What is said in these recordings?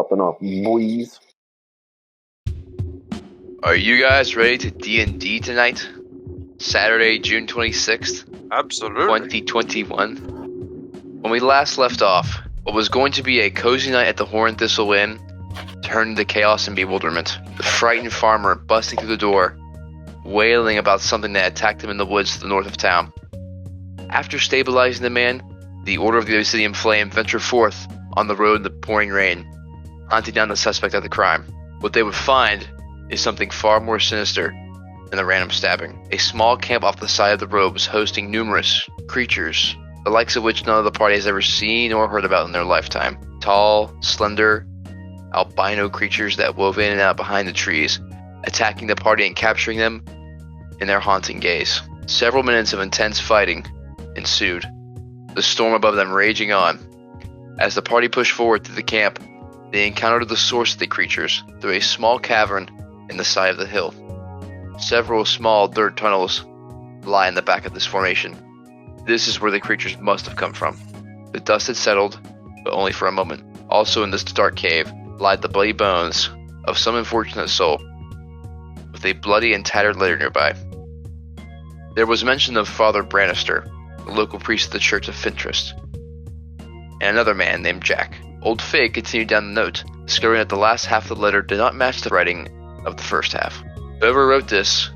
popping off, boys. Are you guys ready to D&D tonight? Saturday, June 26th, Absolutely. 2021. When we last left off, what was going to be a cozy night at the Horn Thistle Inn turned into chaos and bewilderment. The frightened farmer busting through the door, wailing about something that attacked him in the woods to the north of town. After stabilizing the man, the Order of the Obsidian Flame ventured forth on the road in the pouring rain, hunting down the suspect of the crime. What they would find is something far more sinister than a random stabbing. A small camp off the side of the road was hosting numerous creatures, the likes of which none of the party has ever seen or heard about in their lifetime. Tall, slender, albino creatures that wove in and out behind the trees, attacking the party and capturing them in their haunting gaze. Several minutes of intense fighting ensued, the storm above them raging on. As the party pushed forward through the camp, they encountered the source of the creatures through a small cavern in the side of the hill. Several small dirt tunnels lie in the back of this formation. This is where the creatures must have come from. The dust had settled, but only for a moment. Also in this dark cave lied the bloody bones of some unfortunate soul, with a bloody and tattered letter nearby. There was mention of Father Branaster, the local priest of the Church of Fintrist, and another man named Jack. Old Figg continued down the note, discovering that the last half of the letter did not match the writing of the first half. Whoever wrote this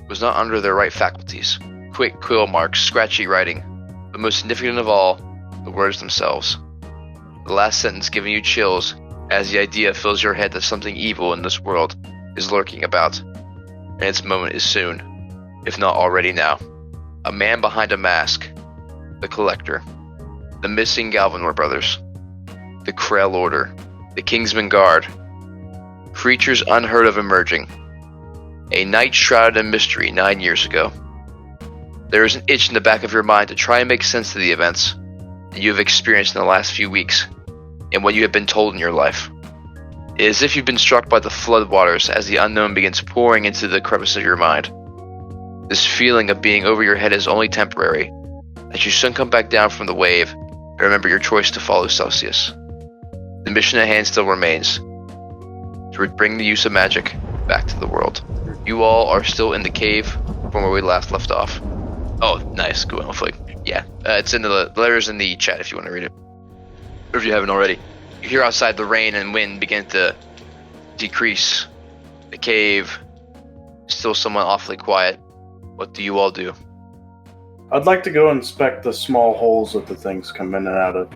was not under their right faculties. Quick quill marks, scratchy writing, but most significant of all, the words themselves. The last sentence giving you chills as the idea fills your head that something evil in this world is lurking about, and its moment is soon, if not already now. A man behind a mask, the Collector, the missing Galvanor brothers, the Krell Order, the Kingsman Guard, creatures unheard of emerging. A night shrouded in mystery 9 years ago. There is an itch in the back of your mind to try and make sense of the events that you have experienced in the last few weeks and what you have been told in your life. It is as if you've been struck by the floodwaters as the unknown begins pouring into the crevice of your mind. This feeling of being over your head is only temporary, as you soon come back down from the wave and remember your choice to follow Celsius. The mission at hand still remains, to bring the use of magic back to the world. You all are still in the cave from where we last left off. Oh, nice. Go on, Flick. Yeah, it's in the letters in the chat if you want to read it. Or if you haven't already. You hear outside the rain and wind begin to decrease. The cave is still somewhat awfully quiet. What do you all do? I'd like to go inspect the small holes that the things come in and out of.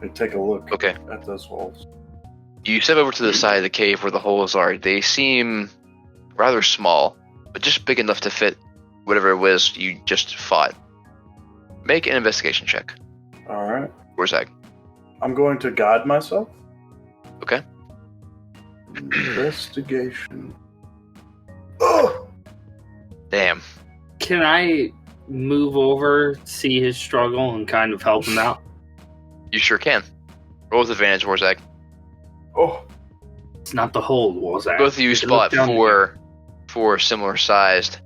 And take a look at those holes. You step over to the side of the cave where the holes are. They seem rather small, but just big enough to fit whatever it was you just fought. Make an investigation check. Alright. Wurzag. I'm going to guide myself. Okay. Investigation. Oh! Damn. Can I move over, see his struggle, and kind of help him out? You sure can. Roll with advantage, Wurzag. Oh. It's not the hole, Wurzag. Both of you spot four similar sized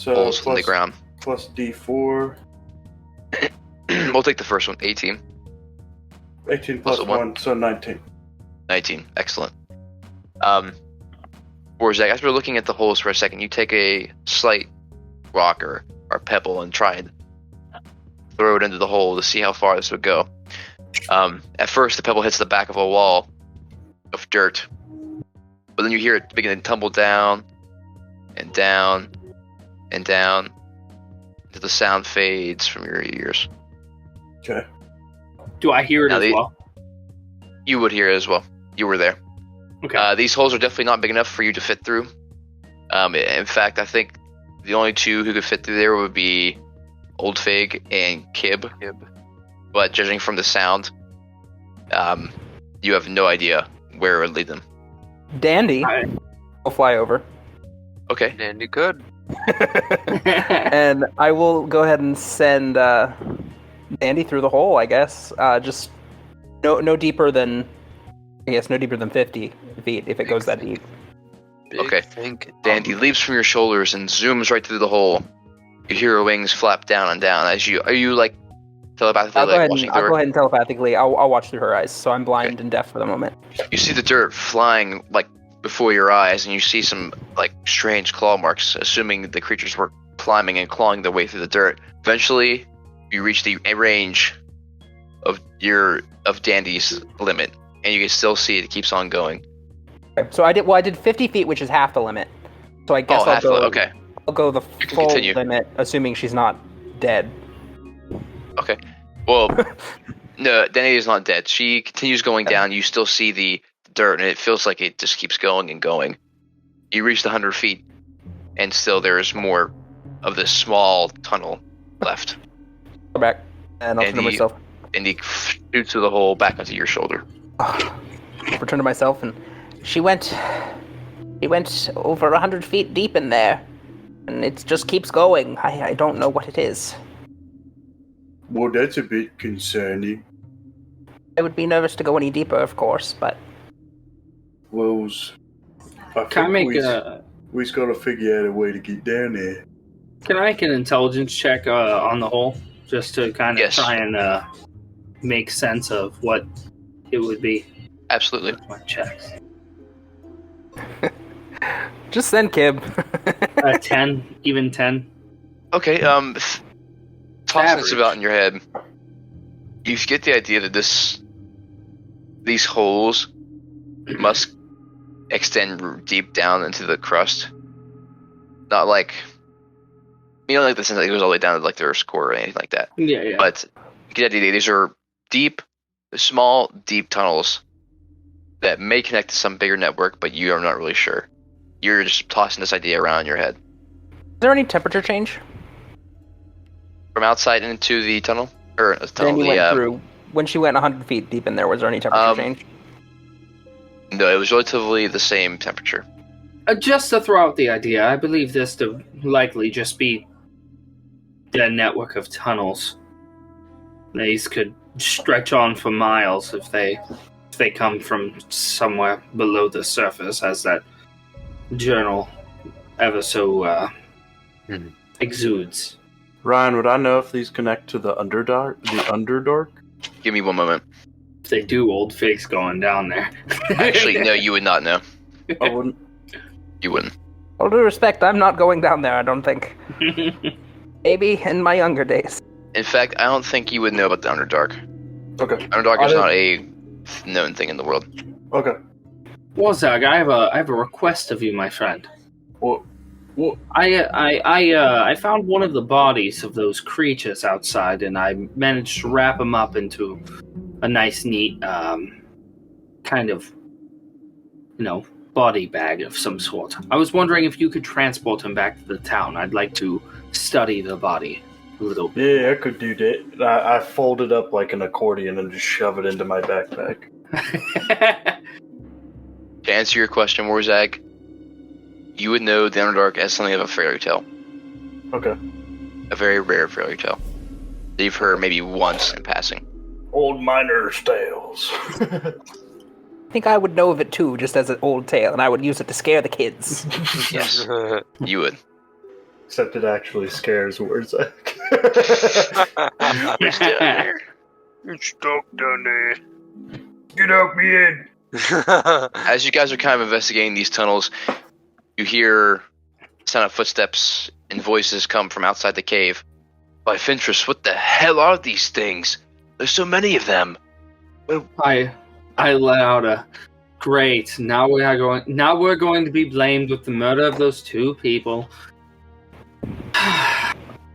holes in the ground. Plus D4. We'll take the first one, 18. 18 plus 1, so 19. 19, excellent. Wurzag, after looking at the holes for a second, you take a slight rock or pebble and try and throw it into the hole to see how far this would go. At first, the pebble hits the back of a wall of dirt, but then you hear it begin to tumble down and down and down until the sound fades from your ears. Okay. Do I hear it as well? You would hear it as well. You were there. Okay. These holes are definitely not big enough for you to fit through. In fact, I think the only two who could fit through there would be Old Figg and Kib. But judging from the sound, you have no idea where it would lead them. Dandy will fly over. Okay. Dandy could. And I will go ahead and send Dandy through the hole, I guess. Just no deeper than, I guess, no deeper than 50 feet if it goes that deep. Okay. Dandy leaps from your shoulders and zooms right through the hole. You hear her wings flap down and down. Are you like telepathically, I'll like watching through I'll her? go ahead and telepathically. I'll watch through her eyes, so I'm blind and deaf for the moment. You see the dirt flying like before your eyes, and you see some like strange claw marks, assuming the creatures were climbing and clawing their way through the dirt. Eventually, you reach the range of Dandy's limit, and you can still see it keeps on going. Okay, so I did 50 feet, which is half the limit. So I guess I'll go the full continue. limit, assuming she's not dead. Okay. Well, no, Dandy is not dead. She continues going down. You still see the dirt, and it feels like it just keeps going and going. You reach the 100 feet, and still there is more of this small tunnel left. Go back, and I'll turn to myself. And he shoots through the hole back onto your shoulder. Return to myself, and she went over 100 feet deep in there, and it just keeps going. I don't know what it is. Well, that's a bit concerning. I would be nervous to go any deeper, of course, but... Well, Can I make we just gotta figure out a way to get down there. Can I make an intelligence check on the hole? Just to kind of try and make sense of what it would be. Absolutely. My checks. Just send Kib. 10, even 10. Okay, tossing this about in your head, you get the idea that these holes must extend deep down into the crust. Not like, like the sense that it goes all the way down to like the Earth's core or anything like that. Yeah. But you get the idea, these are small, deep tunnels that may connect to some bigger network, but you are not really sure. You're just tossing this idea around in your head. Is there any temperature change? From outside into the tunnel? Or the tunnel, Danny went through. When she went 100 feet deep in there, was there any temperature change? No, it was relatively the same temperature. Just to throw out the idea, I believe this to likely just be the network of tunnels. These could stretch on for miles if they come from somewhere below the surface, as that journal ever so exudes. Ryan, would I know if these connect to the Underdark? Give me one moment. If they do, Old Fig's going down there. Actually, no, you would not know. I wouldn't. You wouldn't. All due respect, I'm not going down there, I don't think. Maybe in my younger days. In fact, I don't think you would know about the Underdark. Okay. Underdark is not a known thing in the world. Okay. Wurzag, I have a request of you, my friend. What? I found one of the bodies of those creatures outside, and I managed to wrap him up into a nice, neat, kind of, body bag of some sort. I was wondering if you could transport him back to the town. I'd like to study the body a little bit. Yeah, I could do that. I fold it up like an accordion and just shove it into my backpack. To answer your question, Wurzag, you would know the Underdark as something of a fairy tale. Okay. A very rare fairy tale that you've heard maybe once in passing. Old miners' tales. I think I would know of it too, just as an old tale, and I would use it to scare the kids. Yes, you would. Except it actually scares Wurzag. You're stuck down there. Get out me in. As you guys are kind of investigating these tunnels, you hear sound of footsteps and voices come from outside the cave. By Fintress, what the hell are these things? There's so many of them. I let out a great. Now we're going to be blamed with the murder of those two people.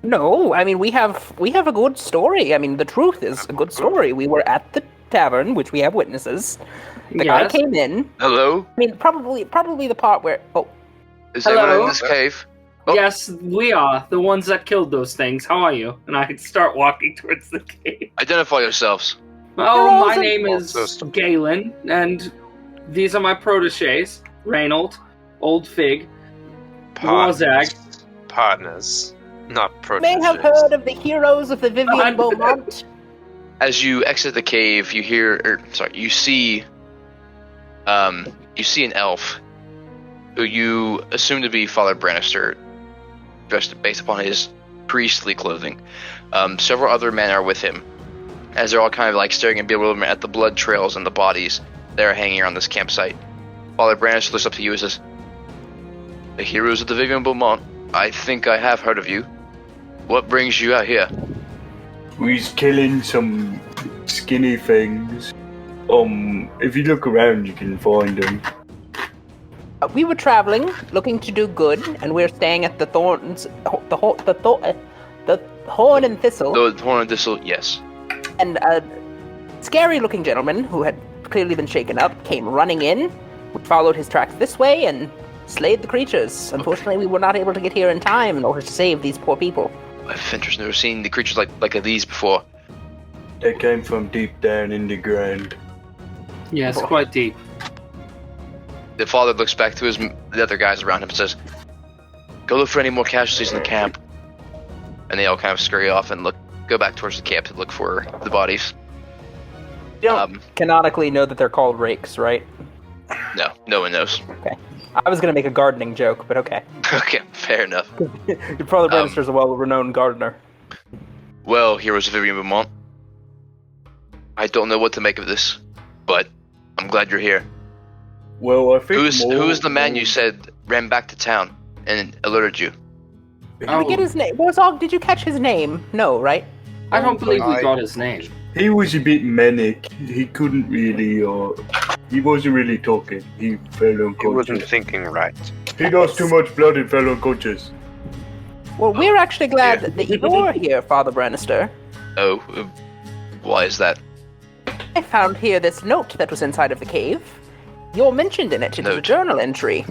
No, I mean we have a good story. I mean the truth is a good story. We were at the tavern, which we have witnesses. The guy came in. Hello? I mean probably the part where Is anyone in this cave? Oh. Yes, we are the ones that killed those things. How are you? And I start walking towards the cave. Identify yourselves. Oh, my name is Galen, and these are my protégés: Reynolt, Old Fig, Wurzag. Partners, not protégés. may have heard of the heroes of the Vivian Beaumont. As you exit the cave, you see an elf who you assume to be Father Branaster, dressed based upon his priestly clothing. Several other men are with him, as they're all kind of like staring in bewilderment at the blood trails and the bodies that are hanging around this campsite. Father Branaster looks up to you and says, "The heroes of the Vivian Beaumont. I think I have heard of you. What brings you out here?" We's killing some skinny things. If you look around, you can find them. We were traveling, looking to do good, and we're staying at the Horn and Thistle. The Horn and Thistle, yes. And a scary-looking gentleman who had clearly been shaken up came running in. We followed his tracks this way and slayed the creatures. Unfortunately, we were not able to get here in time in order to save these poor people. I've never seen the creatures like these before. They came from deep down in the ground. Yes, quite deep. The father looks back to the other guys around him and says, "Go look for any more casualties in the camp." And they all kind of scurry off and go back towards the camp to look for the bodies. You don't canonically know that they're called rakes, right? No one knows. Okay. I was going to make a gardening joke, but okay. Okay, fair enough. Your Father Branaster's a well-renowned gardener. Well, heroes of Vivian Beaumont, I don't know what to make of this, but I'm glad you're here. Well, I think Who is the man you said ran back to town and alerted you? Did we get his name? Wurzag, did you catch his name? No, right? I don't believe we got his name. He was a bit manic. He couldn't really, he wasn't really talking. He fell unconscious. He wasn't thinking right. He lost too much blood and fell unconscious. Well, we're actually glad that you're here, Father Branaster. Oh, why is that? I found here this note that was inside of the cave. You're mentioned in it. It was a journal entry.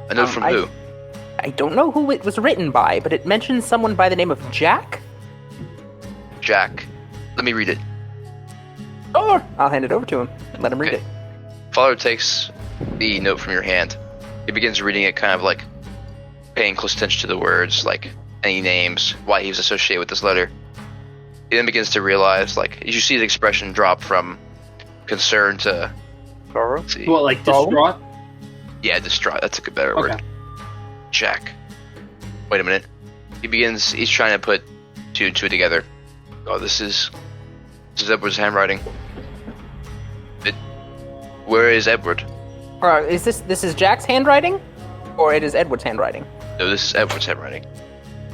A note from who? I don't know who it was written by, but it mentions someone by the name of Jack. Jack. Let me read it. Or I'll hand it over to him and let him read it. Father takes the note from your hand. He begins reading it, kind of like paying close attention to the words, like any names, why he was associated with this letter. He then begins to realize, like, you see the expression drop from concern to... What, like distraught? Yeah, distraught. That's a better word. Jack. Wait a minute. He's trying to put two and two together. Oh, this is Edward's handwriting. Where is Edward? Is this is Jack's handwriting? Or it is Edward's handwriting? No, this is Edward's handwriting.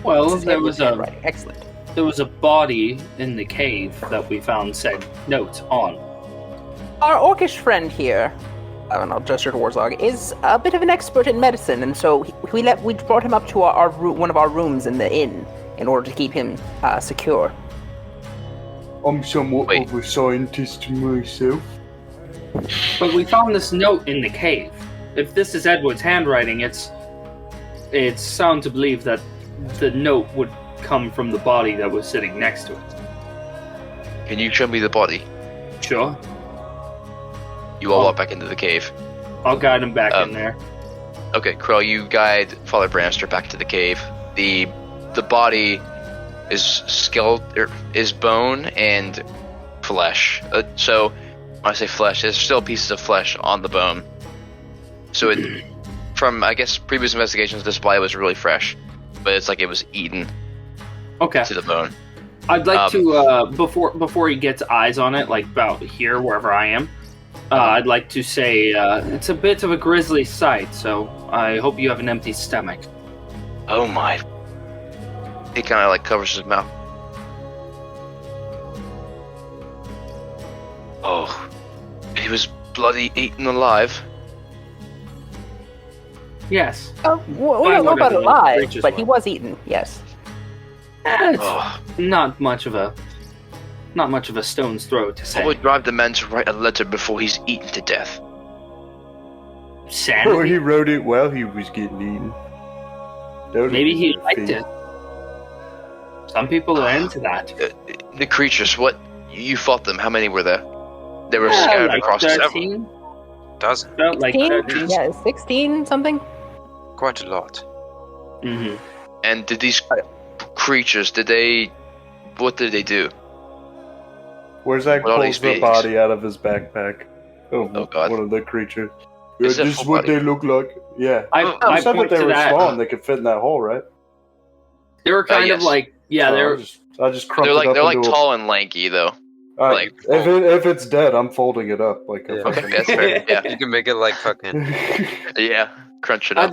Well, there was Excellent. There was a body in the cave that we found said note on. Our orcish friend here, and I'll gesture to Wurzag, is a bit of an expert in medicine, and so we brought him up to one of our rooms in the inn in order to keep him secure. I'm somewhat of a scientist myself. But we found this note in the cave. If this is Edward's handwriting, it's sound to believe that the note would come from the body that was sitting next to it. Can you show me the body? Sure. You all walk back into the cave. I'll guide him back in there. Okay, Krell, you guide Father Branaster back to the cave. The body is bone and flesh. So when I say flesh, there's still pieces of flesh on the bone. So from I guess previous investigations, this body was really fresh, but it's like it was eaten. Okay. To the bone. I'd like to before he gets eyes on it, like about here, wherever I am. I'd like to say it's a bit of a grisly sight, so I hope you have an empty stomach. Oh my. He kind of like covers his mouth. Oh. He was bloody eaten alive. Yes. We don't know about alive, but he was eaten, yes. Not much of a stone's throw to say. I would drive the man to write a letter before he's eaten to death. Sanity? Well, he wrote it while he was getting eaten. Maybe he liked it. Some people are into that. The creatures, what? You fought them. How many were there? They were scattered like across 13? Dozen. Felt like 13? Yeah, 16 something. Quite a lot. Mm-hmm. And did these creatures, what did they do? Wurzag pulls the body out of his backpack. Oh God. One of the creatures. Is this is what they look like. Yeah. I said that they were small and they could fit in that hole, right? They were kind of yes. like, yeah, I just crumped They're it like up they're like into tall and lanky though. like- if it's dead, I'm folding it up like a Yeah. Okay, fucking. that's fair. Yeah, You can make it like fucking. yeah. Crunch it up.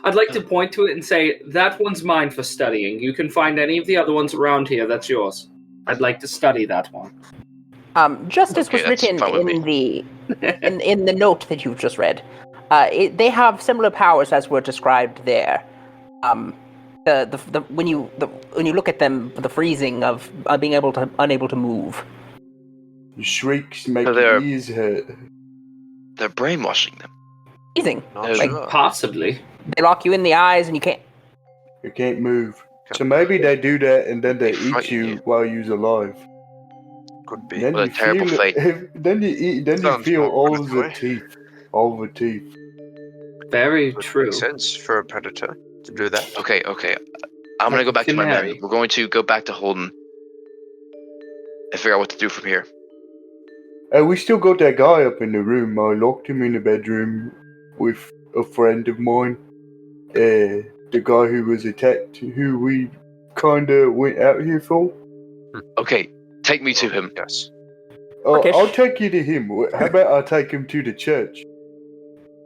I'd like to point to it and say, that one's mine for studying. You can find any of the other ones around here, that's yours. I'd like to study that one. Justice Okay, was that's written fine with in the note that you've just read. They have similar powers as were described there. When you look at them, the freezing of being unable to move. The shrieks make So your ears hurt. They're brainwashing them. Freezing. Not Like, sure. Possibly. They lock you in the eyes and you can't. You can't move. So maybe they do that and then they They eat frighten you you. while you're alive. Could be. Then What a you terrible feel fate. Then you eat. Then you Sounds feel more all good the way. teeth. All the teeth. Very Would true. make sense for a predator to do that. Okay. I'm gonna go back to my Canary. men. We're going to go back to Holden and figure out what to do from here. We still got that guy up in the room. I locked him in the bedroom with a friend of mine. The guy who was attacked, who we kinda went out here for. Okay, take me to him. Yes. Orcish. I'll take you to him. How about I take him to the church?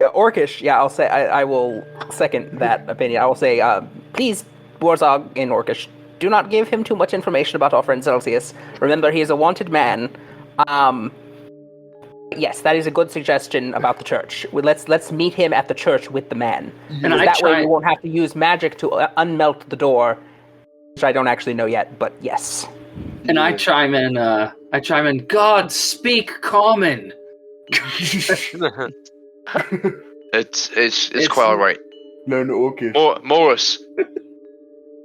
Orcish, yeah, I'll say, I will second that opinion. I will say, please, Wurzag and Orcish, do not give him too much information about our friend Celsius. Remember, he is a wanted man. Yes, that is a good suggestion about the church. Let's meet him at the church with the man. And I That way try- we won't have to use magic to unmelt the door, which I don't actually know yet, but yes. And I chime in, God, speak common! It's quite alright. No, okay. Morris,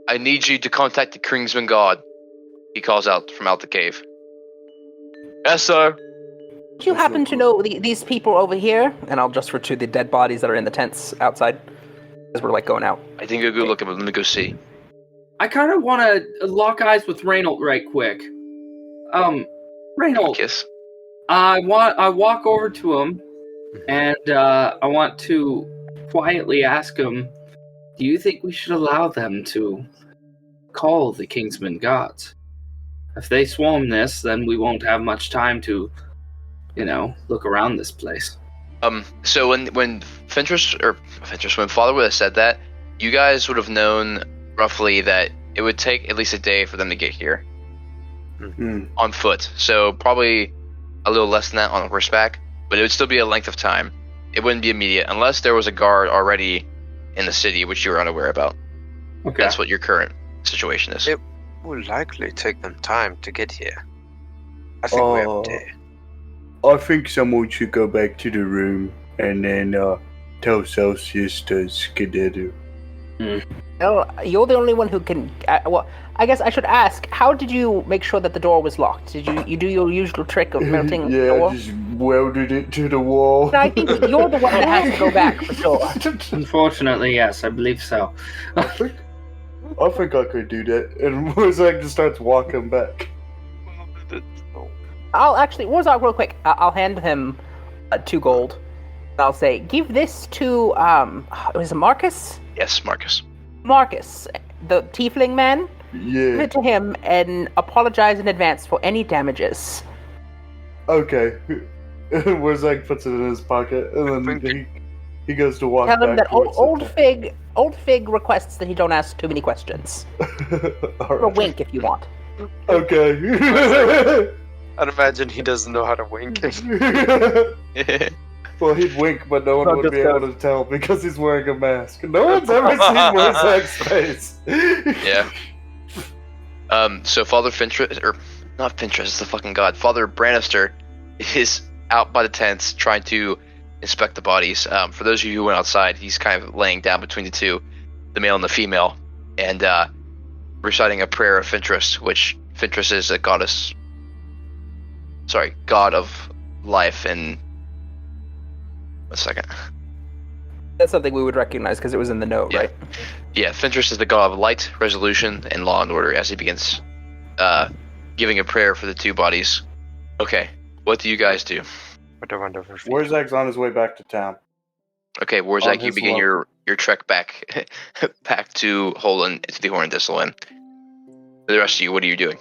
I need you to contact the Kingsman God. He calls out from out the cave. Yes, sir. Do you happen to know these people over here? And I'll just refer to the dead bodies that are in the tents outside, as we're going out. I think I'll go look at him. Let me go see. I kind of want to lock eyes with Reynolt right quick. Reynolt, Kiss. I walk over to him, and I want to quietly ask him, do you think we should allow them to call the Kingsman gods? If they swarm this, then we won't have much time to, look around this place. So when when Father would have said that, you guys would have known roughly that it would take at least a day for them to get here. On foot. So probably a little less than that on horseback, but it would still be a length of time. It wouldn't be immediate unless there was a guard already in the city, which you were unaware about. Okay. That's what your current situation is. It will likely take them time to get here. I think we have a day. I think someone should go back to the room and then tell Celsius to skedaddle. Well, you're the only one who can. I guess I should ask. How did you make sure that the door was locked? Did you do your usual trick of melting the door? Yeah, just welded it to the wall. No, I think that you're the one that has to go back for sure. Unfortunately, yes, I believe so. I think I could do that. And Wurzag just starts walking back. I'll actually, Wurzag, real quick. I'll hand him 2 gold. I'll say, give this to was it Marcus? Yes, Marcus. Marcus, the tiefling man. Give Yeah. it to him and apologize in advance for any damages. Okay. Wurzag puts it in his pocket, and then he goes to walk Tell him back that towards Old Fig requests that he don't ask too many questions. All Or a right. wink if you want. Okay. I'd imagine he doesn't know how to wink. Well, he'd wink, but no one Not would just be able to tell because he's wearing a mask. No one's ever seen Wurzag's face. Yeah. So Father Fintress, or not Fintress, it's the fucking god. Father Branaster is out by the tents trying to inspect the bodies. For those of you who went outside, he's kind of laying down between the two, the male and the female, and reciting a prayer of Fintress, which Fintress is a goddess. Sorry, god of life and. One second. That's something we would recognize because it was in the note, Yeah. right? Yeah, Fintress is the god of light, resolution, and law and order as he begins giving a prayer for the two bodies. Okay, what do you guys do? What a wonderful feat. Wurzag's on his way back to town. Okay, On Wurzag, you his begin left. your trek back to Holden, to the Horn Thistle Inn. The rest of you, what are you doing?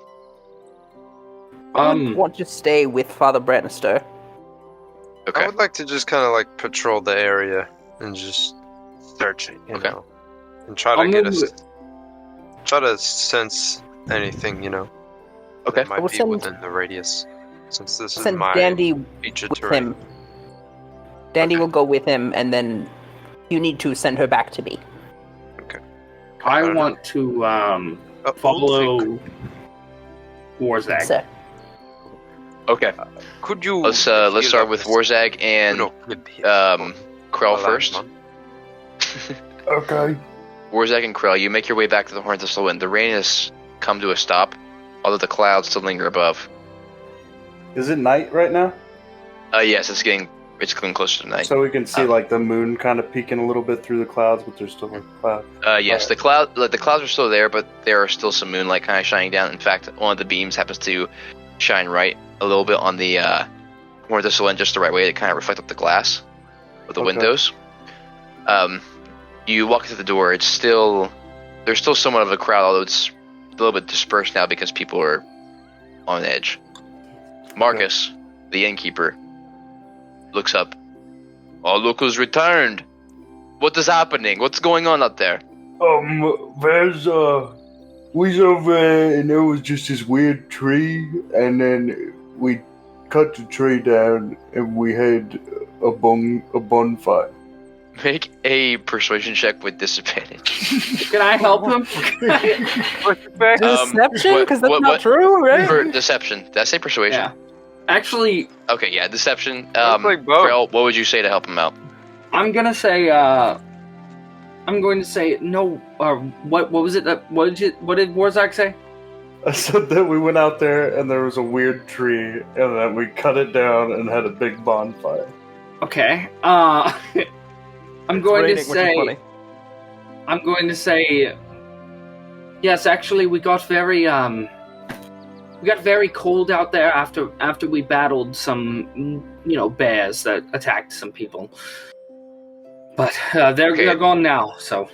I would want to stay with Father Branaster. Okay. I would like to just kind of like patrol the area and just search it, you know, and try to sense anything, Okay. that might We'll be send- within the radius. Since this is Send my Dandy feature with terrain. him. Dandy Okay. will go with him, and then you need to send her back to me. I don't want to Oh, Old follow Figg, Wurzag. Sir. Okay. could you? Let's start with Wurzag and Krell first. Okay. Wurzag and Krell, you make your way back to the Horn Thistle Inn. The rain has come to a stop, although the clouds still linger above. Is it night right now? Yes, it's getting closer to night. So we can see like the moon kind of peeking a little bit through the clouds, but there's still like clouds. Yes, the clouds are still there, but there are still some moonlight kind of shining down. In fact, one of the beams happens to shine right a little bit on the Horn Thistle Inn, just the right way to kind of reflect up the glass of the windows. You walk into the door. There's still somewhat of a crowd, although it's a little bit dispersed now because people are on edge. Marcus, the innkeeper, looks up. All locals returned. What is happening? What's going on out there? There's we was over there and there was just this weird tree, and then we cut the tree down and we had a bonfire. Make a persuasion check with disadvantage. Can I help him? Deception? Because that's not true, right? For deception. Did I say persuasion? Yeah. Actually, Okay, yeah, deception. Looks like both. Krell, what would you say to help him out? I'm going to say no. What was it? What did Wurzag say? I said that we went out there and there was a weird tree, and then we cut it down and had a big bonfire. Okay. I'm going to say. Yes, actually, we got very cold out there after we battled some, bears that attacked some people. But they're gone now. So.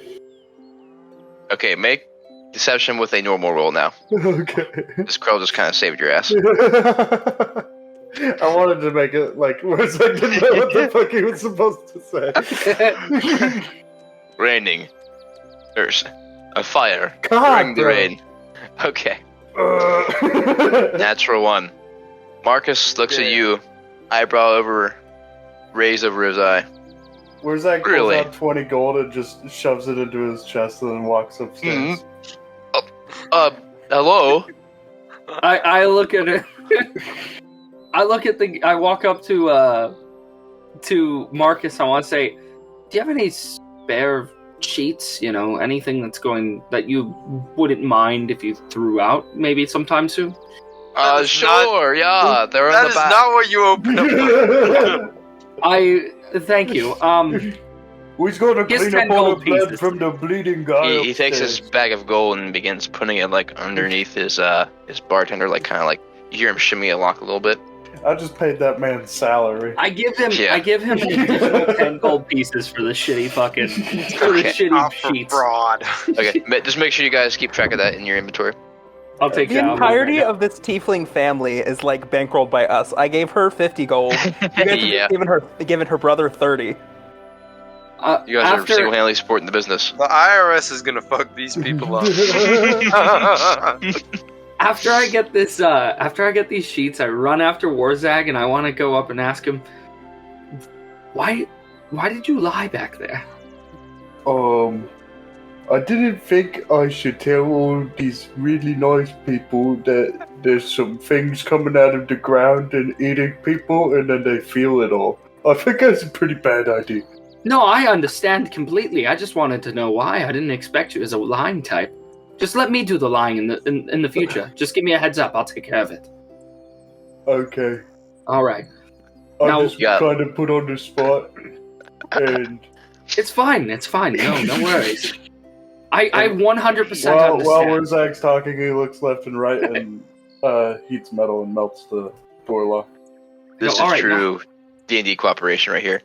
Okay, make deception with a normal roll now. Okay. This Krell just kind of saved your ass. I wanted to make it like words I didn't know what the fuck he was supposed to say. Raining. There's a fire. God, Bring the bro. rain. Okay. Natural one. Marcus looks at you, eyebrow over, raise over his eye. Where's that? Really? Pulls out 20 gold and just shoves it into his chest and then walks upstairs. Hello? I look at it. I walk up to Marcus. I want to say, do you have any spare sheets? Anything that you wouldn't mind if you threw out maybe sometime soon? Sure, yeah, they're in That the is back. not what you open up. Thank you. We's gonna Here's clean 10 up all the gold blood pieces. from the bleeding guy. He takes his bag of gold and begins putting it like underneath his bartender, like kind of like you hear him shimmy a lock a little bit. I just paid that man's salary. I give him Yeah. an additional 10 gold pieces for the shitty fucking sheets. Fraud. Okay, just make sure you guys keep track of that in your inventory. I'll take The that. entirety of this tiefling family is like bankrolled by us. I gave her 50 gold. You guys Yeah. have given her brother 30. You guys are single-handedly supporting the business. The IRS is gonna fuck these people up. After I get these sheets, I run after Wurzag and I want to go up and ask him, why did you lie back there? I didn't think I should tell all these really nice people that there's some things coming out of the ground and eating people, and then they feel it all. I think that's a pretty bad idea. No, I understand completely. I just wanted to know why. I didn't expect you as a lying type. Just let me do the lying in the future. Just give me a heads up. I'll take care of it. Okay. All right. I'm Now- just kind of put on the spot, and It's fine. It's fine. No worries. I 100% while understand. Wurzag's talking, he looks left and right and heats metal and melts the door lock. This No, all is right, true D&D cooperation right here.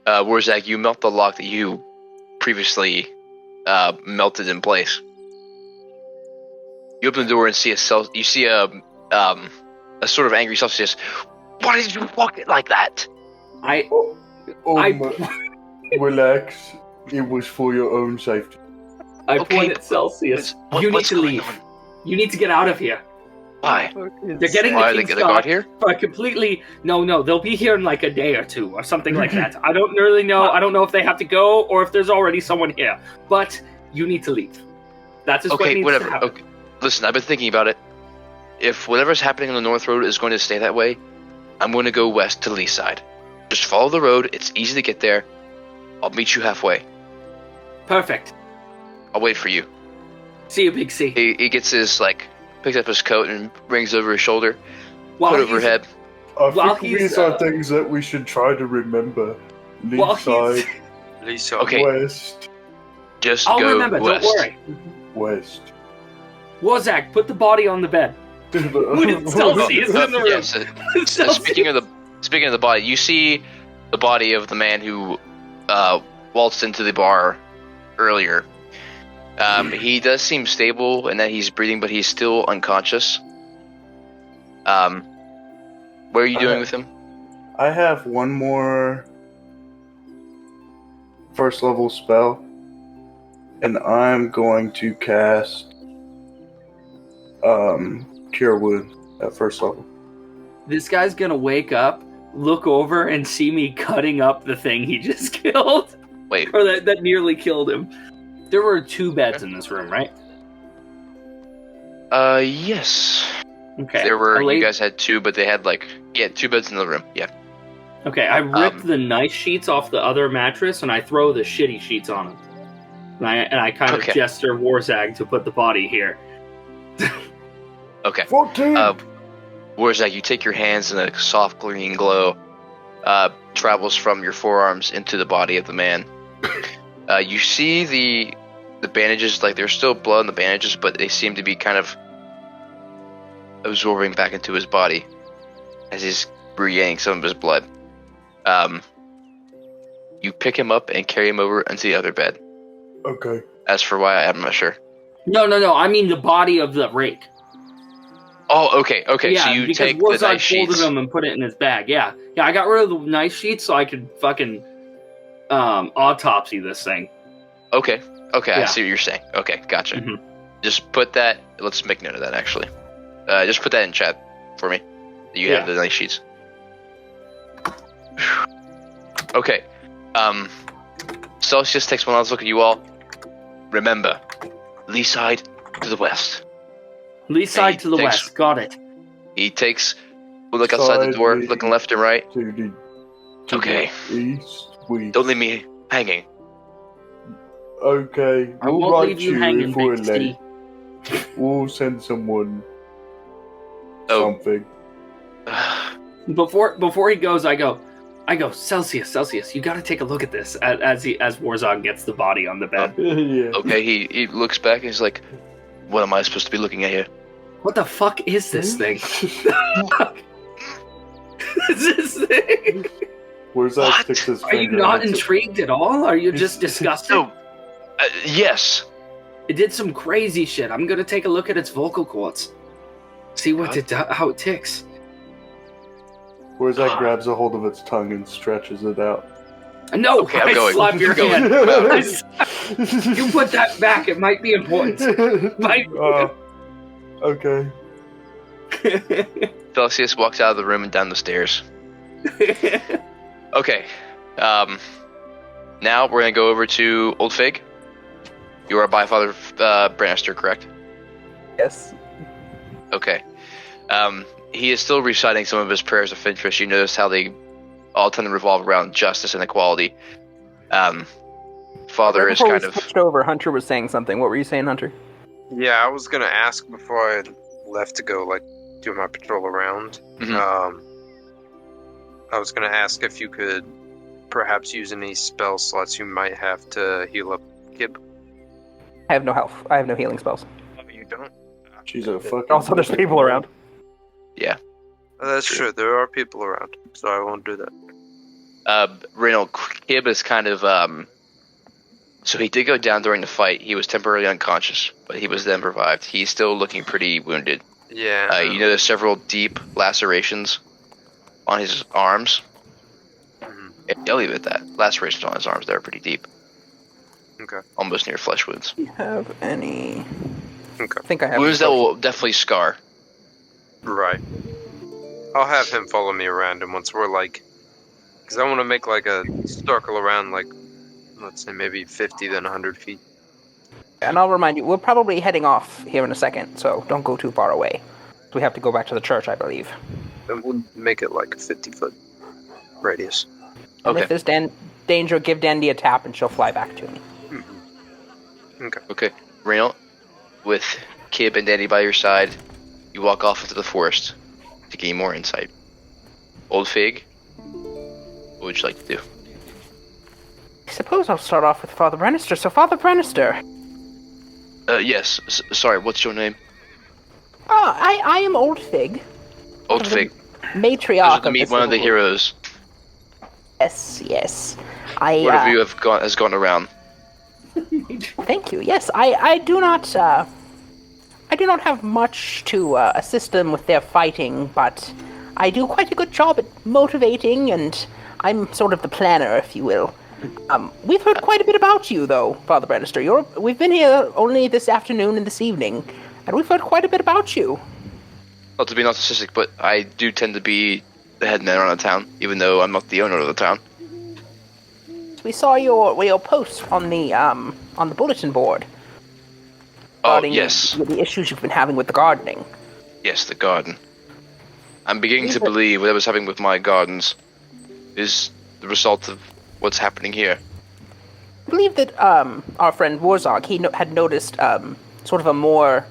Wurzag, you melt the lock that you previously melted in place. You open the door and see a sort of angry Celsius. Why did you walk it like that? Relax. It was for your own safety. I point at Celsius. You need to leave. You need to get out of here. Why? They're getting Why the are King's they got Guard here? for completely... No, they'll be here in like a day or two or something like that. I don't really know. I don't know if they have to go or if there's already someone here. But you need to leave. That's just what needs to happen. Okay. Listen, I've been thinking about it. If whatever's happening on the North Road is going to stay that way, I'm going to go west to Leeside. Just follow the road. It's easy to get there. I'll meet you halfway. Perfect. I'll wait for you. See you, Big C. He gets his, picks up his coat and brings it over his shoulder. While put over head. I think these are things that we should try to remember. Leeside, Okay. west, Just I'll go remember, west. don't worry. west. Wurzag, put the body on the bed. Celsius in the room. Yes. Speaking of the body, you see the body of the man who waltzed into the bar earlier. He does seem stable in that he's breathing, but he's still unconscious. What are you doing with him? I have one more first level spell, and I'm going to cast Cure Wounds at first level. This guy's gonna wake up, look over, and see me cutting up the thing he just killed. Wait. Or that nearly killed him. There were 2 beds in this room, right? Yes. Okay. There were. You guys had 2, but they had 2 beds in the room. Yeah. Okay, I ripped the nice sheets off the other mattress, and I throw the shitty sheets on him. And I kind of gesture Wurzag to put the body here. Okay. 14! Wurzag, you take your hands and a soft green glow travels from your forearms into the body of the man. You see the bandages, there's still blood in the bandages, but they seem to be kind of absorbing back into his body as he's regaining some of his blood. You pick him up and carry him over into the other bed. Okay. As for why, I'm not sure. No, I mean the body of the rake. Oh, okay. Yeah, So you take Wurzag the nice sheets. folded them and put it in his bag. Yeah, I got rid of the nice sheets so I could fucking autopsy this thing. Okay, Yeah. I see what you're saying. Okay, gotcha. Mhm. Just put that. Let's make note of that. Actually, just put that in chat for me. You have the nice sheets. Okay. Celsius takes one last look at you all. Remember, Leeside to the west. Leeside to the west. Got it. He takes a look outside the door, Side looking left and right. To the Okay. east, west. Don't leave me hanging. Okay, I we'll won't write leave you you hanging, if we're Big late. C. We'll send someone Oh. something. Before he goes, I go, Celsius, you gotta take a look at this as Wurzag gets the body on the bed. Yeah. Okay, he looks back and he's like, "What am I supposed to be looking at here?" What the fuck is this thing? Is this thing? Where's that What? sticks his Are you finger not into- intrigued at all? Are you just disgusted? No. Yes. It did some crazy shit. I'm gonna take a look at its vocal cords. See how it ticks. Where's that grabs a hold of its tongue and stretches it out. No, Okay, I'm I going. slap your I'm going. hand. You put that back. It might be important. Okay. Celsius walks out of the room and down the stairs. Okay. Now we're gonna go over to Old Fig. You are by Father Branaster, correct? Yes. Okay. He is still reciting some of his prayers of interest. You notice how they all tend to revolve around justice and equality. Father is Before kind we of... switched over, Hunter was saying something. What were you saying, Hunter? Yeah, I was gonna ask before I left to go do my patrol around. Mhm. I was gonna ask if you could perhaps use any spell slots you might have to heal up Gib. I have no health. I have no healing spells. Oh, you don't? She's a fucking. Also, there's people around. Yeah. That's true. There are people around, so I won't do that. Reynolt, Kib is kind of, so he did go down during the fight. He was temporarily unconscious, but he was then revived. He's still looking pretty wounded. Yeah. You notice several deep lacerations on his arms. I'll leave it at that. Lacerations on his arms, they're pretty deep. Okay. Almost near flesh wounds. Do you have any? Okay. I think I have. Wounds that will definitely scar. Right. I'll have him follow me around, and once we're like, because I want to make like a circle around, like, let's say maybe 50, then 100 feet. And I'll remind you, we're probably heading off here in a second, so don't go too far away. We have to go back to the church, I believe. Then we'll make it like a 50-foot radius. And Okay. if there's danger, give Dandy a tap and she'll fly back to me. Okay. Okay. Reynolt, with Kib and Danny by your side, you walk off into the forest to gain more insight. Old Fig, what would you like to do? I suppose I'll start off with Father Branaster. So, Father Branaster. Yes. Sorry, what's your name? I am Old Fig. Old Fig. Matriarch To meet one of the heroes. Yes. One of you has gone around. Thank you. Yes, I do not have much to assist them with their fighting, but I do quite a good job at motivating, and I'm sort of the planner, if you will. We've heard quite a bit about you, though, Father Branaster. We've been here only this afternoon and this evening, and we've heard quite a bit about you. Not to be narcissistic, but I do tend to be the head man around the town, even though I'm not the owner of the town. We saw your post on the bulletin board. Oh, regarding yes. the issues you've been having with the gardening. Yes, the garden. I'm beginning to believe whatever's happening with my gardens is the result of what's happening here. I believe that our friend Wurzag, had noticed sort of a more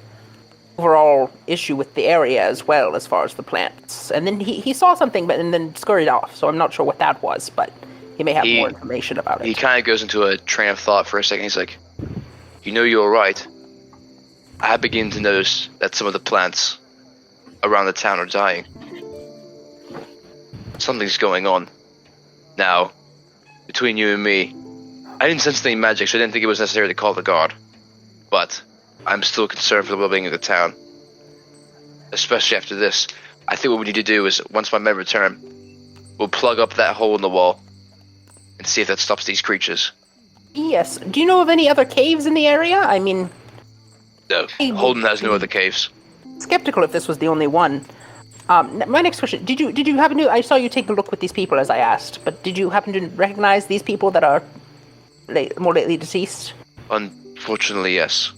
overall issue with the area as well, as far as the plants. And then he saw something, and then scurried off. So I'm not sure what that was, but he may have more information about it. He kind of goes into a train of thought for a second. He's like, you're right. I begin to notice that some of the plants around the town are dying. Something's going on. Now, between you and me, I didn't sense any magic, so I didn't think it was necessary to call the guard. But I'm still concerned for the well-being of the town. Especially after this. I think what we need to do is, once my men return, we'll plug up that hole in the wall and see if that stops these creatures. Yes. Do you know of any other caves in the area? I mean... No, Holden has no other caves. Skeptical if this was the only one. My next question, did you happen to... I saw you take a look with these people as I asked, but did you happen to recognize these people that are more lately deceased? Unfortunately, yes.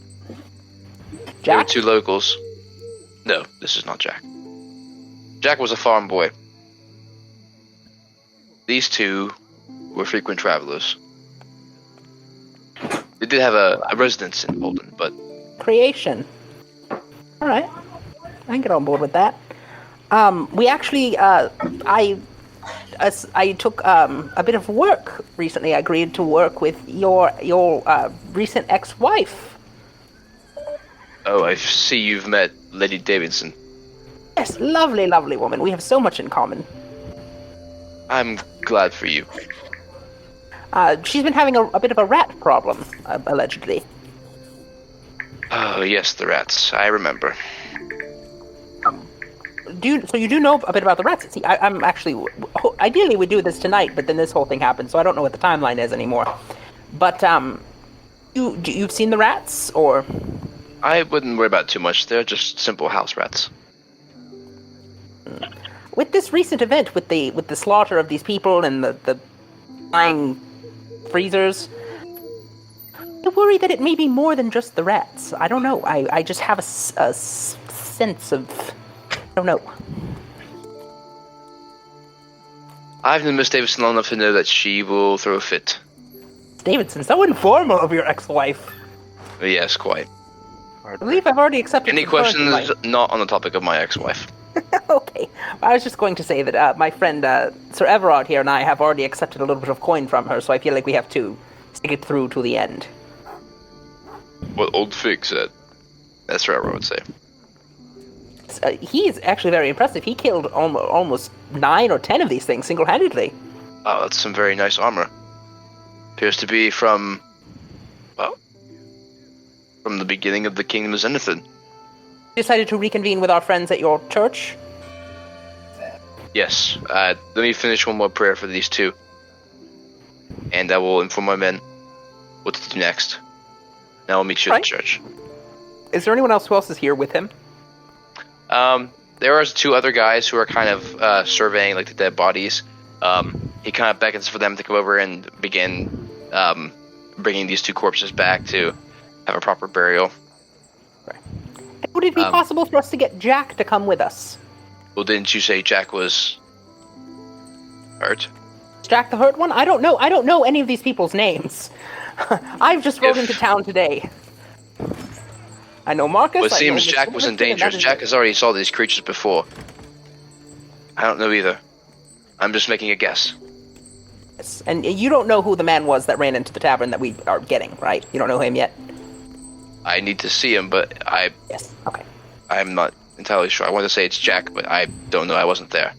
Jack? There were two locals. No, this is not Jack. Jack was a farm boy. These two were frequent travelers. They did have a residence in Holden, but... Creation. Alright. I can get on board with that. We actually, I took a bit of work recently. I agreed to work with your recent ex-wife. Oh, I see you've met Lady Davidson. Yes, lovely, lovely woman. We have so much in common. I'm glad for you. She's been having a bit of a rat problem, allegedly. Oh, yes, the rats. I remember. So you do know a bit about the rats? See, I'm actually... Ideally, we do this tonight, but then this whole thing happened, so I don't know what the timeline is anymore. But, you've seen the rats, or...? I wouldn't worry about it too much. They're just simple house rats. With this recent event, with the slaughter of these people and the dying freezers, I worry that it may be more than just the rats. I don't know. I just have a sense of... I don't know. I've known Miss Davidson long enough to know that she will throw a fit. Davidson, so informal of your ex-wife. Yes, quite. I believe I've already accepted... Any questions not on the topic of my ex-wife? Okay. I was just going to say that my friend Sir Everard here and I have already accepted a little bit of coin from her, so I feel like we have to stick it through to the end. What Old Fig said. That's what Everard would say. He is actually very impressive. He killed almost 9 or 10 of these things single-handedly. Oh, that's some very nice armor. Appears to be from the beginning of the Kingdom of Zenithid. Decided to reconvene with our friends at your church. Yes. Let me finish one more prayer for these two. And I will inform my men what to do next. Now I'll meet you at the church. Is there anyone else who else is here with him? There are 2 other guys who are kind of surveying like the dead bodies. He kind of beckons for them to come over and begin bringing these 2 corpses back to have a proper burial. And would it be possible for us to get Jack to come with us? Well, didn't you say Jack was hurt? Is Jack the hurt one? I don't know. I don't know any of these people's names. I've just rode into town today. I know Marcus. Well, it seems Jack was in danger. Jack has already saw these creatures before. I don't know either. I'm just making a guess. Yes. And you don't know who the man was that ran into the tavern that we are getting, right? You don't know him yet? I need to see him, but Yes, okay. I'm not entirely sure. I want to say it's Jack, but I don't know. I wasn't there.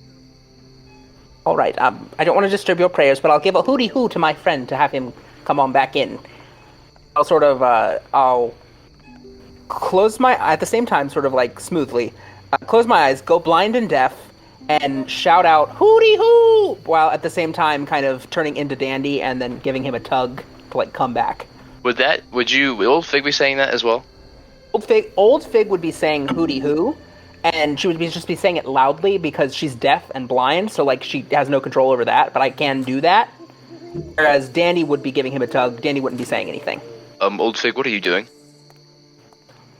All right. I don't want to disturb your prayers, but I'll give a hooty-hoo to my friend to have him come on back in. I'll sort of, I'll close my, at the same time, sort of like smoothly, close my eyes, go blind and deaf, and shout out, hooty-hoo, while at the same time kind of turning into Dandy and then giving him a tug to, like, come back. Would Old Figg be saying that as well? Old Figg would be saying hooty-hoo, and she would just be saying it loudly because she's deaf and blind, so, like, she has no control over that, but I can do that. Whereas Dandy would be giving him a tug, Dandy wouldn't be saying anything. Old Figg, what are you doing?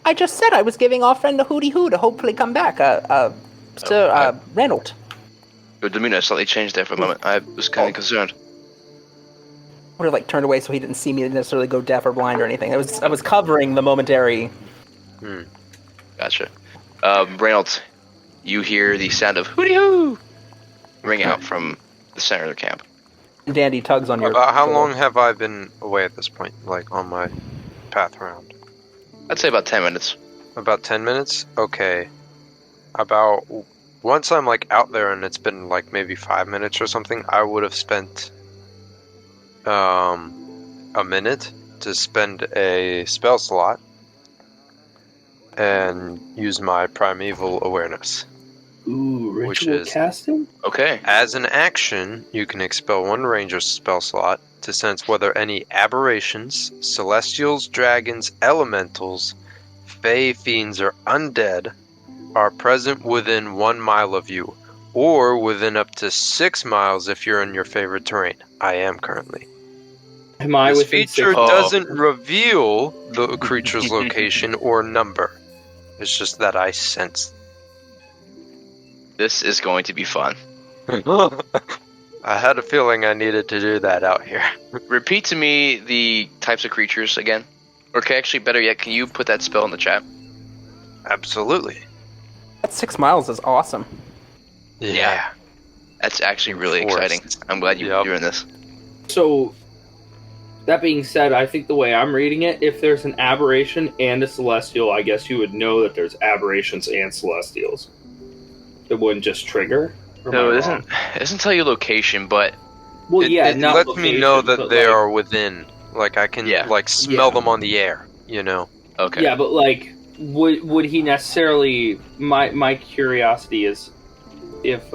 I just said I was giving our friend a hooty-hoo to hopefully come back, Sir Reynolt. Your demeanor slightly changed there for a moment. I was kind of concerned. Would have, like, turned away so he didn't see me necessarily go deaf or blind or anything. I was covering the momentary... Gotcha. Reynolt, you hear the sound of hooty-hoo ring out from the center of the camp. Dandy tugs on your... How long have I been away at this point, like, on my path around? I'd say about 10 minutes. About 10 minutes? Okay. About... Once I'm, like, out there and it's been, like, maybe 5 minutes or something, I would have spent... a minute to spend a spell slot and use my primeval awareness. Ooh, ritual which is casting? Okay. As an action, you can expel one ranger spell slot to sense whether any aberrations, celestials, dragons, elementals, fey, fiends, or undead are present within 1 mile of you, or within up to 6 miles if you're in your favorite terrain. I am currently. Am I This within feature 6 doesn't reveal the creature's location or number. It's just that I sense. This is going to be fun. I had a feeling I needed to do that out here. Repeat to me the types of creatures again. Or actually, better yet, can you put that spell in the chat? Absolutely. That 6 miles is awesome. Yeah. That's actually really Forest. exciting. I'm glad you're doing this. So, that being said, I think the way I'm reading it, if there's an aberration and a celestial, I guess you would know that there's aberrations and celestials. It wouldn't just trigger? No, it doesn't tell you location, but... Well, It not lets location, me know that but, they like, are within. Like, I can, smell them on the air, you know? Okay. Yeah, but, like, would he necessarily... My curiosity is if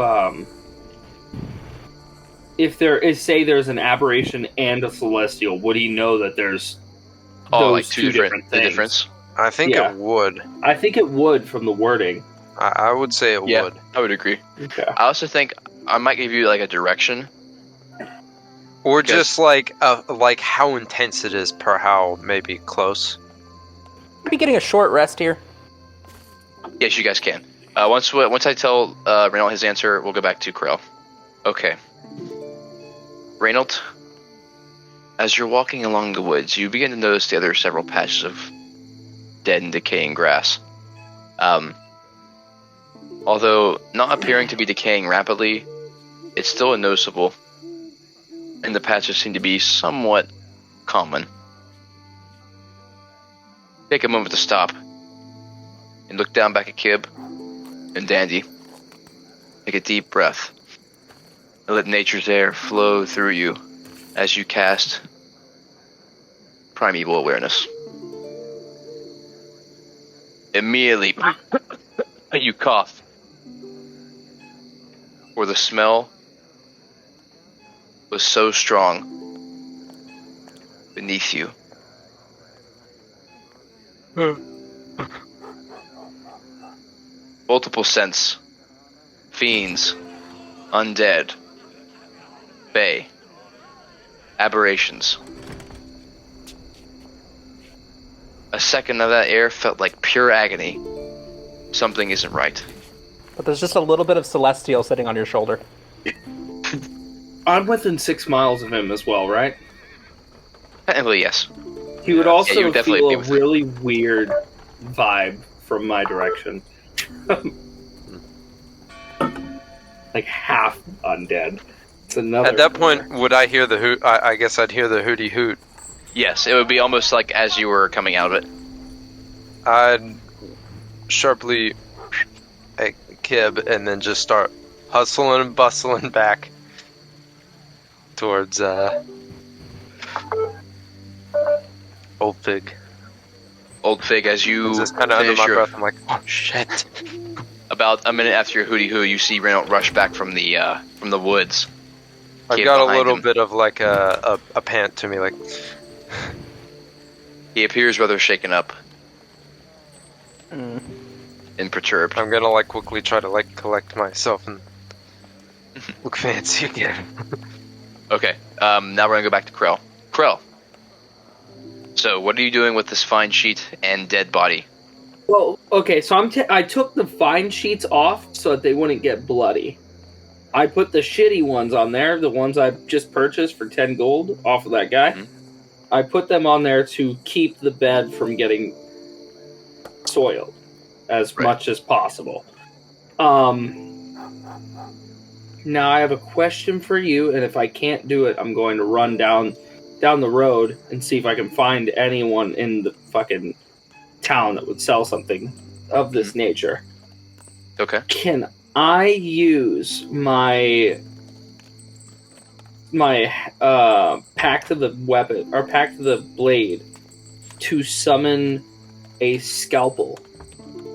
there is, say there's an aberration and a celestial, would he know that there's those like two different things? The difference? I think Yeah. it would. I think it would from the wording. I would say it would. I would agree. Okay. I also think I might give you like a direction. Or Because- just like how intense it is per how maybe close. Are we getting a short rest here? Yes, you guys can. Once I tell Reynolt his answer, we'll go back to Krell. Okay. Reynolt, as you're walking along the woods, you begin to notice the other several patches of dead and decaying grass. Although not appearing to be decaying rapidly, it's still noticeable, and the patches seem to be somewhat common. Take a moment to stop and look down back at Kib and Dandy. Take a deep breath. and let nature's air flow through you as you cast Primeval Awareness. Immediately, you cough, for the smell was so strong beneath you. Multiple scents, fiends, undead, fae, aberrations. A second of that air felt like pure agony. Something isn't right. But there's just a little bit of celestial sitting on your shoulder. I'm within 6 miles of him as well, right? Technically, yes. He would also you would definitely feel be a within. really weird vibe from my direction. Like half undead. It's another. At that point, would I hear the hoot? I guess I'd hear the hooty hoot. Yes, it would be almost like as you were coming out of it. I'd sharply kib and then just start hustling and bustling back towards Old Fig. Old Fig, as you Just kind of under finish my your, breath, I'm like, oh shit. about a minute after your hooty hoo, you see Reynolt rush back from the woods. I've Kib got a behind little him. bit of like a pant to me, like, He appears rather shaken up Mm. and perturbed. I'm gonna like quickly try to like collect myself and look fancy again. Okay, now we're gonna go back to Krell. Krell. So, what are you doing with this fine sheet and dead body? Well, okay, so I took the fine sheets off so that they wouldn't get bloody. I put the shitty ones on there, the ones I just purchased for 10 gold off of that guy. Mhm. I put them on there to keep the bed from getting soiled as Right. much as possible. Now I have a question for you, and if I can't do it, I'm going to run down the road and see if I can find anyone in the fucking town that would sell something of this nature. Okay. Can I use my pact of the weapon or pact of the blade to summon a scalpel?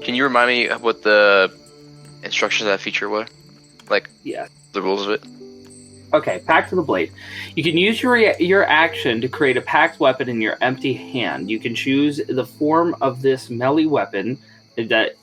Can you remind me of what the instructions of that feature were? Like, Yeah. the rules of it? Okay, pact of the blade. You can use your action to create a pact weapon in your empty hand. You can choose the form of this melee weapon that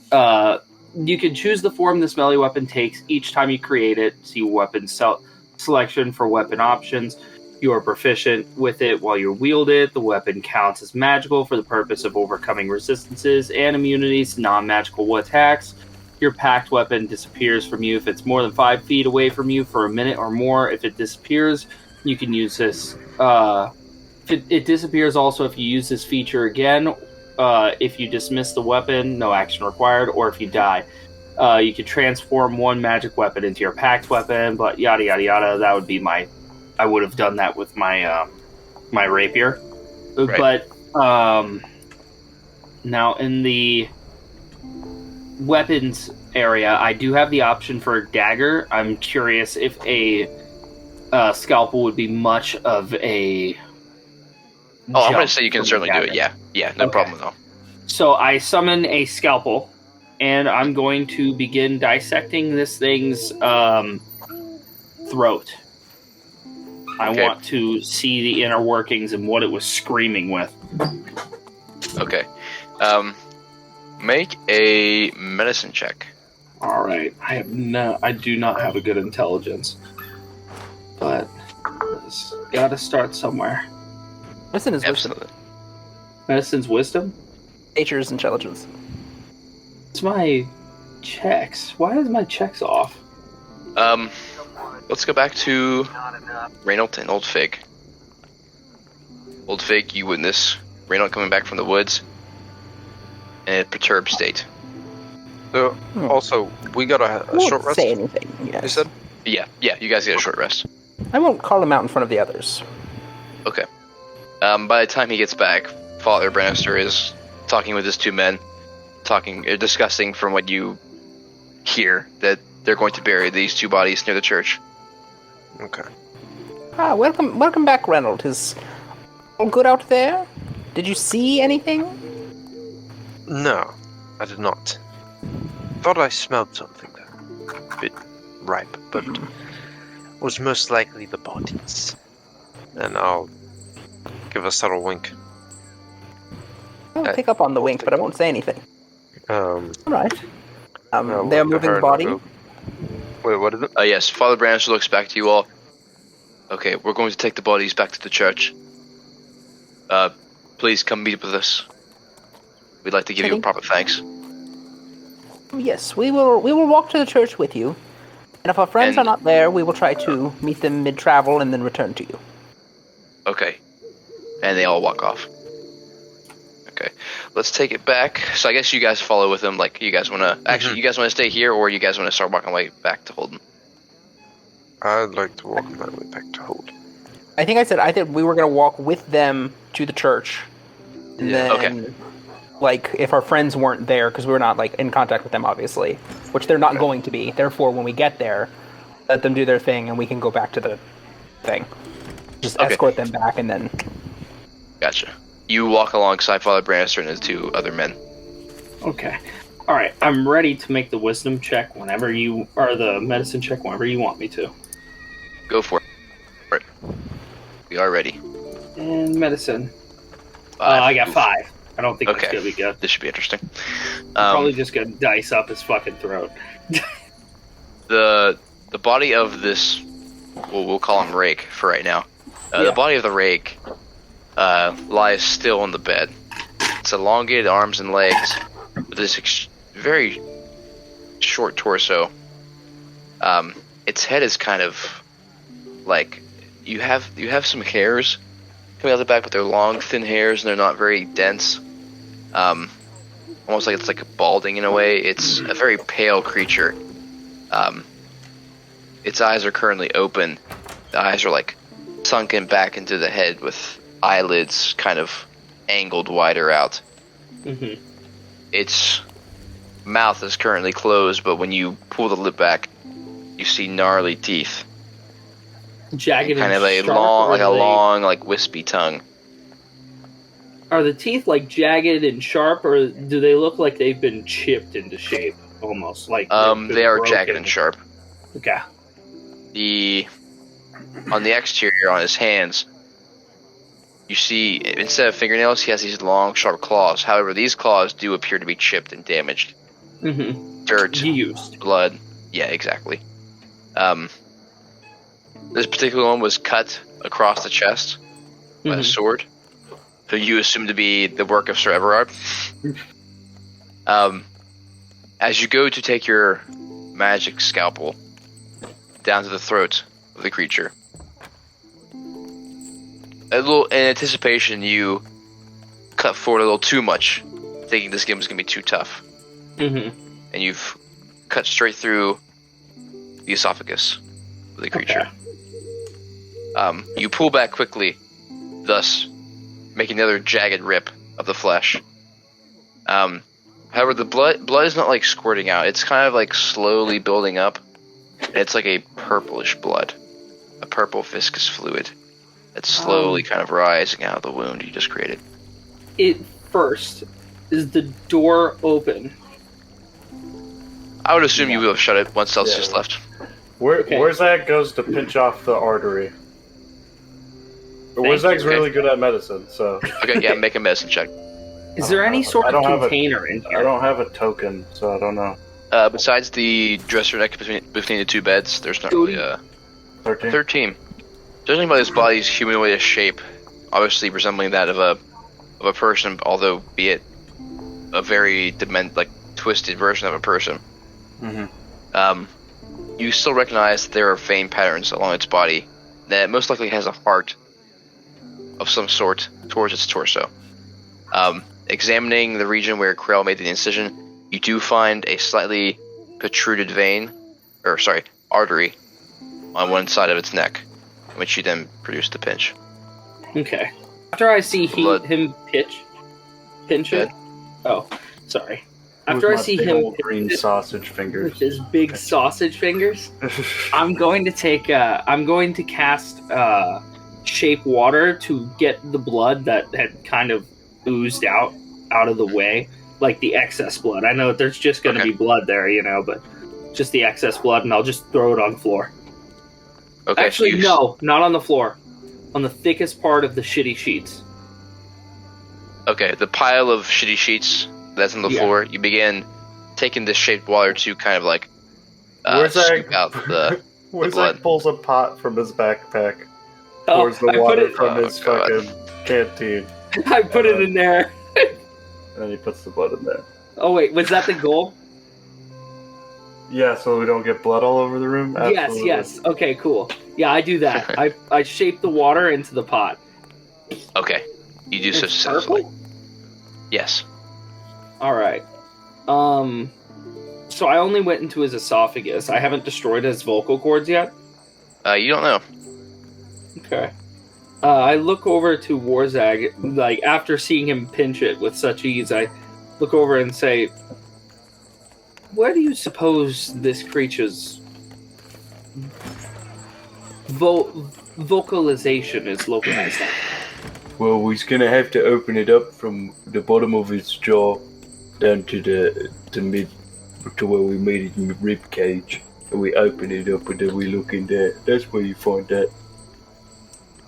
you can choose the form this melee weapon takes each time you create it. See weapon selection for weapon options. You are proficient with it while you wield it. The weapon counts as magical for the purpose of overcoming resistances and immunities to non-magical attacks. Your packed weapon disappears from you if it's more than 5 feet away from you for a minute or more. If it disappears, you can use this. It disappears also if you use this feature again. If you dismiss the weapon, no action required, or if you die. You can transform one magic weapon into your packed weapon, but yada yada yada. That would be I would have done that with my my rapier. Right. But now in the weapons area, I do have the option for a dagger. I'm curious if a scalpel would be much of a. Oh, I'm going to jump say you can from certainly do dagger. it, yeah. Yeah, no Okay. problem at all. So I summon a scalpel, and I'm going to begin dissecting this thing's throat. I Okay. want to see the inner workings and what it was screaming with. Okay. Make a medicine check. All right, I do not have a good intelligence, but it's got to start somewhere. Medicine is wisdom. Absolutely. Medicine's wisdom. Nature is intelligence. It's my checks. Why is my checks off? Let's go back to Reynolt and Old Fig. Old Fig, you witness Reynolt coming back from the woods in a perturbed state. So, also, we got a I won't short rest, say anything. Yes. you said? Yeah, you guys get a short rest. I won't call him out in front of the others. Okay. By the time he gets back, Father Branaster is talking with his two men, discussing from what you hear that they're going to bury these two bodies near the church. Okay. Welcome back, Reynolt. Is all good out there? Did you see anything? No, I did not. Thought I smelled something there. A bit ripe, but was most likely the bodies. And I'll give a subtle wink. I'll pick up on the wink, but I won't say anything. All right. They're moving the body. Wait, what is it? Yes, Father Branaster looks back to you all. Okay, we're going to take the bodies back to the church. Please come meet with us. We'd like to give you a proper thanks. Yes, we will walk to the church with you. And if our friends are not there, we will try to meet them mid-travel and then return to you. Okay. And they all walk off. Okay. Let's take it back. So I guess you guys follow with them. Like, you guys want to... Actually, you guys want to stay here, or you guys want to start walking way back to Holden? I'd like to walk my way back to Holden. I think we were going to walk with them to the church. And then, like, if our friends weren't there, because we were not, like, in contact with them, obviously, which they're not going to be. Therefore, when we get there, let them do their thing, and we can go back to the thing. Just escort them back, and then... Gotcha. You walk alongside Father Branaster and the two other men. Okay. Alright, I'm ready to make the wisdom check whenever you... or the medicine check whenever you want me to. Go for it. We are ready. And medicine. I got 5. I don't think it's gonna be good. This should be interesting. Probably just gonna dice up his fucking throat. The body of this, we'll call him Rake for right now. The body of the Rake lies still on the bed. It's elongated arms and legs with this very short torso. Its head is kind of like you have some hairs coming out the back, but they're long, thin hairs, and they're not very dense. Almost like it's like balding in a way. It's a very pale creature. Its eyes are currently open. The eyes are like sunken back into the head with eyelids kind of angled wider out. Mm-hmm. Its mouth is currently closed, but when you pull the lid back, you see gnarly teeth. Jagged kind and of a sharp, long, like wispy tongue. Are the teeth like jagged and sharp, or do they look like they've been chipped into shape, almost like? They are jagged and sharp. Okay. On the exterior, on his hands, you see instead of fingernails, he has these long, sharp claws. However, these claws do appear to be chipped and damaged. Mm-hmm. Dirt, used blood. Yeah, exactly. This particular one was cut across the chest by a sword. So you assume to be the work of Sir Everard. As you go to take your magic scalpel down to the throat of the creature, a little in anticipation, you cut forward a little too much, thinking this game was going to be too tough. Mm-hmm. And you've cut straight through the esophagus of the creature. Okay. You pull back quickly, thus making another jagged rip of the flesh. However, the blood is not like squirting out. It's kind of like slowly building up. It's like a purplish blood, a purple viscous fluid that's slowly kind of rising out of the wound you just created. First, is the door open? I would assume you will have shut it once Celsius left. Wurzag goes to pinch off the artery. Wurzag's really good at medicine, so... Okay, yeah, make a medicine check. Is there any sort of container in here? I don't have a token, so I don't know. Besides the dresser neck between the two beds, there's not really a... 13. Judging by this body's humanoid shape, obviously resembling that of a person, although be it a very twisted version of a person. Mm-hmm. You still recognize that there are vein patterns along its body that most likely has a heart of some sort towards its torso. Examining the region where Krell made the incision, you do find a slightly protruded artery on one side of its neck, which you then produced the pinch. Okay. After I see him pinch it. Oh, sorry. After I see big him old green sausage fingers. with his big sausage fingers, I'm going to cast shape water to get the blood that had kind of oozed out of the way, like the excess blood. I know there's just going to be blood there, but just the excess blood, and I'll just throw it on the floor. Okay. Actually, no, not on the floor. On the thickest part of the shitty sheets. Okay, the pile of shitty sheets that's on the floor, you begin taking this shaped water to kind of like scoop out the blood. Pulls a pot from his backpack, pours the water from his fucking canteen. I put it in there. And then he puts the blood in there. Oh wait, was that the goal? Yeah, so we don't get blood all over the room? Absolutely. Yes. Okay, cool. Yeah, I do that. I shape the water into the pot. Okay. You do so successfully. Purple? Yes. Alright. So I only went into his esophagus. I haven't destroyed his vocal cords yet? You don't know. Okay. I look over to Wurzag, like, after seeing him pinch it with such ease, I look over and say, where do you suppose this creature's vocalization is localized at? Well, he's gonna have to open it up from the bottom of his jaw down to to where we made it in the rib cage, and we open it up and then we look in there. That's where you find that.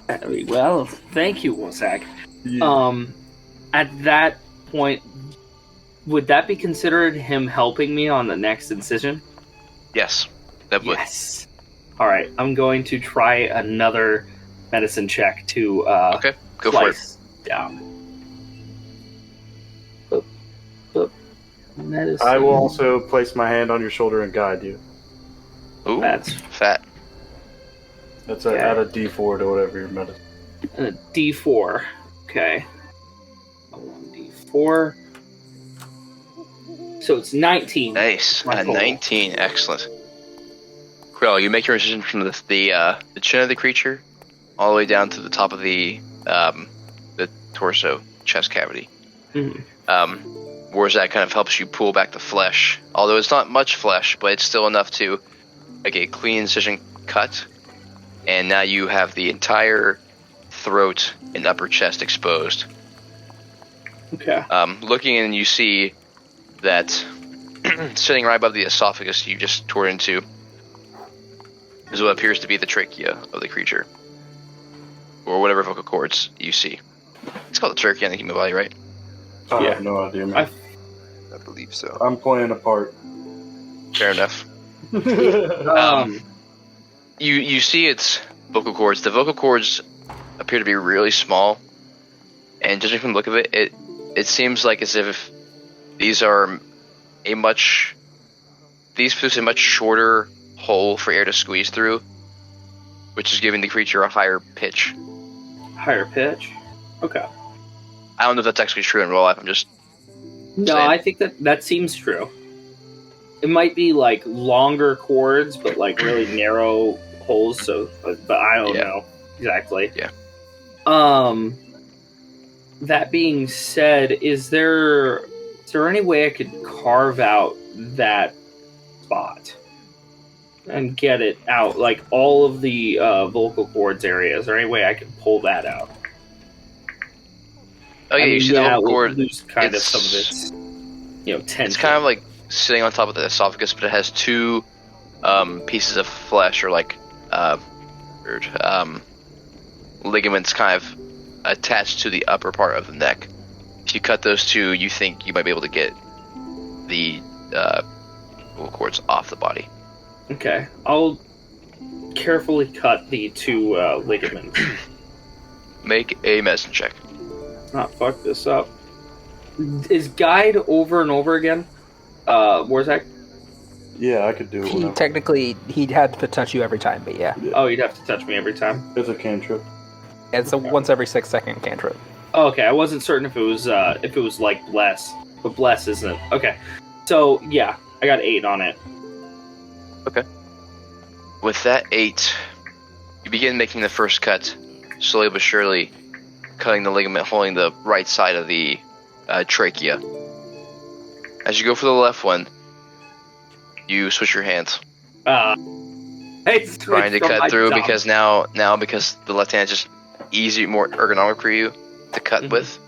Very well, thank you, Wurzag. Yeah. At that point, would that be considered him helping me on the next incision? Yes, that would. Yes. All right, I'm going to try another medicine check to Okay, go for it. slice down. Boop. Medicine. I will also place my hand on your shoulder and guide you. Ooh, That's fat. That's Okay. add a D4 to whatever your medicine. a D4. Okay. A 1D4. So it's 19. Nice. My total. 19. Excellent. Krell, you make your incision from the chin of the creature all the way down to the top of the torso, chest cavity. Mhm. Wurzag kind of helps you pull back the flesh, although it's not much flesh, but it's still enough to make a clean incision cut. And now you have the entire throat and upper chest exposed. Okay. Looking in, you see that sitting right above the esophagus you just tore into is what appears to be the trachea of the creature, or whatever vocal cords you see. It's called the trachea in the human body, right? I Yeah. have no idea, man. I believe so. I'm playing a part. Fair enough. You see its vocal cords. The vocal cords appear to be really small, and judging from the look of it, it seems like as if these produce a much shorter hole for air to squeeze through, which is giving the creature a higher pitch. Higher pitch? Okay. I don't know if that's actually true in real life. I'm just No, saying. I think that seems true. It might be like longer cords, but like really narrow holes. So, but I don't know exactly. Yeah. That being said, is there any way I could carve out that spot and get it out, like all of the vocal cords area? Is there any way I can pull that out? Oh yeah, you see the vocal cord. Lose kind of some of its, tension. It's kind of like sitting on top of the esophagus, but it has two pieces of flesh, or like ligaments kind of attached to the upper part of the neck. If you cut those two, you think you might be able to get the vocal cords off the body. Okay, I'll carefully cut the two ligaments. Make a medicine check. Not fuck this up. Is guide over and over again? Wurzag? Yeah, I could do it. whenever. Technically, he'd have to touch you every time, but yeah. Oh, you'd have to touch me every time. It's a cantrip. It's a once every 6 second cantrip. Oh, okay, I wasn't certain if it was like bless, but bless isn't. Okay, so yeah, I got 8 on it. Okay. With that 8, you begin making the first cut, slowly but surely, cutting the ligament holding the right side of the trachea. As you go for the left one, you switch your hands. Trying to cut through because now because the left hand is just easier, more ergonomic for you to cut with.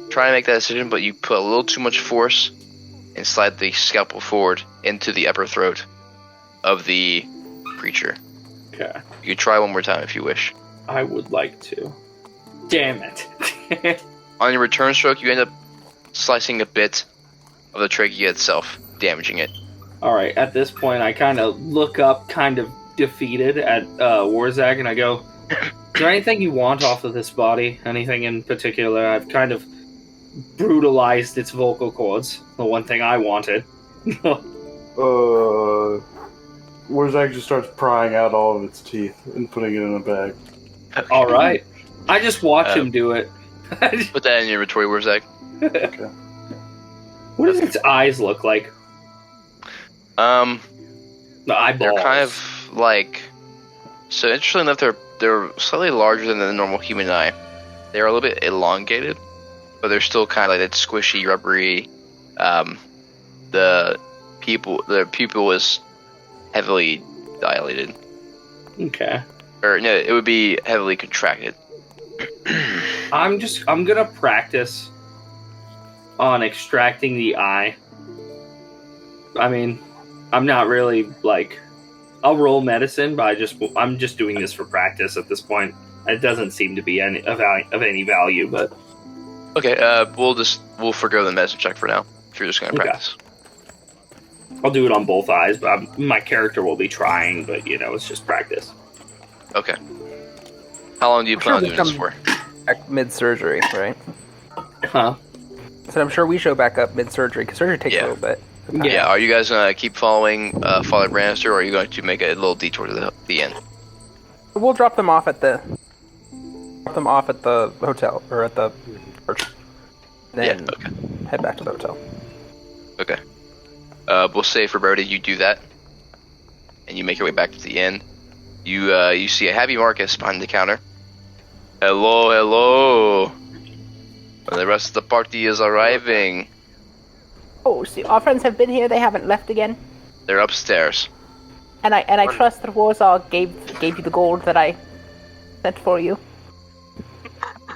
Trying to make that decision, but you put a little too much force and slide the scalpel forward into the upper throat of the creature. Okay. You can try one more time if you wish. I would like to. Damn it. On your return stroke, you end up slicing a bit of the trachea itself, damaging it. Alright, at this point, I kind of look up, kind of defeated at Wurzag, and I go, is there anything you want off of this body? Anything in particular? I've kind of brutalized its vocal cords. The one thing I wanted. Wurzag just starts prying out all of its teeth and putting it in a bag. Alright. I just watch him do it. Put that in your inventory, Wurzag. Okay. What does its eyes look like? The eyeballs. They're kind of like... So interestingly enough, they're slightly larger than the normal human eye. They're a little bit elongated, but they're still kind of like that squishy, rubbery. The pupil is heavily dilated. Okay. Or no, it would be heavily contracted. I'm gonna practice on extracting the eye. I mean, I'm not really like, I'll roll medicine, but I'm just doing this for practice at this point. It doesn't seem to be of any value, but okay. We'll forgo the medicine check for now. If you're just gonna practice, I'll do it on both eyes. But my character will be trying, but it's just practice. Okay. How long do you plan on doing this for? Mid-surgery, right? Huh? So I'm sure we show back up mid-surgery, because surgery takes a little bit. Yeah. Are you guys going to keep following Father Branaster, or are you going to make a little detour to the end? We'll drop them off at the hotel, or at the church. Then head back to the hotel. Okay. We'll say for brevity you do that, and you make your way back to the inn. You see a happy Marcus behind the counter. Hello. And the rest of the party is arriving. Oh, see, our friends have been here. They haven't left again. They're upstairs. And I trust that Wurzag gave you the gold that I sent for you.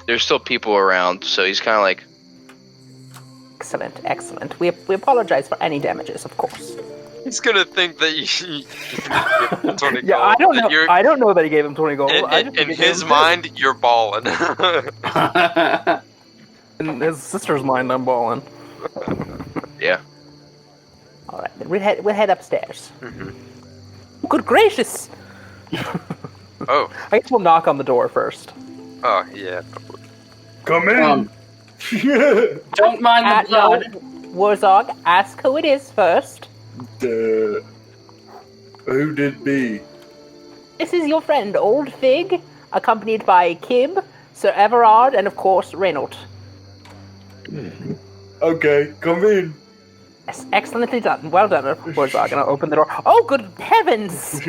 There's still people around, so he's kind of like... Excellent. We apologize for any damages, of course. He's gonna think that you give him 20 gold. Yeah, I don't know. I don't know that he gave him 20 gold. In his mind, you're balling. In his sister's mind, I'm balling. Yeah. All right, then we'll head upstairs. Mm-hmm. Good gracious! Oh. I guess we'll knock on the door first. Oh, yeah. Come in! Don't mind the blood. Wurzag, ask who it is first. Who did be? This is your friend, Old Figg, accompanied by Kib, Sir Everard, and of course, Reynolt. Okay, come in. Yes, excellently done. Well done, Wurzag. And I'll open the door. Oh, good heavens!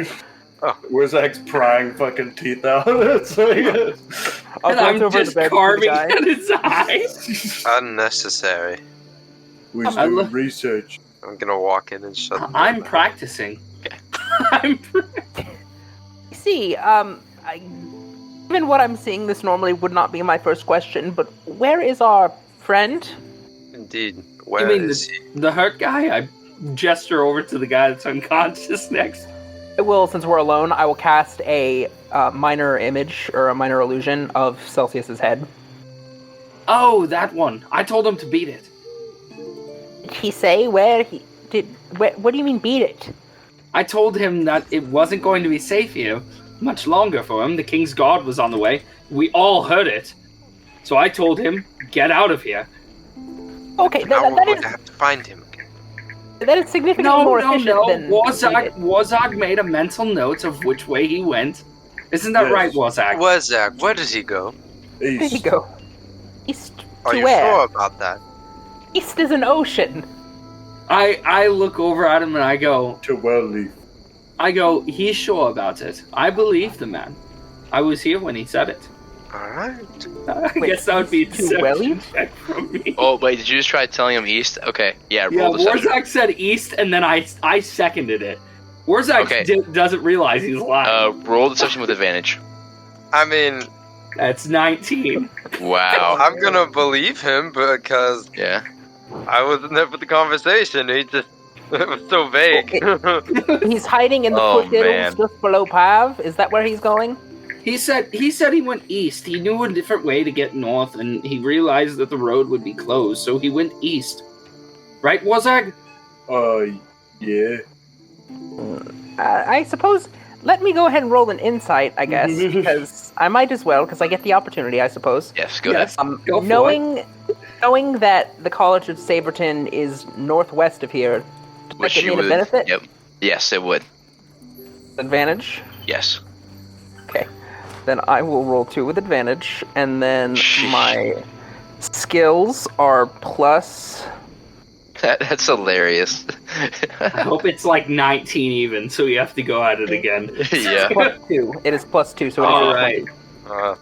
Wurzag's prying fucking teeth out. And I'm just carving at his eyes. Unnecessary. We do research. I'm gonna walk in and shut the door. I'm practicing. See, given what I'm seeing, this normally would not be my first question, but where is our friend? Indeed. You Where mean is he? the hurt guy? I gesture over to the guy that's unconscious next. I will, since we're alone, I will cast a minor image, or a minor illusion, of Celsius's head. Oh, that one. I told him to beat it. Did he say where he did? What do you mean beat it? I told him that it wasn't going to be safe here much longer for him. The King's Guard was on the way. We all heard it. So I told him, get out of here. Okay, Now we're that going is to have to find him. that is significantly more efficient than Wurzag made a mental note of which way he went. Isn't that right, Wurzag? Wurzag, where did he go? There you go. East Are to you where? sure about that? East is an ocean. I look over at him and I go, To Wellleaf. he's sure about it. I believe the man. I was here when he said it. Alright. I Wait, guess that would be a too welly? deception check from me. Oh, wait, did you just try telling him east? Okay, yeah, Yeah, roll deception. Wurzag said east, and then I seconded it. Wurzag Okay. doesn't realize he's lying. Roll deception with advantage. I mean, That's 19. Wow. I'm gonna believe him because Yeah. I wasn't there for the conversation. He just it was so vague. He's hiding in the Oh, foothills man. just below Pav. Is that where he's going? He said he went east. He knew a different way to get north, and he realized that the road would be closed, so he went east. Right, Wurzag? Yeah. I suppose. Let me go ahead and roll an insight, I guess, because I might as well, because I get the opportunity, I suppose. Yes, go Yes. ahead. Go for Knowing that the College of Saberton is northwest of here, does that give me a benefit? Yep. Yes, it would. Advantage? Yes. Okay. Then I will roll 2 with advantage, and then my skills are plus. That's hilarious. I hope it's like 19 even, so you have to go at it again. Yeah, Plus 2. It is plus 2, so it is All a right. 20.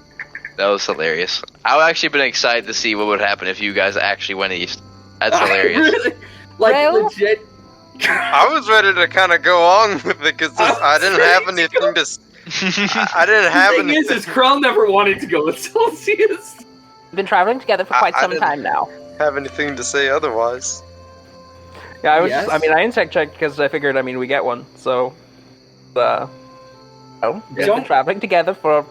that was hilarious. I've actually been excited to see what would happen if you guys actually went east. That's hilarious. Really? Like, Well- legit. I was ready to kind of go on with it because I didn't have anything to. I didn't have The thing anything. is Krell never wanted to go with Celsius. We've been traveling together for quite I some didn't- time now. Have anything to say otherwise. Yeah, I was. Yes? I insect checked because I figured. we get one. So, Well, we've Don't- been traveling together for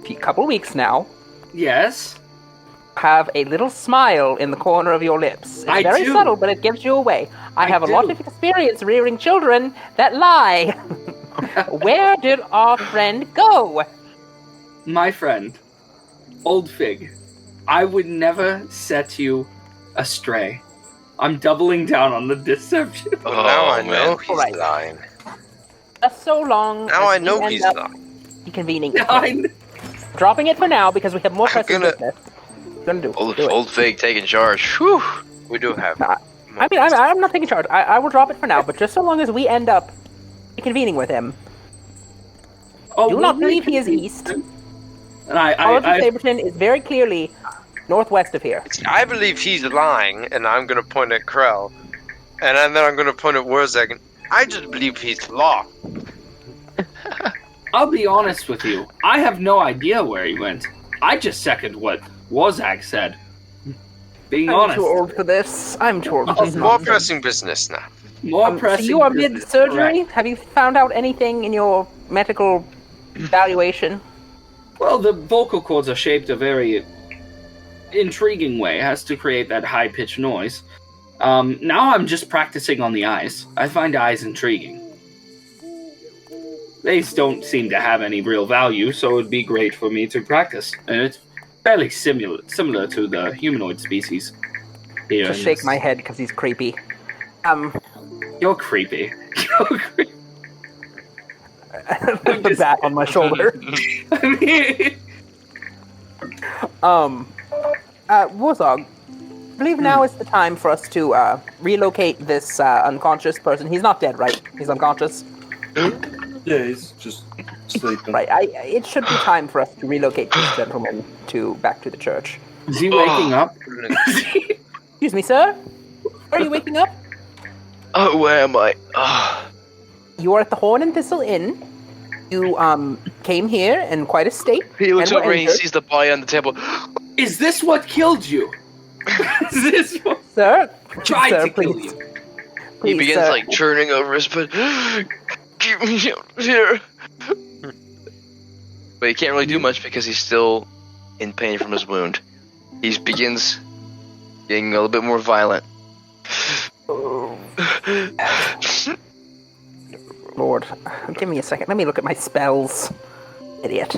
a couple weeks now. Yes. Have a little smile in the corner of your lips. It's I very do. subtle, but it gives you away. I have a lot do. of experience rearing children that lie. Where did our friend go? My friend, Old Fig, I would never set you astray. I'm doubling down on the deception. Well, now I man. know he's Alright. lying. Just so long. Now as I know we end he's up lying. reconvening. with him. Dropping it for now because we have more pressing business. Gonna do. Old, do it. old Fig taking charge. Whew. We do have. I'm not taking charge. I will drop it for now, but just so long as we end up reconvening with him. Oh, Do not believe he is east. And I College of Saberton is very clearly northwest of here. I believe he's lying, and I'm gonna point at Krell, and then I'm gonna point at Wurzag, and I just believe he's lost. I'll be honest with you. I have no idea where he went. I just second what Wurzag said. Being I'm honest. too old for this. I'm too old for this. More nonsense. pressing business now. More So pressing. you are business, mid-surgery? correct. Have you found out anything in your medical evaluation? Well, the vocal cords are shaped a very intriguing way. It has to create that high-pitched noise. Now I'm just practicing on the eyes. I find eyes intriguing. They don't seem to have any real value, so it would be great for me to practice. And it's fairly similar to the humanoid species. Here Just in shake this- my head because he's creepy. You're creepy. You're creepy. the bat on my shoulder. I mean, Wurzag, I believe now is the time for us to relocate this unconscious person. He's not dead, right? He's unconscious. Yeah, he's just sleeping. Right. It should be time for us to relocate this gentleman back to the church. is he waking up? Excuse me, sir. Are you waking up? Oh, where am I? Oh. You are at the Horn and Thistle Inn. You came here in quite a state. He looks and were over and he injured. sees the body on the table. Is this what killed you? Is this what Sir, tried sir, to kill please. you? He Please, begins sir. like churning over his bed. Keep me out here. But he can't really do much because he's still in pain from his wound. He begins getting a little bit more violent. Lord, give me a second. Let me look at my spells. Idiot.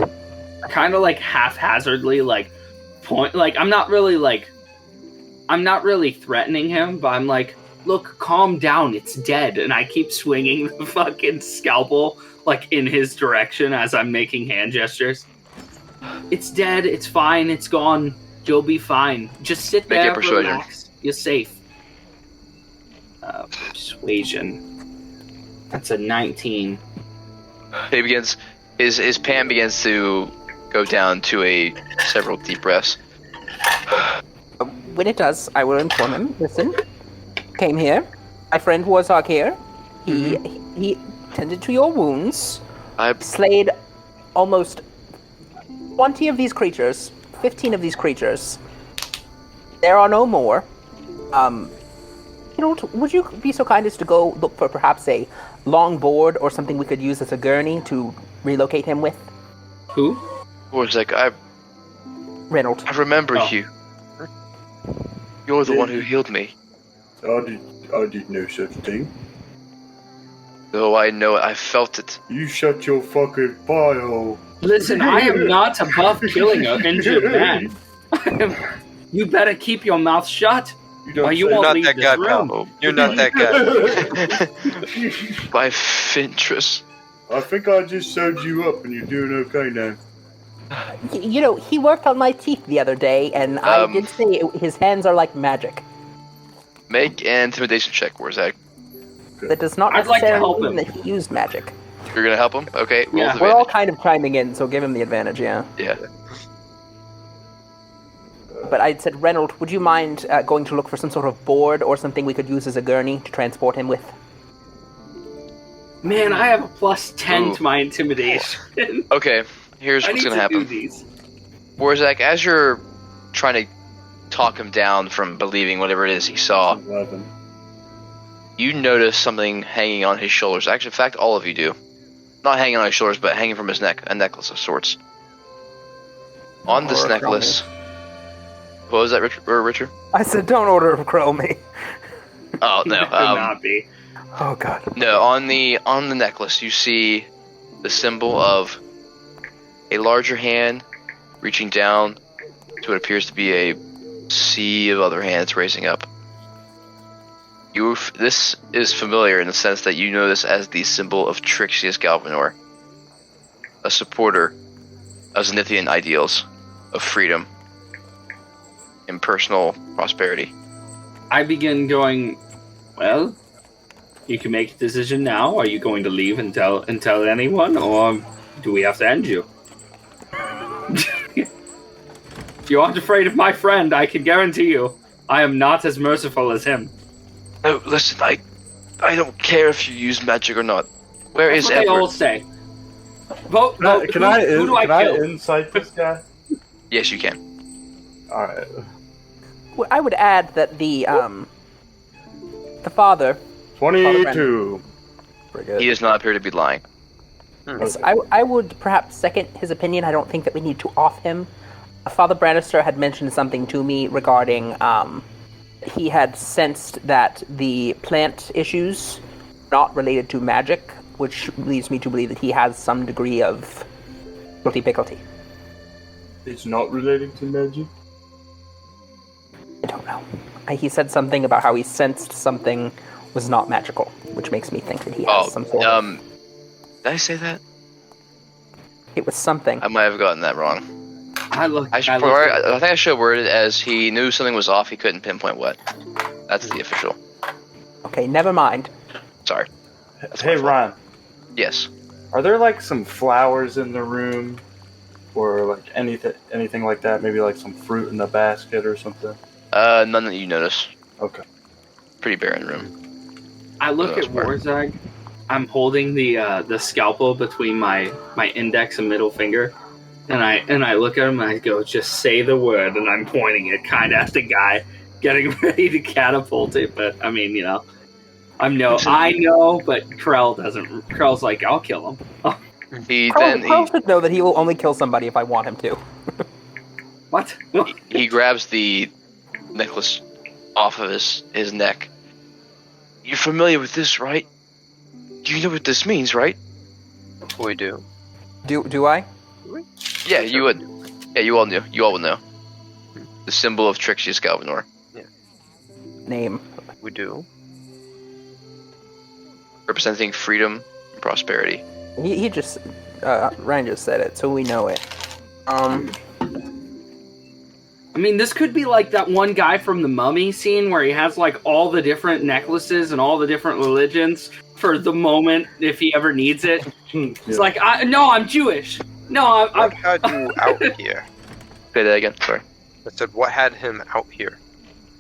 Kind of like haphazardly, like point. Like I'm not really threatening him, but I'm like, look, calm down. It's dead, and I keep swinging the fucking scalpel like in his direction as I'm making hand gestures. It's dead. It's fine. It's gone. You'll be fine. Just sit Make a there, persuasion. relax. You're safe. Persuasion. That's a 19. He begins. His pan begins to go down to several deep breaths. When it does, I will inform him. Listen, came here. My friend Wurzag here. He tended to your wounds. Slayed almost 20 of these creatures, 15 of these creatures. There are no more. Would you be so kind as to go look for perhaps a long board or something we could use as a gurney to relocate him with? Who? Wurzag, I remember you. You're the one who healed me. I did no such thing. Though I know it, I felt it. You shut your fucking bio. Listen, I am not above killing an injured man. You better keep your mouth shut. You're not that guy, pal. You're not that guy. My Fintress. I think I just sewed you up and you're doing okay now. He worked on my teeth the other day, and I did say his hands are like magic. Make an intimidation check, Wurzag. That does not necessarily mean that he used magic. You're gonna help him? Okay, roll We're all kind of chiming in, so give him the advantage, yeah. Yeah. But I said, Reynolt, would you mind going to look for some sort of board or something we could use as a gurney to transport him with? Man, I have a +10 to my intimidation. Okay, here's what's gonna happen. Wurzag, as you're trying to talk him down from believing whatever it is he saw, 11. you notice something hanging on his shoulders. Actually, in fact, all of you do. Not hanging on his shoulders, but hanging from his neck, a necklace of sorts. On this necklace... What was that, Richard? I said, don't order Krell me. Oh, no. Could not be. Oh, God. No, on the necklace, you see the symbol of a larger hand reaching down to what appears to be a sea of other hands raising up. This is familiar in the sense that you know this as the symbol of Trixius Galvanor, a supporter of Zenithian ideals of freedom and personal prosperity. I begin going, well, you can make a decision now. Are you going to leave and tell anyone, or do we have to end you? If you aren't afraid of my friend, I can guarantee you, I am not as merciful as him. No, listen, I don't care if you use magic or not. Where is That's what Edward? they all say. Vote, Can I kill? insight this guy? Yes, you can. Alright. Well, I would add that the father... 22. He does not appear to be lying. Yes, I would perhaps second his opinion. I don't think that we need to off him. Father Branaster had mentioned something to me regarding he had sensed that the plant issues not related to magic, which leads me to believe that he has some degree of picklety. It's not related to magic? I don't know. He said something about how he sensed something was not magical, which makes me think that he has some sort of... Did I say that? It was something. I might have gotten that wrong. I think I should have worded it as he knew something was off, he couldn't pinpoint what. That's the official. Okay, never mind. Sorry. Hey, Ryan. Yes. Are there like some flowers in the room? Or like anything like that? Maybe like some fruit in the basket or something? None that you notice. Okay. Pretty barren room. I look at Wurzag. I'm holding the scalpel between my index and middle finger, and I look at him and I go, just say the word, and I'm pointing it kind of at the guy, getting ready to catapult it. But I mean, I know, but Krell doesn't. Krell's like, I'll kill him. Krell should know that he will only kill somebody if I want him to. What? He grabs the necklace off of his neck. You're familiar with this, right? You know what this means, right? We do. Do I? Yeah, you would. Yeah, you all knew. You all would know. The symbol of Trixius Galvanor. Yeah. Name. We do. Representing freedom and prosperity. He just... Ryan just said it, so we know it. I mean, this could be like that one guy from the Mummy scene where he has like all the different necklaces and all the different religions for the moment if he ever needs it. It's like, no, I'm Jewish. No, What had you out here? Say that again. Sorry. I said, what had him out here?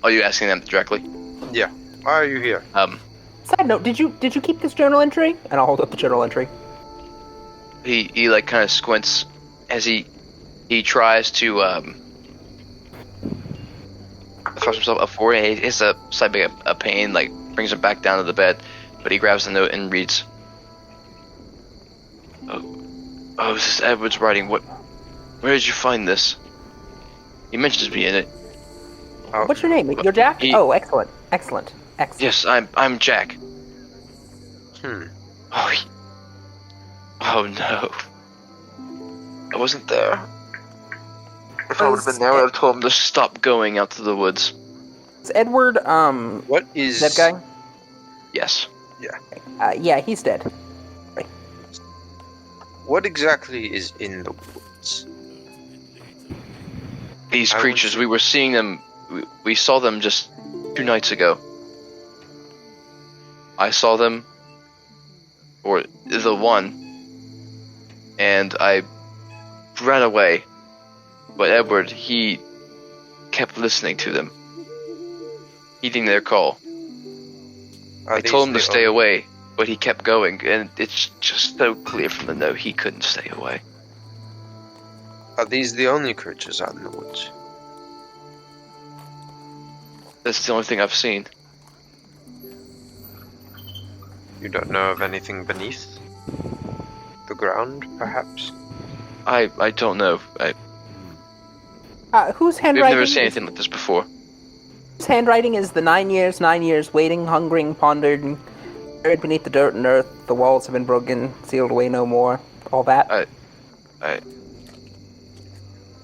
Are you asking them directly? Yeah. Why are you here? Side note: Did you keep this journal entry? And I'll hold up the journal entry. He like kind of squints as he tries to thrust himself up forward. And it's a slight bit of pain, like brings him back down to the bed. But he grabs the note and reads. Oh, this is Edward's writing. Where did you find this? He mentions me in it. What's your name? You're Jack? Oh, excellent. Yes, I'm Jack. Oh no. I wasn't there. If I would have been there, I would have told him to stop going out to the woods. Is Edward, What is... that guy? Yes. Yeah, he's dead. What exactly is in the woods? These creatures, we were seeing them, we saw them just 2 nights ago. I saw them, or the one, and I ran away. But Edward, he kept listening to them, heeding their call. I told him to stay away, but he kept going, and it's just so clear from the note he couldn't stay away. Are these the only creatures out in the woods? That's the only thing I've seen. You don't know of anything beneath the ground, perhaps? I don't know. Whose We've handwriting? never seen anything like this before. Whose handwriting is the 9 years, waiting, hungering, pondered, and buried beneath the dirt and earth. The walls have been broken, sealed away no more. All that. I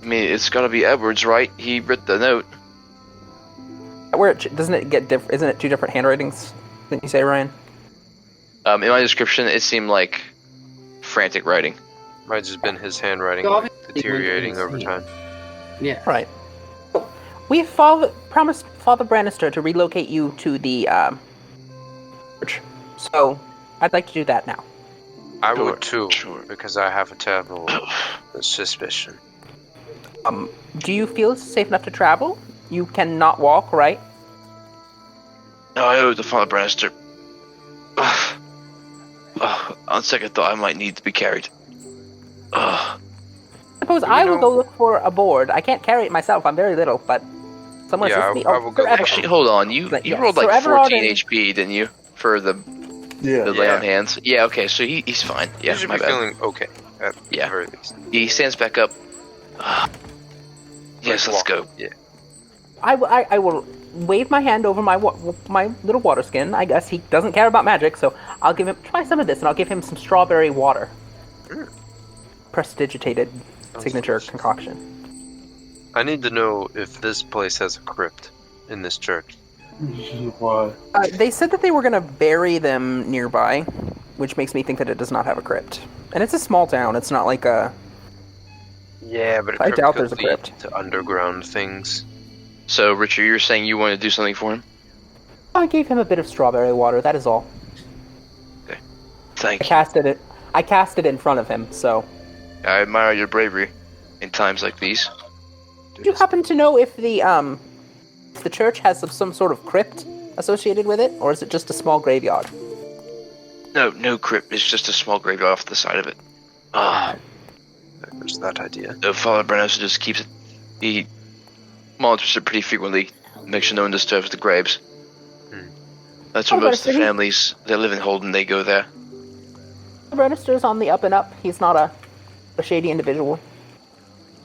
mean, it's gotta be Edward's, right? He wrote the note. Where doesn't it get different? Isn't it 2 different handwritings? Didn't you say, Ryan? In my description, it seemed like frantic writing. Might have just been his handwriting deteriorating over time. Yeah. Right. We promised Father Branaster to relocate you to the church. So, I'd like to do that now. I would too, Sure. because I have a terrible suspicion. Do you feel safe enough to travel? You cannot walk, right? No, I owe the Father Branaster. On second thought, I might need to be carried. Suppose I will go look for a board. I can't carry it myself. I'm very little, but someone assist me. I will go. Actually, hold on. You rolled like Sir 14 Everard HP, didn't you? For the Yeah. lay on hands. Yeah. Okay. So he's fine. Yeah. You should my be bad. feeling okay, at the very least. He stands back up. Yes, let's go. Yeah. I will wave my hand over my little water skin. I guess he doesn't care about magic, so I'll give him try some of this, and I'll give him some strawberry water. Prestidigitated signature concoction. I need to know if this place has a crypt in this church. Why? They said that they were going to bury them nearby, which makes me think that it does not have a crypt. And it's a small town. It's not like a... Yeah, but a I crypt doubt could there's a lead crypt. to underground things. So, Richard, you're saying you want to do something for him? I gave him a bit of strawberry water. That is all. Thank you. I cast it in front of him. So, I admire your bravery in times like these. do you happen to know if the church has some sort of crypt associated with it, or is it just a small graveyard? No crypt. It's just a small graveyard off the side of it. There's that idea. Father Branaster just keeps it. He monitors it pretty frequently, makes sure no one disturbs the graves. That's where most of the families that live in Holden, they go there. Branaster's on the up and up. He's not a shady individual.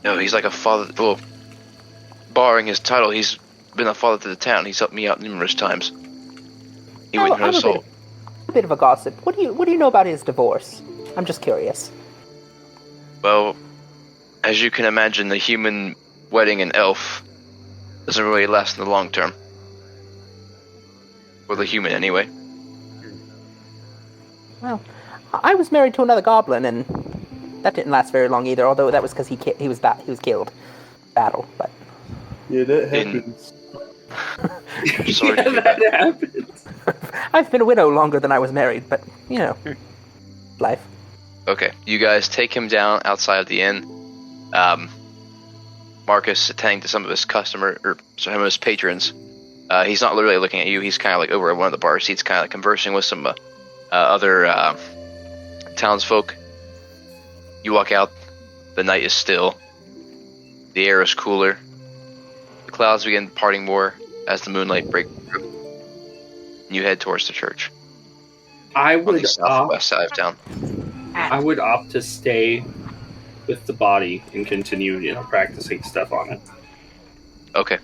No, he's like a father. Well, barring his title, he's been a father to the town. He's helped me out numerous times. He went no soul. A bit of a gossip. What do you know about his divorce? I'm just curious. Well, as you can imagine, the human wedding an elf doesn't really last in the long term. For the human, anyway. Well, I was married to another goblin, and that didn't last very long either. Although that was because he was killed, battle. But Yeah, that happens. Sorry to hear that happens. I've been a widow longer than I was married. But you know, life. Okay, you guys take him down outside of the inn. Marcus attending to some of his some of his patrons. He's not literally looking at you. He's kind of like over at one of the bar seats, kind of like conversing with some other townsfolk. You walk out. The night is still. The air is cooler. The clouds begin parting more as the moonlight breaks through. And you head towards the church. I On the would southwest side of town. I would opt to stay with the body and continue, practicing stuff on it. Okay.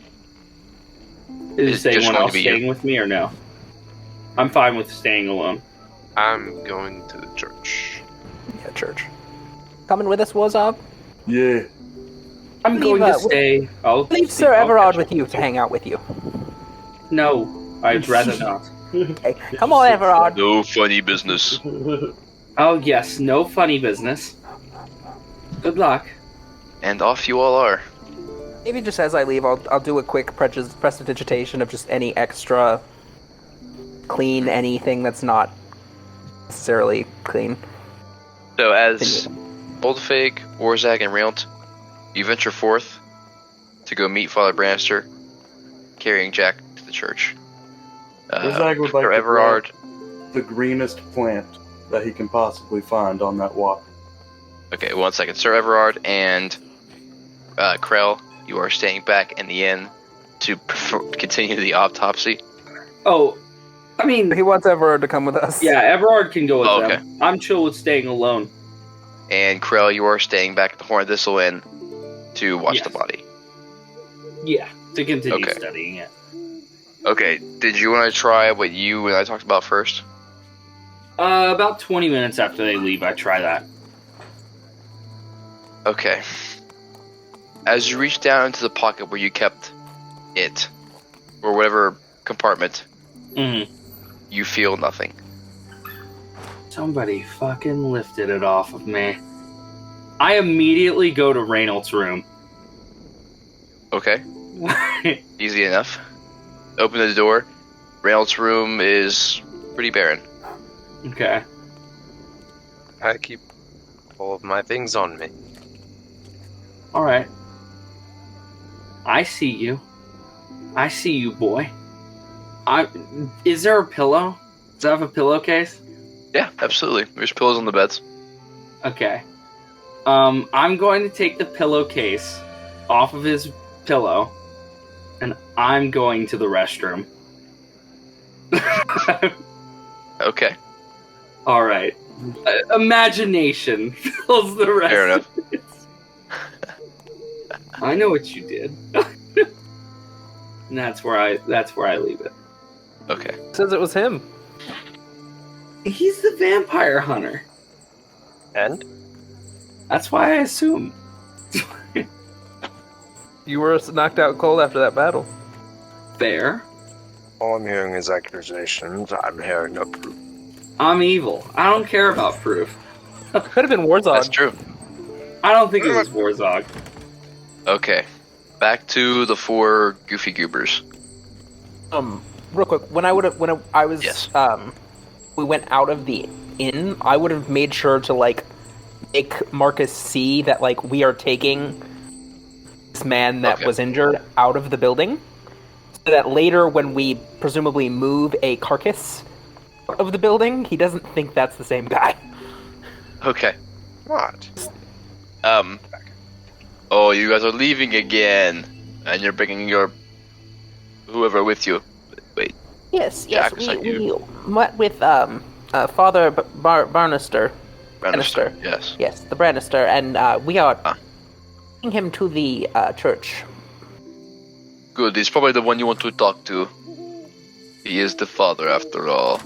Is Just anyone going else to be staying you? with me or no? I'm fine with staying alone. I'm going to the church. Yeah, church. Coming with us, Wurzag? Yeah. I'm Leave, going to stay. I'll Leave speak- Sir I'll Everard catch with you to hang out with you. up. No, I'd rather not. Okay. Come on, Everard. No funny business. Oh yes, no funny business. Good luck. And off you all are. Maybe just as I leave, I'll do a quick prestidigitation of just any extra clean anything that's not necessarily clean. So as Old Figg, Wurzag, and Reynolt, you venture forth to go meet Father Branaster, carrying Jack to the church. Wurzag would like Sir to Everard, the greenest plant that he can possibly find on that walk. okay, 1 second. Sir Everard and Krell, you are staying back in the inn to continue the autopsy. Oh, I mean, He wants Everard to come with us. yeah, Everard can go with Oh, them. I'm chill with staying alone. And Krell, you are staying back at the Horn Thistle Inn to watch Yes. the body. Yeah, to continue Okay. studying it. Okay, did you want to try what you and I talked about first? About 20 minutes after they leave, I try that. Okay. As you reach down into the pocket where you kept it, or whatever compartment, Mm-hmm. you feel nothing. Somebody fucking lifted it off of me. I immediately go to Reynold's room. Okay, easy enough. Open the door. Reynold's room is pretty barren. Okay. I keep all of my things on me. Alright. I see you. I see you, boy. Is there a pillow? Does it have a pillowcase? Yeah, absolutely. There's pillows on the beds. Okay. I'm going to take the pillowcase off of his pillow, and I'm going to the restroom. Okay, Alright. Imagination fills the rest. fair enough. of it. I know what you did. And that's where I leave it. Okay. Says it was him. He's the vampire hunter. And? That's why I assume. You were knocked out cold after that battle. Fair. All I'm hearing is accusations. I'm hearing no proof. I'm evil. I don't care about proof. Could have been Wurzag. That's true. I don't think it was Wurzag. Okay. Back to the four goofy goobers. Real quick, when I was Yes. we went out of the inn, I would have made sure to make Marcus see that we are taking this man that Okay. was injured out of the building, so that later when we presumably move a carcass out of the building, he doesn't think that's the same guy. Okay. What? Oh, you guys are leaving again, and you're bringing your whoever with you. Wait, Yes, Jack, is that we met with Father Branaster. Branaster. Yes. Yes, the Branaster, and we are Ah. taking him to the church. Good. He's probably the one you want to talk to. He is the father, after all.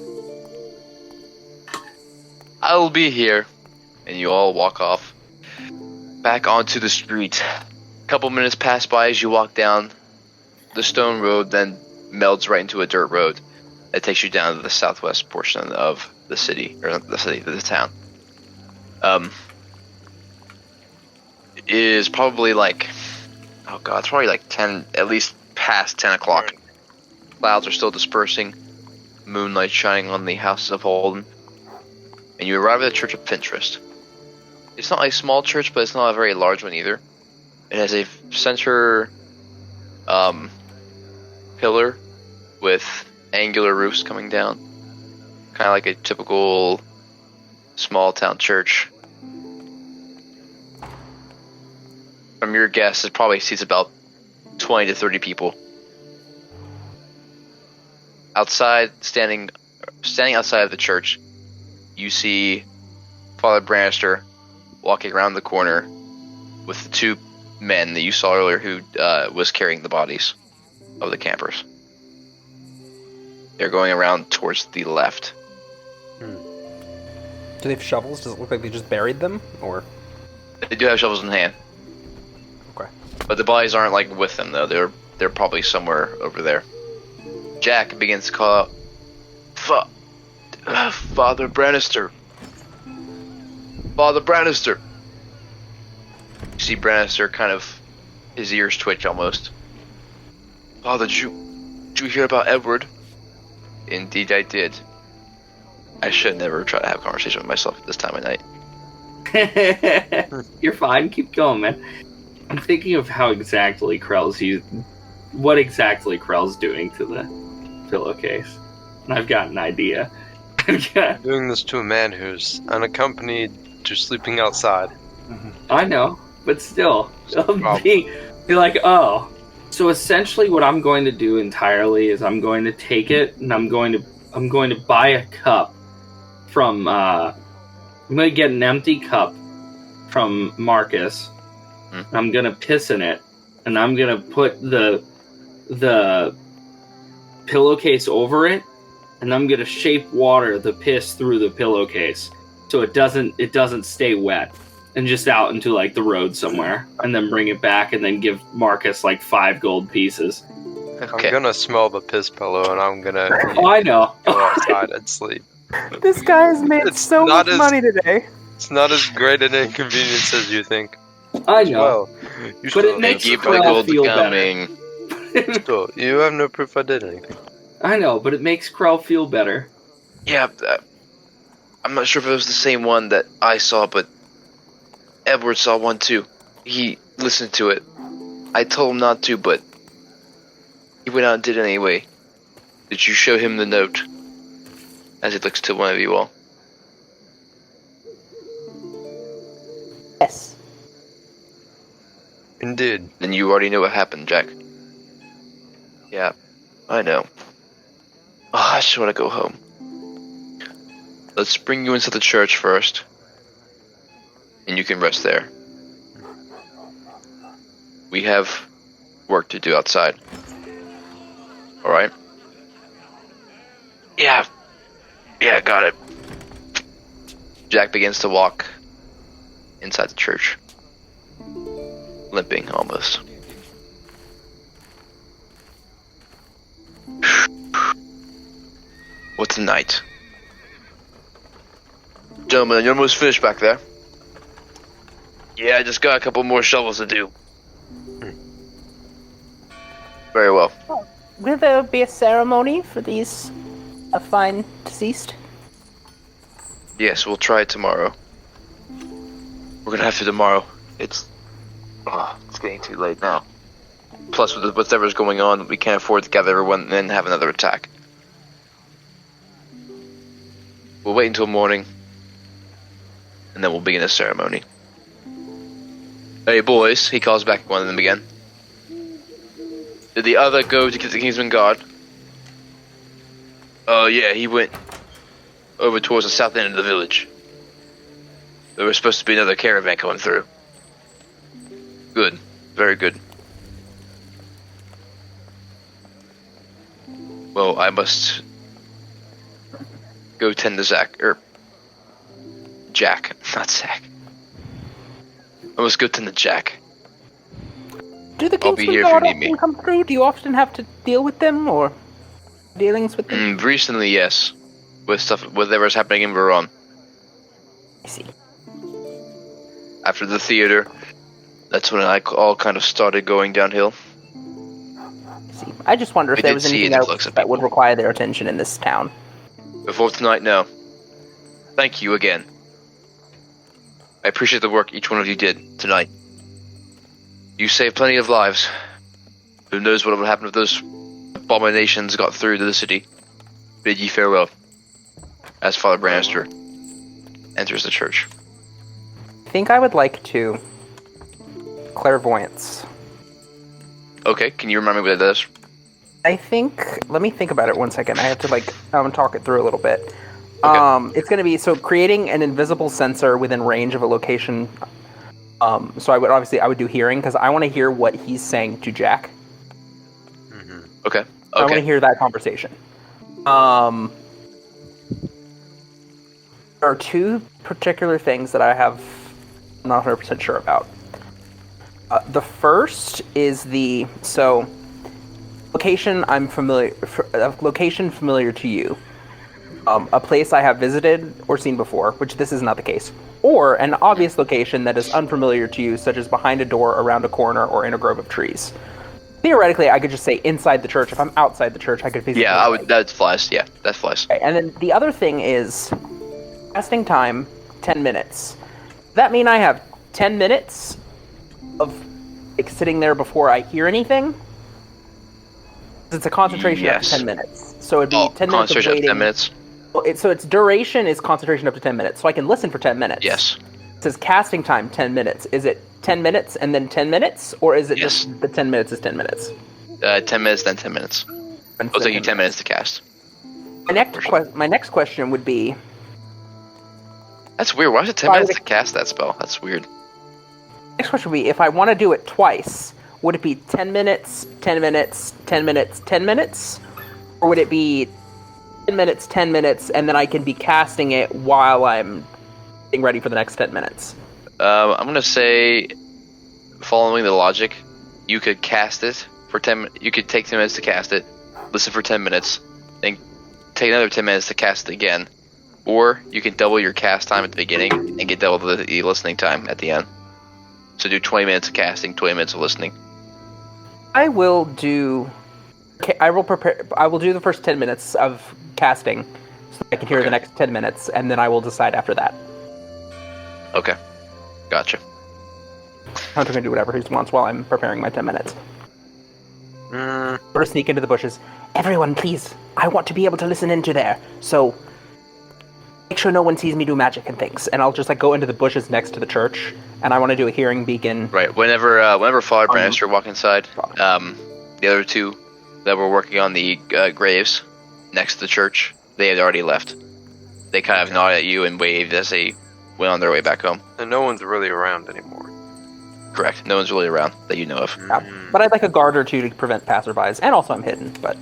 I'll be here, and you all walk off back onto the street. A couple minutes pass by as you walk down the stone road, then melds right into a dirt road that takes you down to the southwest portion of the city, or the town. It is probably it's probably 10, at least past 10 o'clock. Clouds are still dispersing, moonlight shining on the houses of Holden, and you arrive at the Church of Pinterest. It's not a small church, but it's not a very large one either. It has a center pillar with angular roofs coming down. Kind of like a typical small town church. From your guess, it probably seats about 20 to 30 people. Outside, standing outside of the church, you see Father Branaster walking around the corner with the two men that you saw earlier who was carrying the bodies of the campers. They're going around towards the left. Do they have shovels? Does it look like they just buried them? Or They do have shovels in hand. Okay. But the bodies aren't like with them though. They're probably somewhere over there. Jack begins to call out, Father Branaster. Father Branaster. You see Branaster kind of, his ears twitch almost. Father, did you hear about Edward? Indeed I did. I should never try to have a conversation with myself at this time of night. You're fine. Keep going, man. I'm thinking of how exactly what exactly Krell's doing to the pillowcase. And I've got an idea. Doing this to a man who's unaccompanied, just sleeping outside. I know, but still. Be like, oh. So essentially what I'm going to do entirely is I'm going to take it and I'm going to buy a cup from I'm going to get an empty cup from Marcus. And I'm going to piss in it and I'm going to put the pillowcase over it and I'm going to shape water the piss through the pillowcase so it doesn't stay wet and just out into like the road somewhere and then bring it back and then give Marcus like 5 gold pieces. Okay. I'm gonna smell the piss pillow and I'm gonna Oh, I know. go outside and sleep. this guy has made It's so not much as- money today. It's not as great an inconvenience as you think. I know. Well, you But still it have makes no Keep proof the Krell gold feel better. coming. Still, you have no proof I did anything. I know, but it makes Krell feel better. Yeah, I'm not sure if it was the same one that I saw, but Edward saw one too. He listened to it. I told him not to, but he went out and did it anyway. Did you show him the note? As he looks to one of you all. Yes. Indeed. Then you already know what happened, Jack. Yeah, I know. Oh, I just want to go home. Let's bring you into the church first. And you can rest there. We have work to do outside. Alright? Yeah, got it. Jack begins to walk inside the church. Limping almost. What's a night? Gentlemen, you're almost finished back there. Yeah, I just got a couple more shovels to do. Very well. Will there be a ceremony for these fine deceased? Yes, we'll try it tomorrow. We're gonna have to tomorrow. It's getting too late now. Plus, with whatever's going on, we can't afford to gather everyone and then have another attack. We'll wait until morning, and then we'll begin the ceremony. Hey boys, he calls back one of them again. Did the other go to get the Kingsman Guard? Oh yeah, he went over towards the south end of the village. There was supposed to be another caravan coming through. Good. Very good. Well, I must go tend to Jack, not Zach. I must go tend to Jack. Do the I'll be Kingsman here if you Guard need me. often come through? Do you often have to deal with them or dealings with them? Recently, yes. With whatever's happening in Veron. I see. After the theater, that's when I all kind of started going downhill. I see. I just wonder if We there did was see anything an else influx of that would people. require their attention in this town. Before tonight, no. Thank you again. I appreciate the work each one of you did tonight. You saved plenty of lives. Who knows what would happen if those abominations got through to the city. Bid ye farewell. As Father Branaster enters the church. I think I would like to clairvoyance. Okay, can you remind me what that is? I think. Let me think about it 1 second. I have to talk it through a little bit. Okay. It's going to be creating an invisible sensor within range of a location. So I would do hearing because I want to hear what he's saying to Jack. Mm-hmm. Okay. I want to hear that conversation. There are two particular things that I'm not 100% sure about. The first is location I'm familiar, location familiar to you. A place I have visited or seen before, which this is not the case. Or an obvious location that is unfamiliar to you, such as behind a door, around a corner, or in a grove of trees. Theoretically, I could just say inside the church. If I'm outside the church, I could physically Yeah, that flies. Yeah, that flies. Okay, and then the other thing is casting time, 10 minutes. Does that mean I have 10 minutes of sitting there before I hear anything? It's a concentration up to 10 minutes. So it'd be 10 minutes of concentration waiting. Up to 10 minutes? So its duration is concentration up to 10 minutes. So I can listen for 10 minutes. Yes. It says casting time 10 minutes. Is it 10 minutes and then 10 minutes? Or is it just the 10 minutes is 10 minutes? 10 minutes, then 10 minutes. It'll take you 10 minutes to cast. My next question would be... That's weird. Why is it 10 minutes to cast that spell? That's weird. Next question would be, if I want to do it twice, would it be 10 minutes, 10 minutes, 10 minutes, 10 minutes? Or would it be 10 minutes, 10 minutes, and then I can be casting it while I'm getting ready for the next 10 minutes? I'm going to say, following the logic, you could cast it for 10 you could take 10 minutes to cast it, listen for 10 minutes, then take another 10 minutes to cast it again. Or you can double your cast time at the beginning and get double the listening time at the end. So do 20 minutes of casting, 20 minutes of listening. I will do the first 10 minutes of casting so I can hear the next 10 minutes, and then I will decide after that. Okay. Gotcha. Hunter can do whatever he wants while I'm preparing my 10 minutes. Or sneak into the bushes. Everyone, please. I want to be able to listen into there. So make sure no one sees me do magic and things. And I'll just go into the bushes next to the church, and I want to do a hearing beacon. Right. Whenever Father Branaster walk inside, the other two that were working on the graves next to the church, they had already left. They kind of nodded at you and waved as they went on their way back home. And no one's really around anymore. Correct. No one's really around that you know of. Yeah. But I'd like a guard or two to prevent passerbys, and also I'm hidden, but,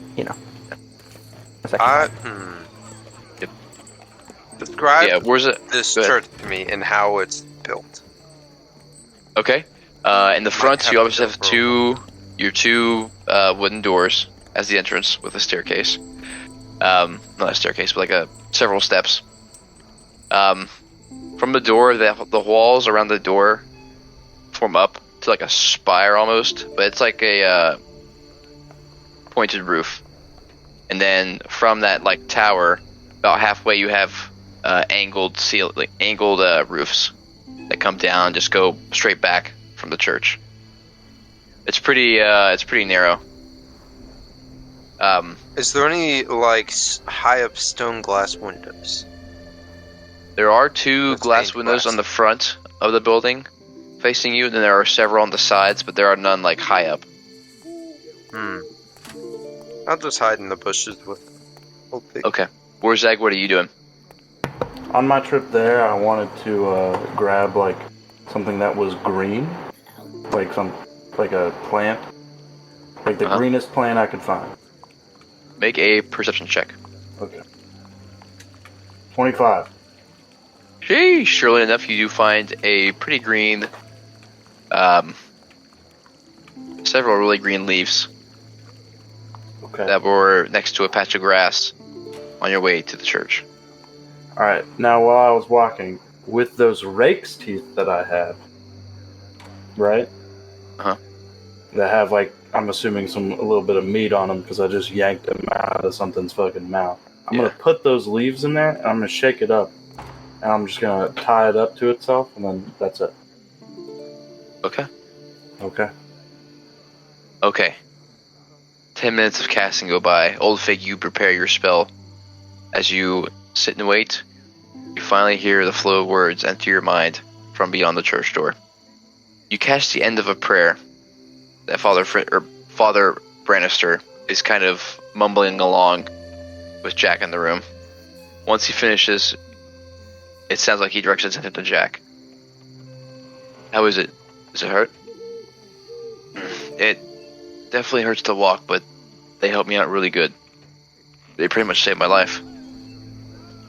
Describe where's it? this church to me and how it's built. Okay. In the front, you obviously have your two wooden doors as the entrance with a staircase. Not a staircase, but several steps. From the door, the walls around the door form up to a spire almost, but it's like a pointed roof. And then from that tower, about halfway you have angled roofs that come down and just go straight back from the church. It's pretty narrow. Is there any high up stone glass windows? There are two glass windows on the front of the building facing you, and then there are several on the sides, but there are none high up. I'll just hide in the bushes with Old Figg. Okay. Wurzag, what are you doing? On my trip there, I wanted to grab something that was green, a plant, the greenest plant I could find. Make a perception check. Okay. 25. Gee, surely enough, you do find a pretty green, several really green leaves that were next to a patch of grass on your way to the church. Alright, now while I was walking, with those rakes teeth that I had, right? Uh-huh. That have, I'm assuming a little bit of meat on them because I just yanked them out of something's fucking mouth. I'm going to put those leaves in there, and I'm going to shake it up. and I'm just gonna tie it up to itself, and then that's it. Okay. Okay. Okay. 10 minutes of casting go by. Old Fig, you prepare your spell. As you sit and wait, you finally hear the flow of words enter your mind from beyond the church door. You catch the end of a prayer that Father Branaster is kind of mumbling along with Jack in the room. Once he finishes, it sounds like he directs attention to Jack. How is it? Does it hurt? It definitely hurts to walk, but they helped me out really good. They pretty much saved my life.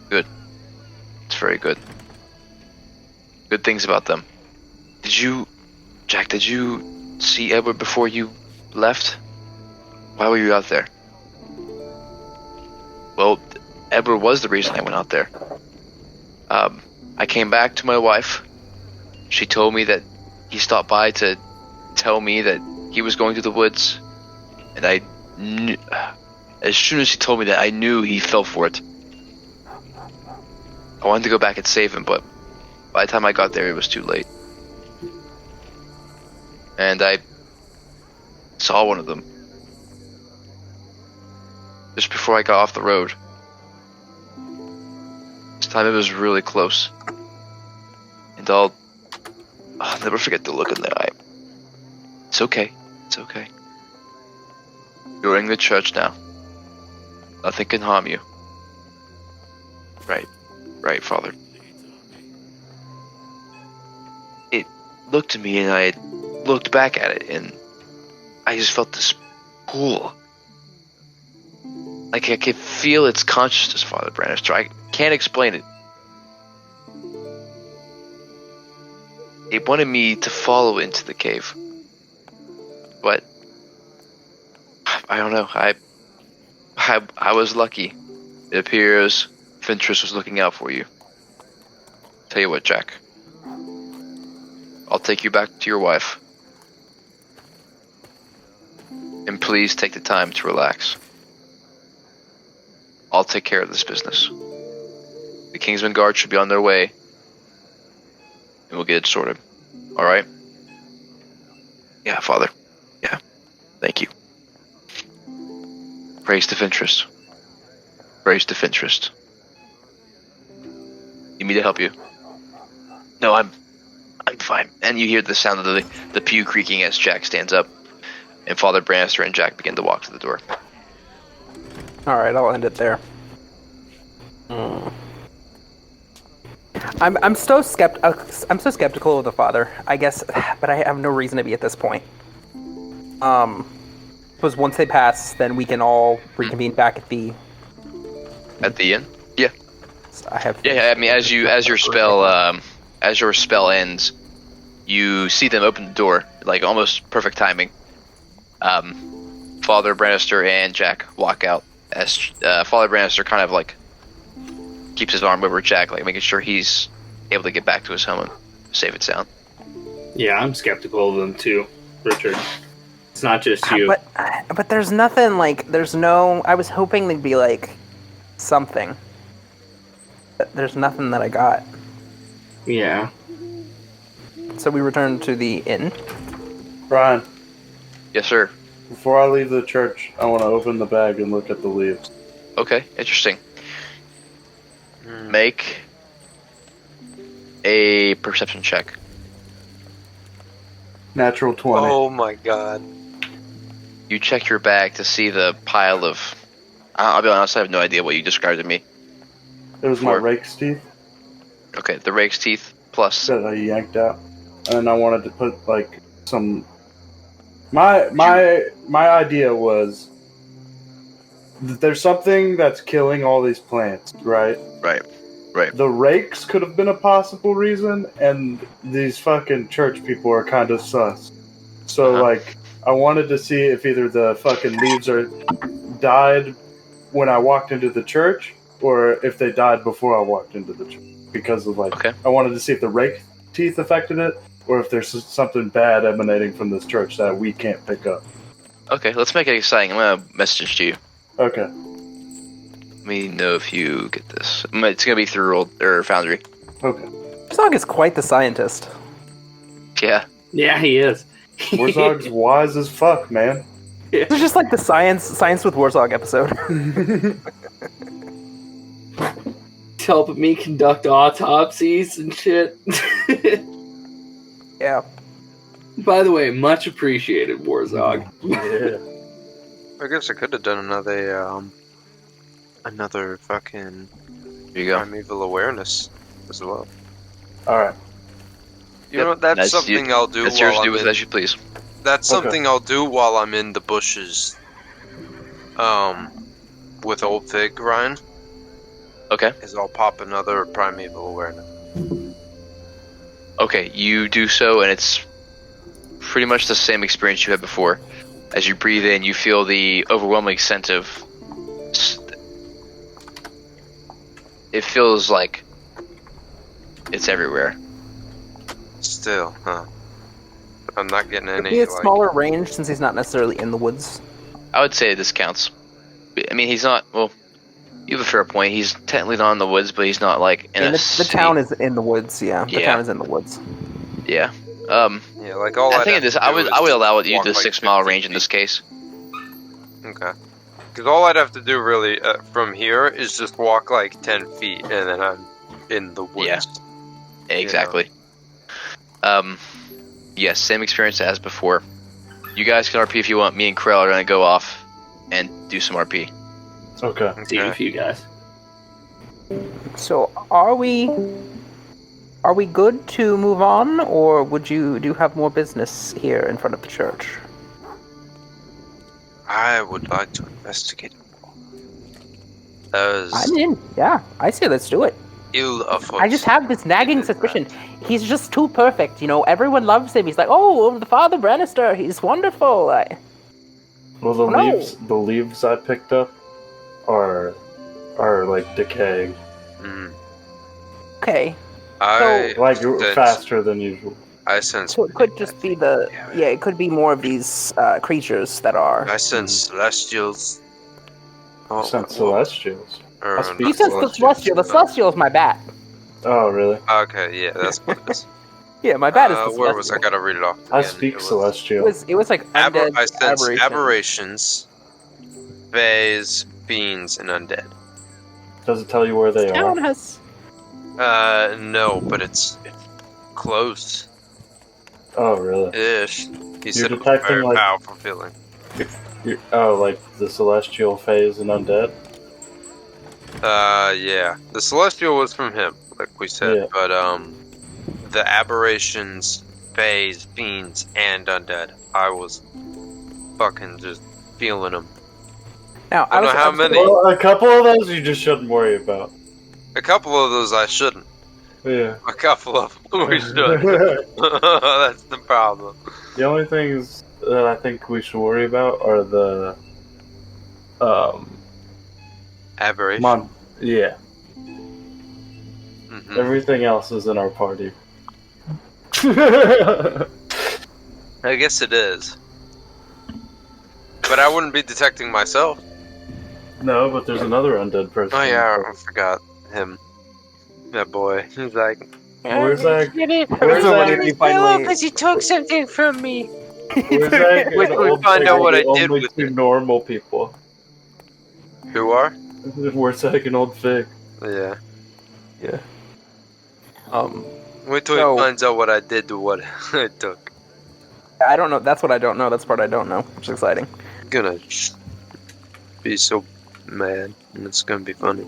Good. It's very good. Good things about them. Jack, did you see Edward before you left? Why were you out there? Well, Edward was the reason I went out there. I came back to my wife. She told me that he stopped by to tell me that he was going to the woods. And I knew, as soon as he told me that, I knew he fell for it. I wanted to go back and save him, but by the time I got there, it was too late. And I saw one of them just before I got off the road. This time it was really close. And I'll never forget the look in the eye. It's okay. It's okay. You're in the church now. Nothing can harm you. Right, Father. It looked at me and I looked back at it and I just felt this pull. Like I could feel its consciousness, Father Branaster. I can't explain it. It wanted me to follow into the cave. But I don't know. I was lucky. It appears Ventress was looking out for you. Tell you what, Jack. I'll take you back to your wife. And please take the time to relax. I'll take care of this business. The Kingsman Guard should be on their way. And we'll get it sorted. Alright? Yeah, Father. Yeah. Thank you. Praise to Ventress. Praise to Ventress. Need me to help you? No, I'm fine. And you hear the sound of the pew creaking as Jack stands up. And Father Branaster and Jack begin to walk to the door. Alright, I'll end it there. I'm so skeptical of the father, I guess, but I have no reason to be at this point. Because once they pass, then we can all reconvene back at the inn. Yeah. I have. Yeah. I mean, as your spell ends, you see them open the door, like almost perfect timing. Father Branaster and Jack walk out as Father Branaster kind of like keeps his arm over Jack, like making sure he's able to get back to his home and safe and sound. Yeah, I'm skeptical of them too, Richard. It's not just you. But there's nothing like, I was hoping there'd be like something. But there's nothing that I got. Yeah. So we return to the inn. Brian, Yes, sir. before I leave the church, I want to open the bag and look at the leaves. Okay, interesting. Make a perception check. Natural 20. Oh my god. You check your bag to see the pile of... I'll be honest, I have no idea what you described to me. It was my Four. rake's teeth Okay, the rake's teeth plus... that I yanked out, and I wanted to put like some. My idea was that there's something that's killing all these plants, right? Right. The rakes could have been a possible reason, and these fucking church people are kind of sus. So, like, I wanted to see if either the fucking leaves died when I walked into the church, or if they died before I walked into the church. Because of, like, I wanted to see if the rake teeth affected it, or if there's something bad emanating from this church that we can't pick up. Okay, let's make it exciting. I'm going to message to you. Okay. Let me know if you get this. It's going to be through Foundry. Okay. Wurzag is quite the scientist. Yeah. Yeah, he is. Wurzag's wise as fuck, man. This is just like the science with Wurzag episode. Helping me conduct autopsies and shit. Yeah. By the way, much appreciated, Wurzag. Yeah. I guess I could have done another fucking There you go. primeval awareness as well. Alright. You know what? That's That's something I'll do. That's yours while to do I'm with in- as you please. That's Okay. something I'll do while I'm in the bushes. With Old Figg, Ryan, Okay. is I'll pop another primeval awareness. Okay, you do so, and it's pretty much the same experience you had before. As you breathe in, you feel the overwhelming scent of... It feels like it's everywhere. Still, huh? I'm not getting Could any. be at like, smaller range since he's not necessarily in the woods. I would say this counts. I mean, he's not... Well, you have a fair point. He's technically not in the woods, but he's not, like, in And a the city. town is in the woods, yeah. The Yeah. town is in the woods. Yeah. Yeah, like all I I'd think have this, to I do would is I would just allow you walk, the like, 6 mile 50 range in this feet. case. Okay. Because all I'd have to do really from here is just walk like 10 feet, and then I'm in the woods. Yeah. Exactly. Yes, same experience as before. You guys can RP if you want. Me and Krell are gonna go off and do some RP. Okay. See you you guys. So, are we good to move on, or would you have more business here in front of the church? I would like to investigate it more. That I'm was in. Yeah, I say let's do it. ill afoot. I just have this nagging suspicion. He's just too perfect, you know. Everyone loves him. He's like, oh, the Father Branaster. He's wonderful. Well, the No. leaves I picked up are like decaying, Mm. Okay, I like sense- faster than usual. I sense. so it could just be the it could be more of these creatures that are. I sense celestials. Oh, Sense well, celestials. or Must be He not says the celestial. The celestial is my bat. Oh, really? Okay, yeah, that's what it is. Yeah, my bat is the Where was I? celestial. Gotta read it off. I again. speak It was- celestial. It was like undead I sense aberration. aberrations, fays, fiends, and undead. Does it tell you where they Town are? has. No, but it's close. Oh, really? Ish. He said it was detecting, very like- powerful feeling. Like the celestial phase and undead? Yeah. The celestial was from him, like we said, Yeah. but the aberrations, fays, fiends, and undead, I was fucking just feeling them. Now I don't know how many. Well, a couple of those you just shouldn't worry about. A couple of those I shouldn't. Yeah. A couple of them we should. That's the problem. The only things that I think we should worry about are the Aberration. yeah. Mhm. Everything else is in our party. I guess it is. But I wouldn't be detecting myself. No, but there's another undead person. Oh yeah, I forgot him. That boy. He's like, Where's that? Where's that? finally? he took something from me. Where's that? Wait till we find out what I did only with two it. normal people. Who are? Wurzag and Old Figg. Yeah. Wait till So- he finds out what I did to what I took. I don't know. That's what I don't know. That's the part I don't know, which is exciting. Gonna be so mad, and it's gonna be funny.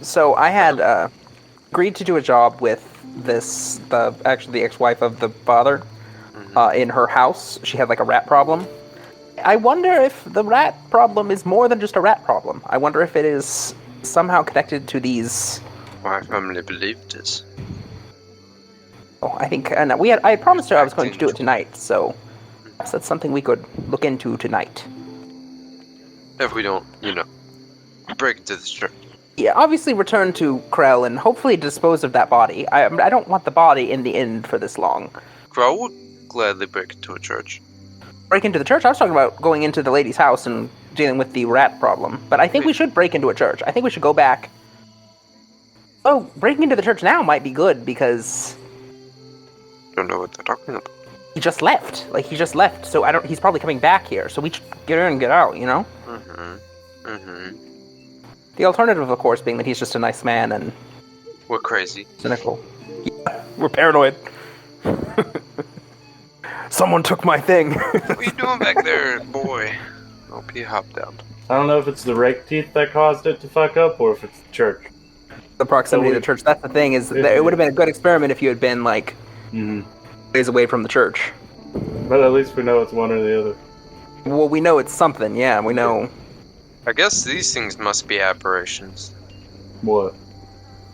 So I had agreed to do a job with the ex-wife of the father in her house. She had like a rat problem. I wonder if the rat problem is more than just a rat problem. I wonder if it is somehow connected to these. My family believed this. Oh, I think I had promised her I was going to do it tonight, so perhaps that's something we could look into tonight. If we don't, break into the church. Yeah, obviously return to Krell and hopefully dispose of that body. I don't want the body in the inn for this long. Crow would gladly break into a church. Break into the church? I was talking about going into the lady's house and dealing with the rat problem. But I think we should break into a church. I think we should go back Oh, breaking into the church now might be good because Don't know what they're talking about. he just left. Like, he just left, so he's probably coming back here, so we should get in and get out, you know? The alternative, of course, being that he's just a nice man and We're crazy. cynical. Yeah, we're paranoid. Someone took my thing. What are you doing back there, boy? Hope you hopped out. I don't know if it's the rake teeth that caused it to fuck up or if it's the church. The proximity of the church. That's the thing, is that it would have been a good experiment if you had been, like, ways away from the church. But at least we know it's one or the other. Well, we know it's something, yeah, we know. I guess these things must be aberrations. What?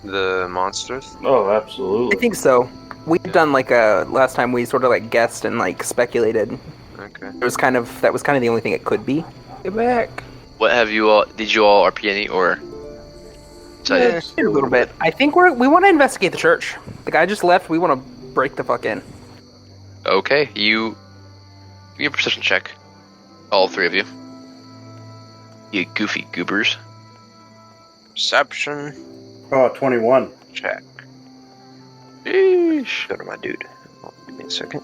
The monsters? Oh, absolutely. I think so. We've done, like, last time we sort of, like, guessed and, like, speculated. Okay. That was kind of the only thing it could be. Get back. What have you all? Did you all RP any or? Yeah, a little bit. I think we want to investigate the church. The guy just left. We want to break the fuck in. Okay, you. Give me a perception check. All three of you. You goofy goobers. Perception Oh, 21. check. Eesh. Go to my dude. Oh, give me a second.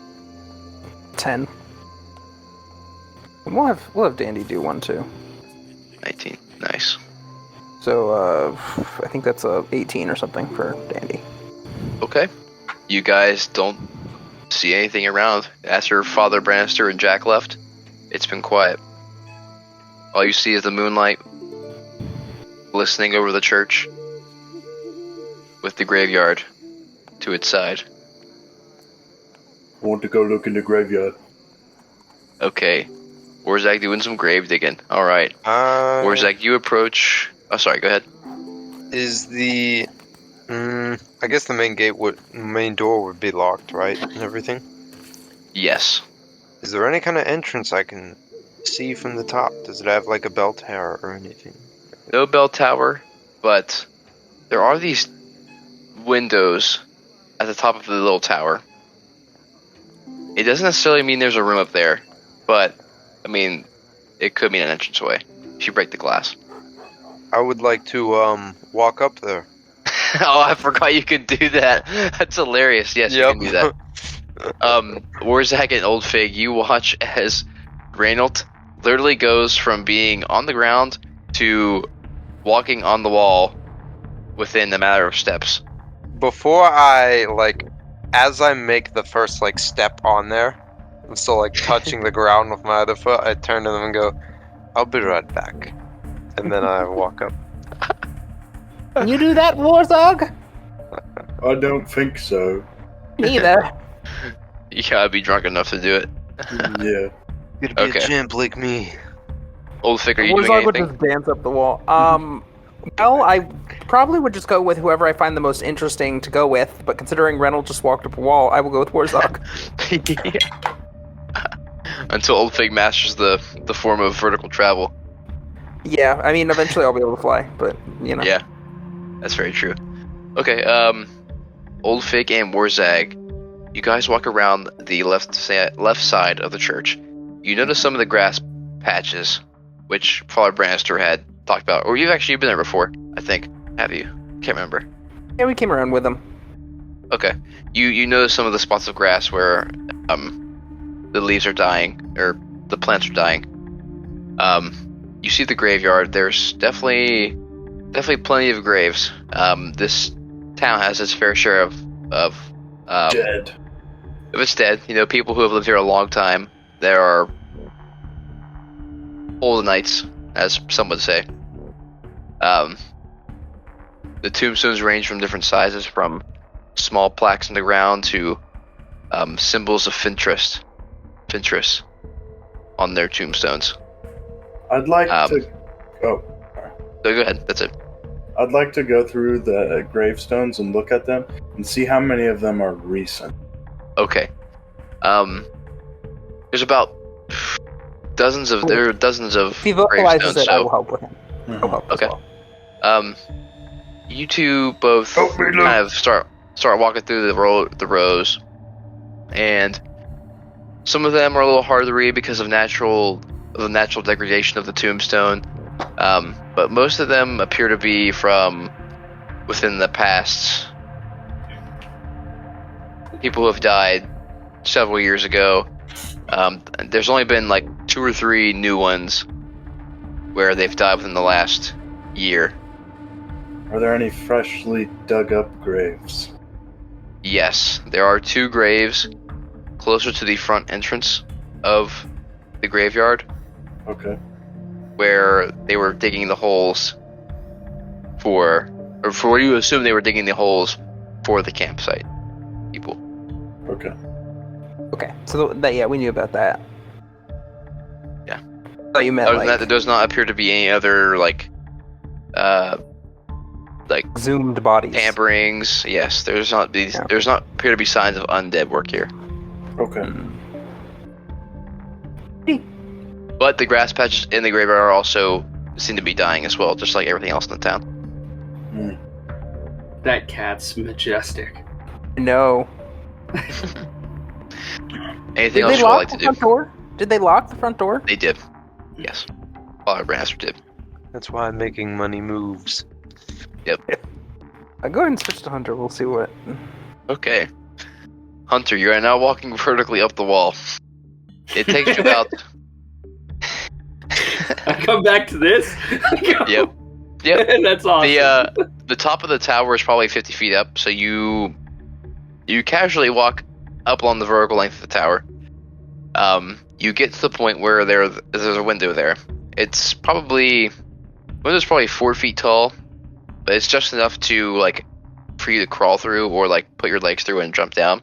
10. And we'll have Dandy do one too. 19. Nice. So I think that's a 18 or something for Dandy. Okay. You guys don't see anything around. After Father Branaster and Jack left, it's been quiet. All you see is the moonlight glistening over the church with the graveyard to its side. I want to go look in the graveyard. Okay. Wurzag doing some grave digging. Alright. Wurzag, you approach... Oh, sorry, go ahead. Is the... I guess the main door would be locked, right? And everything? Yes. Is there any kind of entrance I can see from the top? Does it have like a bell tower or anything? No bell tower, but there are these windows at the top of the little tower. It doesn't necessarily mean there's a room up there, but, I mean, it could mean an entranceway if you break the glass. I would like to walk up there. Oh, I forgot you could do that. That's hilarious. Yes, you can do that. Wurzag and Old Fig, you watch as Reynolt literally goes from being on the ground to walking on the wall within a matter of steps. Before I, as I make the first, step on there, I'm still, touching the ground with my other foot, I turn to them and go, I'll be right back. And then I walk up. Can you do that, Wurzag? I don't think so. Neither. You gotta be drunk enough to do it. Yeah. You gotta be a chimp like me. Old Fig, are you doing Wurzag would anything? just dance up the wall. Well, I probably would just go with whoever I find the most interesting to go with, but considering Reynolt just walked up a wall, I will go with Wurzag. Until Old Fig masters the form of vertical travel. Yeah, I mean, eventually I'll be able to fly, but, you know. Yeah, that's very true. Okay, Old Fig and Wurzag, you guys walk around the left side of the church. You notice some of the grass patches, which Father Branaster had talked about, or you've actually been there before, I think. Have you? Can't remember. Yeah, we came around with them. Okay, you notice some of the spots of grass where the leaves are dying, or the plants are dying. You see the graveyard. There's definitely plenty of graves. This town has its fair share of Dead. if it's dead, people who have lived here a long time. There are Holdenites, as some would say. The tombstones range from different sizes, from small plaques in the ground to symbols of Fintress on their tombstones. I'd like to. Oh, So go ahead. That's it. I'd like to go through the gravestones and look at them and see how many of them are recent. Okay. There's about dozens of If he vocalizes gravestones. it, I will So help with him. I'll help as okay. well. You two both Help me, Luke. kind of start walking through the rows, and some of them are a little hard to read because of the natural degradation of the tombstone. But most of them appear to be from within the past, people who have died several years ago, there's only been like 2 or 3 new ones where they've died within the last year. Are there any freshly dug up graves? Yes, there are 2 graves closer to the front entrance of the graveyard Okay. where they were digging the holes for what you assume they were digging the holes for the campsite people. Okay. Okay, so we knew about that. Yeah. I thought you meant Other than that, there does not appear to be any other like zoomed bodies. tamperings. Yes, there's not appear to be signs of undead work here. Okay. But the grass patches in the graveyard are also seem to be dying as well, just like everything else in the town. That cat's majestic. No. Anything Did else they you would lock like the to do? front door? Did they lock the front door? They did. Yes. Father Branaster did. That's why I'm making money moves. Go ahead and switch to Hunter. We'll see what. Okay. Hunter, you are now walking vertically up the wall. It takes you about... I come back to this. Yep. That's awesome. The top of the tower is probably 50 feet up, so you casually walk up along the vertical length of the tower. You get to the point where there's a window there. It's probably... window's probably 4 feet tall, but it's just enough to, like, for you to crawl through or, like, put your legs through and jump down.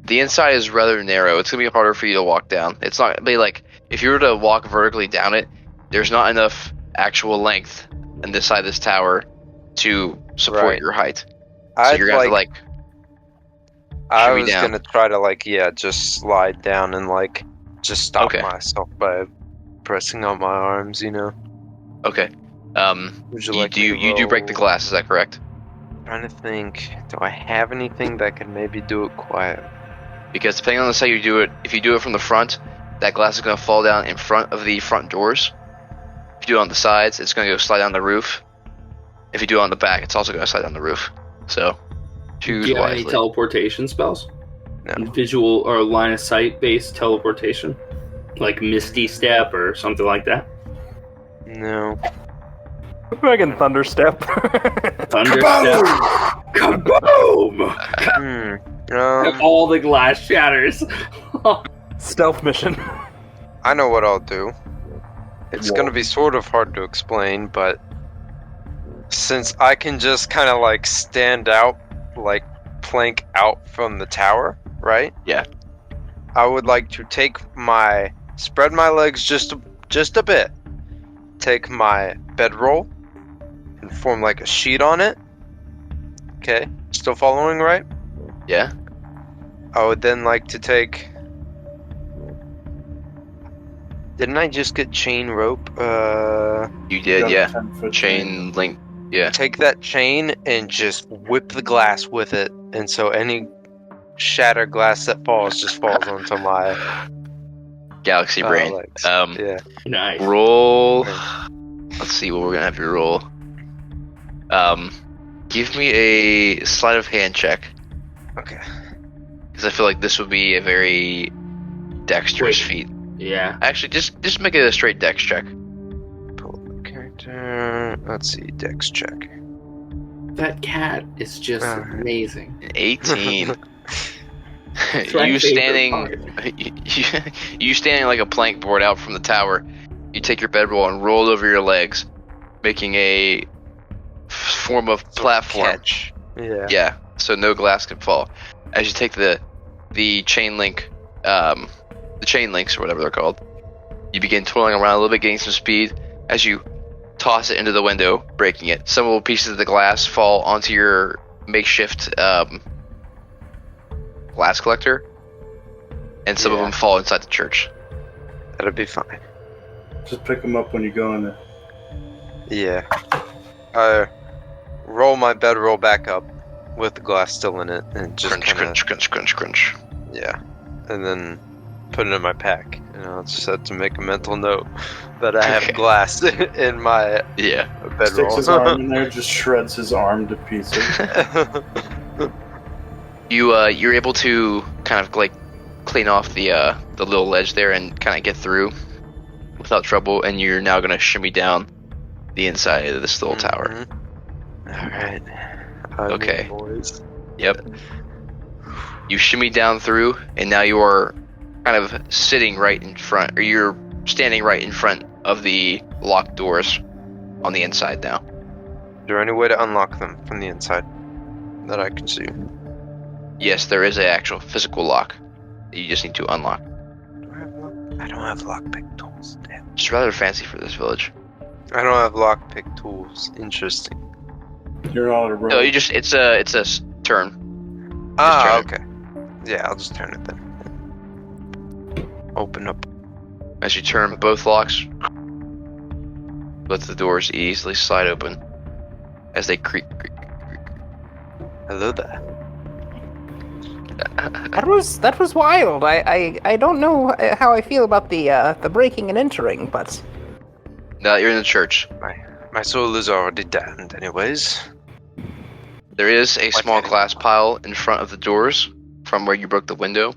The inside is rather narrow. It's going to be harder for you to walk down. It's not going to be like, if you were to walk vertically down it, there's not enough actual length on this side of this tower to support Right. your height. So you're going to have to, I shimmy was down. gonna try to just slide down and just stop Okay. myself by pressing on my arms, you know. Okay. Would You like me to do break the roll? glass, is that correct? Trying to think, do I have anything that could maybe do it quiet? Because depending on the side you do it, if you do it from the front, that glass is going to fall down in front of the front doors. If you do it on the sides, it's going to go slide down the roof. If you do it on the back, it's also going to slide down the roof. So, choose Do you have any wisely. teleportation spells? No. Visual or line of sight based teleportation? Like Misty Step or something like that? No. Dragon Thunderstep. Thunderstep. Kaboom! All All the glass shatters. Stealth mission. I know what I'll do. It's gonna be sort of hard to explain, but since I can just kind of stand out, plank out from the tower, right? Yeah. I would like to spread my legs just a bit, take my bedroll, and form a sheet on it. Okay, still following, right? Yeah. I would then like to take... Didn't I just get chain rope? You did, Got a yeah. 10-foot Chain link. Yeah. Take that chain and just whip the glass with it, and so any shattered glass that falls just falls onto my Galaxy brain. legs. Um, Yeah. Nice. Roll. Let's see what we're gonna have you roll. Give me a sleight of hand check, Okay. because I feel like this would be a very dexterous feat. Yeah. Actually, just make it a straight dex check. Pull up the character. Let's see, dex check. That cat is just Alright. amazing. An 18. It's my you favorite standing, you standing like a plank board out from the tower. You take your bedroll and roll over your legs, making a form of platform. Catch. Yeah. Yeah, so no glass can fall. As you take the chain link, the chain links or whatever they're called, you begin twirling around a little bit, getting some speed. As you toss it into the window, breaking it, some little pieces of the glass fall onto your makeshift glass collector, and some of Yeah. them fall inside the church. That'll be fine. Just pick them up when you go in there. Yeah. I roll my bedroll back up with the glass still in it, and just Crunch, kinda, crunch, crunch, crunch, crunch. yeah, and then put it in my pack, I just had to make a mental note that I have glass in my Yeah. Sticks his bedroll. arm in there, just shreds his arm to pieces. You're able to kind of like clean off the little ledge there and kind of get through without trouble, and you're now gonna shimmy down the inside of this little tower. Alright. Okay. Boys. Yep. You shimmy down through, and now you are kind of sitting right in front, or you're standing right in front of the locked doors on the inside now. Is there any way to unlock them from the inside that I can see? Yes, there is an actual physical lock that you just need to unlock. I don't have lockpick tools. Damn. It's rather fancy for this village. I don't have lockpick tools. Interesting. You're not a rogue. No, it's a turn. Ah, turn it. okay. Yeah, I'll just turn it then. Open up. As you turn both locks, let the doors easily slide open as they creak. Hello there. That was wild. I don't know how I feel about the breaking and entering, but Now that you're in the church, My soul is already damned anyways. there is a small Okay. glass pile in front of the doors from where you broke the window.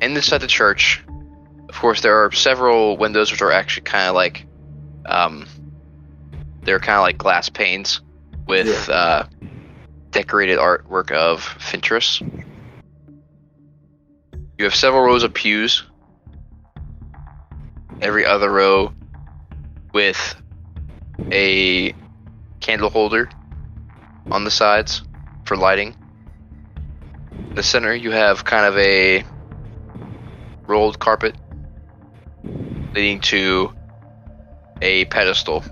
Inside the church, of course, there are several windows which are actually kind of like, they're kind of like glass panes with decorated artwork of Fintress. You have several rows of pews, every other row with a candle holder on the sides for lighting. In the center, you have kind of a rolled carpet leading to a pedestal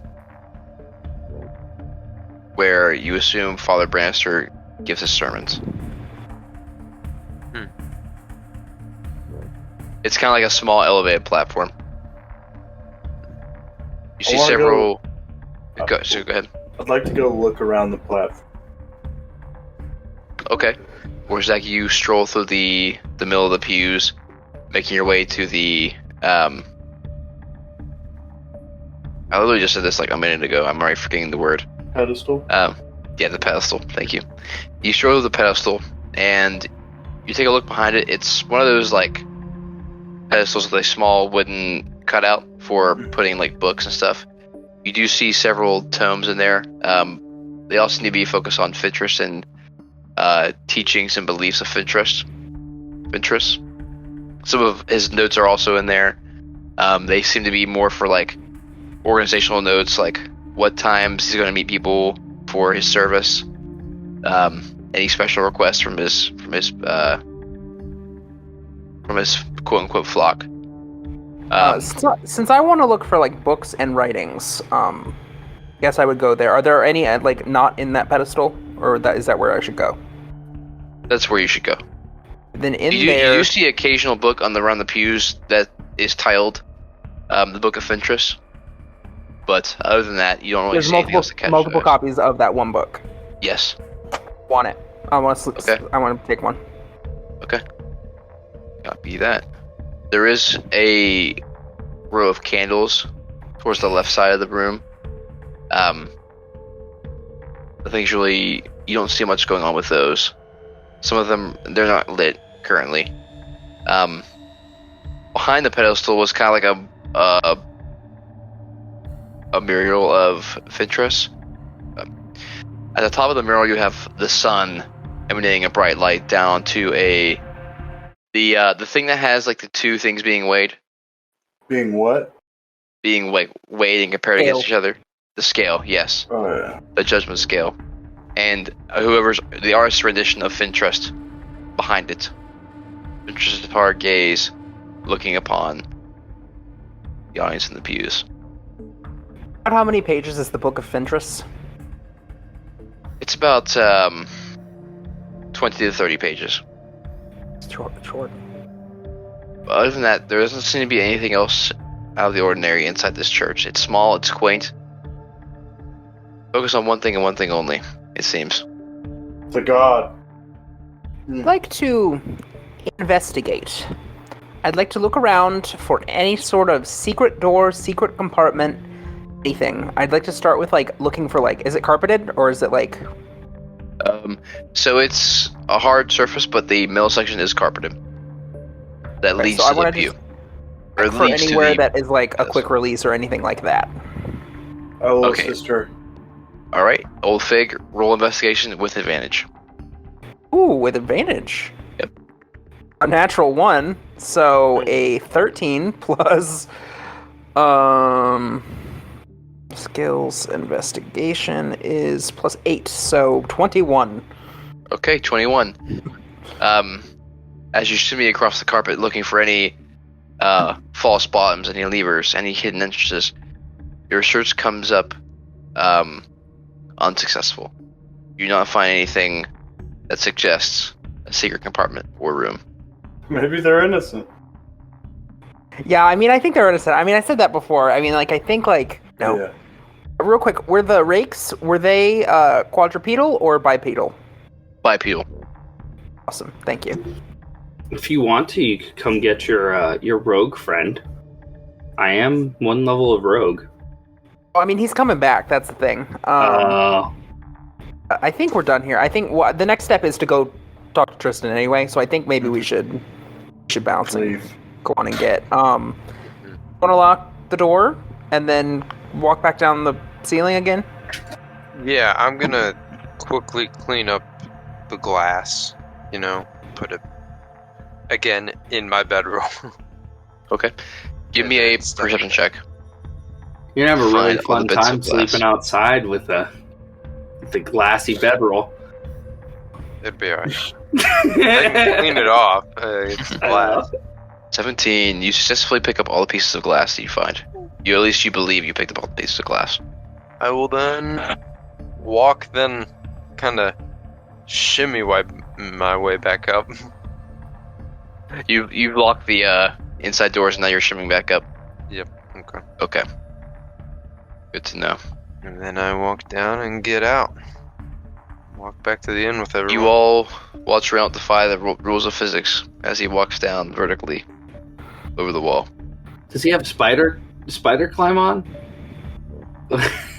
where you assume Father Branaster gives his sermons. It's kind of like a small elevated platform. You see I wanna several. Go ahead. I'd like to go look around the platform. Okay. Wurzag, you stroll through the middle of the pews, making your way to the. I literally just said this like a minute ago. I'm already forgetting the word. Pedestal? Yeah, the pedestal. Thank you. You stroll to the pedestal, and you take a look behind it. It's one of those like pedestals with a small wooden cutout for putting like books and stuff. You do see several tomes in there. They all seem to be focused on Fintress and teachings and beliefs of Fintress. Some of his notes are also in there. They seem to be more for like organizational notes, like what times he's going to meet people for his service, any special requests from his quote unquote flock. since I want to look for like books and writings, guess I would go there. Are there any like not in that pedestal, or is that where I should go? That's where you should go. Then in You there, do see occasional book around the pews that is titled the Book of Fintress, but other than that, you don't really there's see anything else to catch multiple your eyes. copies of that one book. Yes. Want it? I want to. Okay. I want to take one. Okay. Copy that. There is a row of candles towards the left side of the room. I think usually you don't see much going on with those. Some of them, they're not lit currently. Behind the pedestal was kind of like a mural of Fintress. At the top of the mural, you have the sun emanating a bright light down to the thing that has like the two things being weighed, Being what? being like weighed and compared Scale. against each other. The scale, yes, Oh, yeah. the judgment scale, and whoever's the artist's rendition of Fintress behind it. Fintress' hard gaze, looking upon the audience in the pews. How many pages is the Book of Fintress? It's about 20 to 30 pages. It's short. Other than that, there doesn't seem to be anything else out of the ordinary inside this church. It's small, it's quaint. Focus on one thing and one thing only, it seems. The god. I'd like to investigate. I'd like to look around for any sort of secret door, secret compartment, anything. I'd like to start with, like, looking for, like, is it carpeted, or is it, like... So it's a hard surface, but the middle section is carpeted. That Okay, leads so I to the wanna view. just Or for leads to anywhere the... that is, like, a Yes. quick release or anything like that. Oh, Okay. sister. Alright, Old Fig, roll investigation with advantage. Ooh, with advantage. Yep. A natural 1, so a 13 plus... Skills investigation is plus 8, so 21. Okay, 21. As you shimmy across the carpet looking for any false bottoms, any levers, any hidden entrances, your search comes up unsuccessful. You do not find anything that suggests a secret compartment or room. Maybe they're innocent. Yeah, I mean, I think they're innocent. I mean, I said that before. I mean, like, I think, like... No. Yeah. Real quick, were the rakes, were they quadrupedal or bipedal? Bipedal. Awesome, thank you. If you want to, you could come get your rogue friend. I am 1 level of rogue. Oh, I mean, he's coming back, that's the thing. I think we're done here. I think the next step is to go talk to Tristan anyway, so I think maybe we should bounce and Leave. go on and get. Want to lock the door and then walk back down the ceiling again? Yeah, I'm gonna quickly clean up the glass, put it again in my bedroll. Okay. Give me a perception check. You're gonna have a really Find all the fun bits time of glass. sleeping outside with the glassy bedroll. It'd be alright. I can clean it off. It's glass. 17. You successfully pick up all the pieces of glass that you find. At least you believe you picked up all the pieces of glass. I will then walk, then kind of shimmy my way back up. You've locked the inside doors and now you're shimming back up. Yep. Okay. Okay. Good to know. And then I walk down and get out. Walk back to the inn with everyone. You all watch Reynolt defy the rules of physics as he walks down vertically over the wall. Does he have spider climb on?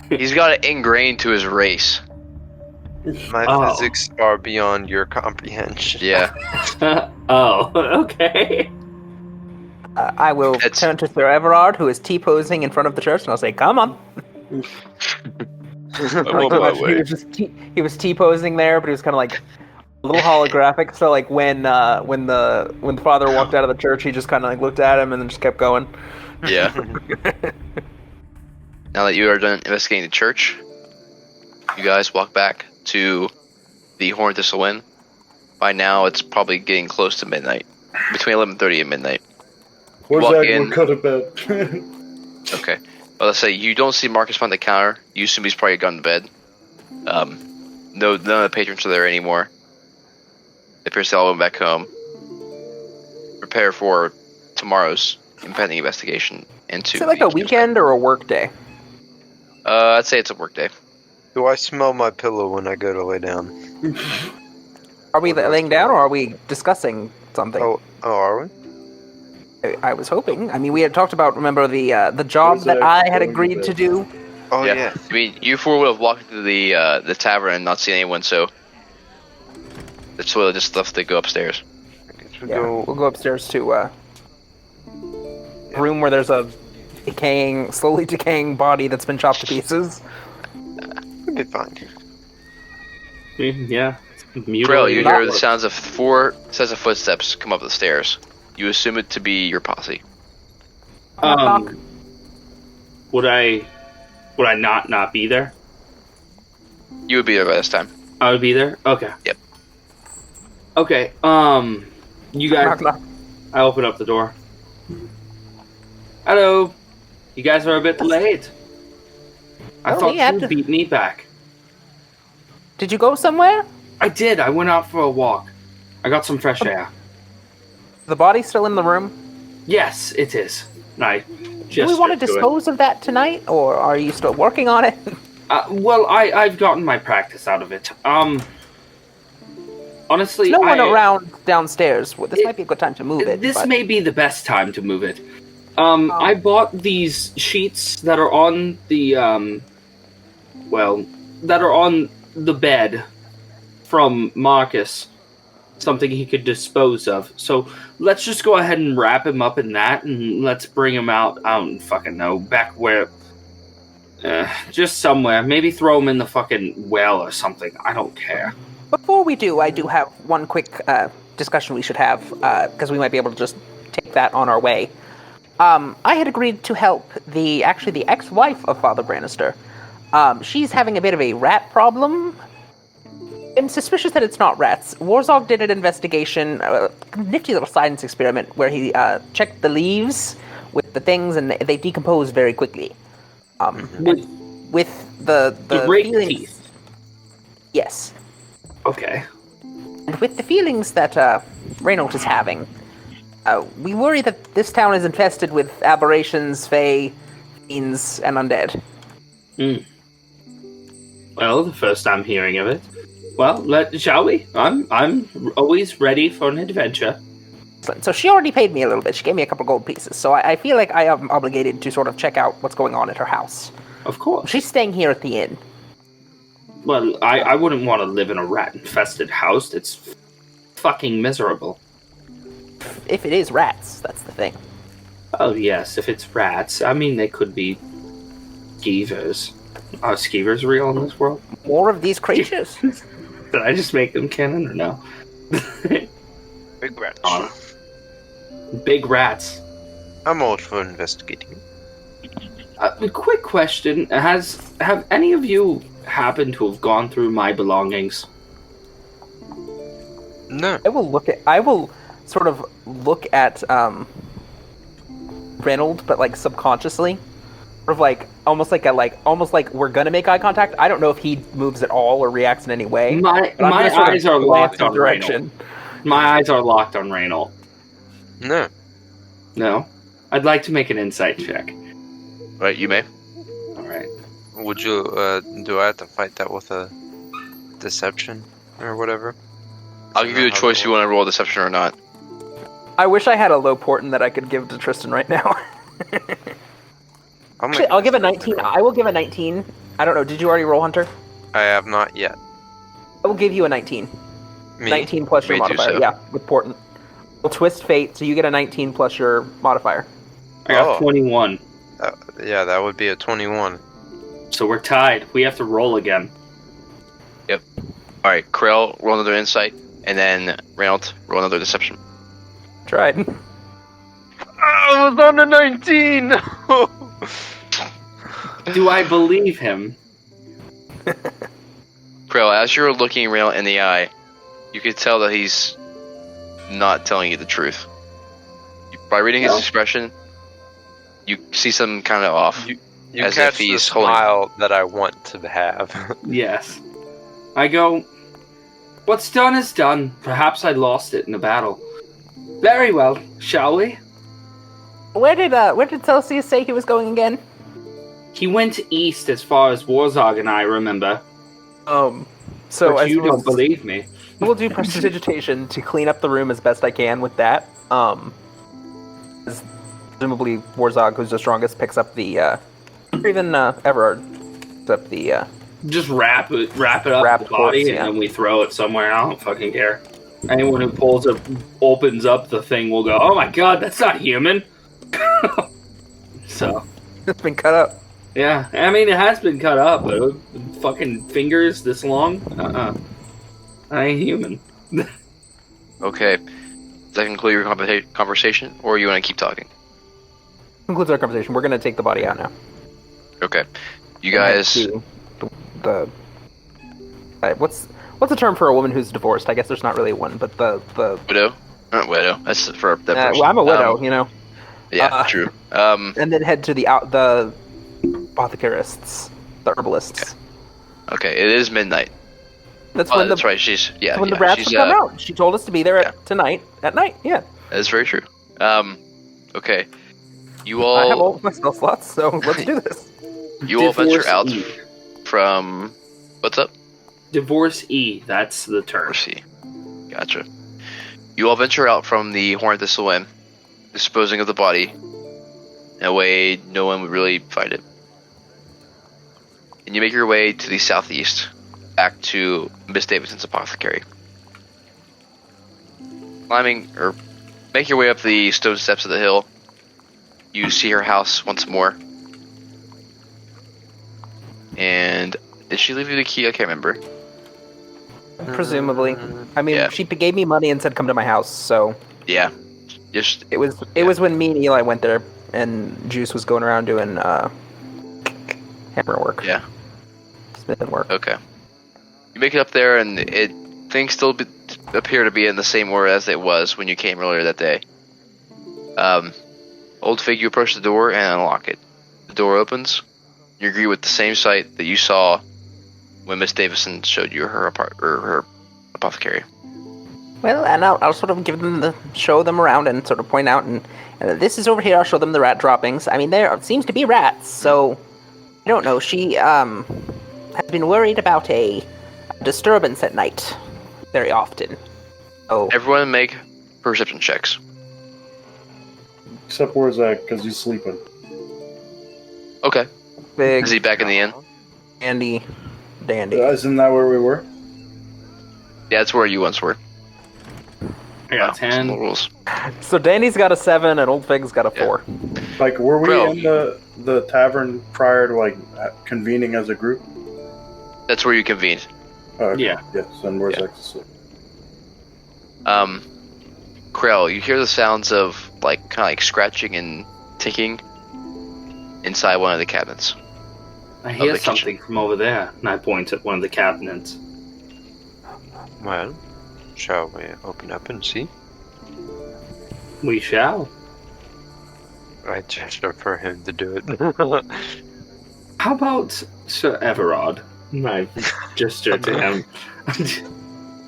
He's got it ingrained to his race. My Oh. physics are beyond your comprehension. Yeah. Oh, okay. I will It's- turn to Sir Everard, who is T-posing in front of the church, and I'll say, come on. I'm on my way. He was T-posing there, but he was kind of like a little holographic. So like when the father walked out of the church, he just kind of like looked at him and then just kept going. Yeah. Now that you are done investigating the church, you guys walk back to the Horn Thistle Inn. By now, it's probably getting close to midnight. Between 11:30 and midnight. Walk Wurzag in. will cut a bed. Okay. Well, let's say you don't see Marcus behind the counter. You assume he's probably gone to bed. No, none of the patrons are there anymore. They appear to all went back home. Prepare for tomorrow's impending investigation into. Is it like the a weekend or a work day? I'd say it's a work day. Do I smell my pillow when I go to lay down? Are we laying down or are we discussing something? Oh, are we? I was hoping. I mean, we had talked about, remember, the job that I had agreed to do? Oh, yeah. I mean, you four would have walked into the tavern and not seen anyone, so that's why just left to go upstairs. I guess we Yeah, go. we'll go upstairs to a room where there's a slowly decaying body that's been chopped to pieces. We'll be fine. Yeah. Krell, you That hear the works. sounds of 4 sets of footsteps come up the stairs. You assume it to be your posse. Would I not be there? You would be there by this time. I would be there? Okay. Yep. Okay, you guys... Knock, knock. I open up the door. Hello. You guys are a bit late. I Well, thought we had you to- beat me back. Did you go somewhere? I did. I went out for a walk. I got some fresh air. The body's still in the room? Yes, it is. And I Do we want to gestured to it. dispose of that tonight, or are you still working on it? Well, I've gotten my practice out of it. Honestly, There's no one around downstairs. This might be a good time to move it. This but... may be the best time to move it. I bought these sheets that are on the, that are on the bed from Marcus. Something he could dispose of. So let's just go ahead and wrap him up in that, and let's bring him out. I don't fucking know. Back where... just somewhere. Maybe throw him in the fucking well or something. I don't care. Before we do, I do have one quick discussion we should have, because we might be able to just take that on our way. I had agreed to help the ex-wife of Father Branaster. She's having a bit of a rat problem. I'm suspicious that it's not rats. Wurzag did an investigation, a nifty little science experiment, where he checked the leaves with the things, and they decompose very quickly. With the rake feelings... teeth. Yes. Okay. And with the feelings that Reynolt is having, we worry that this town is infested with aberrations, fae, fiends, and undead. Well, the first I'm hearing of it. Well, shall we? I'm always ready for an adventure. So she already paid me a little bit. She gave me a couple gold pieces. So I feel like I am obligated to sort of check out what's going on at her house. Of course. She's staying here at the inn. Well, I wouldn't want to live in a rat-infested house. It's fucking miserable. If it is rats, that's the thing. Oh, yes, if it's rats. I mean, they could be skeevers. Are skeevers real in this world? More of these creatures. Did I just make them canon or no? Big rats. Big rats. I'm all for investigating. A quick question: have any of you happened to have gone through my belongings? No. I will sort of look at Reynold, but like subconsciously, sort of like almost like we're gonna make eye contact. I don't know if he moves at all or reacts in any way. My eyes are locked on direction. Reynold. My eyes are locked on Reynold. No. No? I'd like to make an insight check. Right, you may. Alright. Would you, do I have to fight that with a deception or whatever? I'll give you the choice if you want to roll deception or not. I wish I had a low portent that I could give to Tristan right now. Actually, I'll give a 19. I will give a 19. I don't know. Did you already roll, Hunter? I have not yet. I will give you a 19. Me? 19 plus your May do modifier. so. Yeah, with portent. We'll twist fate, so you get a 19 plus your modifier. I got 21. Yeah, that would be a 21. So we're tied. We have to roll again. Yep. Alright, Krell, roll another insight, and then Reynolt, roll another deception. Tried. I was on a 19! Do I believe him? Krell, as you're looking Reynolt in the eye, you can tell that he's not telling you the truth. By reading his expression, you see something kind of off. You as catch if the he's smile that I want to have. Yes. I go, what's done is done. Perhaps I lost it in a battle. Very well, shall we? Where did Celsius say he was going again? He went east as far as Wurzag and I remember. So But you don't believe me. We'll do prestidigitation to clean up the room as best I can with that. As presumably Wurzag, who's the strongest, picks up the, or even Everard picks up the. Just wrap it up in the body, corpse, and then we throw it somewhere. I don't fucking care. Anyone who opens up the thing will go, "Oh my god, that's not human." So It's been cut up. yeah, I mean it has been cut up, but fucking fingers this long. I ain't human. Okay. Does that conclude your conversation, or you want to keep talking? Concludes our conversation. We're gonna take the body out now. Okay. You guys... What's the term for a woman who's divorced? I guess there's not really one, but the Widow? Not widow. That's for that person. well, I'm a widow, you know. Yeah, true. And then head to the apothecarists, the herbalists. Okay, it is midnight. That's Oh, when that's right. She's when the rats will come out. She told us to be there at night. Yeah. That is very true. Okay. You all. I have all my spell slots, so let's do this. You all venture Divorce out E. from. What's up? Divorce E. That's the term. Divorce E. Gotcha. You all venture out from the Horned Thistle Inn, disposing of the body in a way no one would really find it. And you make your way to the southeast, back to Miss Davidson's apothecary. Make your way up the stone steps of the hill. You see her house once more. And did she leave you the key? I can't remember. Presumably. I mean, Yeah. she gave me money and said come to my house, so Yeah. Just it was when me and Eli went there and Juice was going around doing hammer work. Yeah. Smithing work. Okay. You make it up there, and things still appear to be in the same order as it was when you came earlier that day. Old Fig, you approach the door and unlock it. The door opens. You agree with the same sight that you saw when Miss Davison showed you her her apothecary. Well, and I'll sort of give them show them around and sort of point out, and this is over here. I'll show them the rat droppings. I mean, there seems to be rats, so I don't know. She has been worried about a disturbance at night very often. Oh, Everyone make perception checks. Except Wurzag, because he's sleeping. Okay. big Is he back in the inn? dandy. Isn't that where we were? Yeah, that's where you once were. I got Some 10. rules. So Dandy's got a 7 and Old Fig's got a 4. Like, were we Bro. in the tavern prior to, like, convening as a group? That's where you convened. Oh, okay. Yeah. Yes, and Wurzag is asleep. Krell, you hear the sounds of kind of like scratching and ticking inside one of the cabinets. I hear the kitchen. something from over there, and I point at one of the cabinets. Well, shall we open up and see? We shall. I gesture for him to do it. How about Sir Everard? I gesture to him.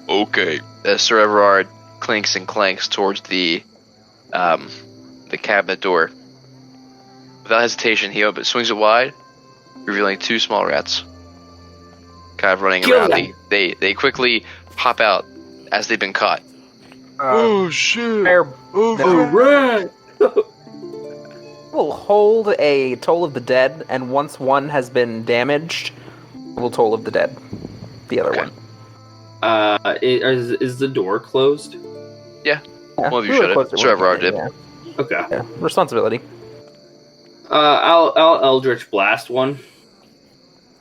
Okay. As Sir Everard clinks and clanks towards the cabinet door. Without hesitation, he swings it wide, revealing 2 small rats. Kind of running Kill around. them. They quickly hop out as they've been caught. shit! Rat! We'll hold a Toll of the Dead, and once one has been damaged, we'll Toll of the Dead. The other Okay. one. Is the door closed? Yeah, One of you we should were have. close to Sir one, Everard did. Yeah. Okay. Yeah. Responsibility. I'll Eldritch Blast one.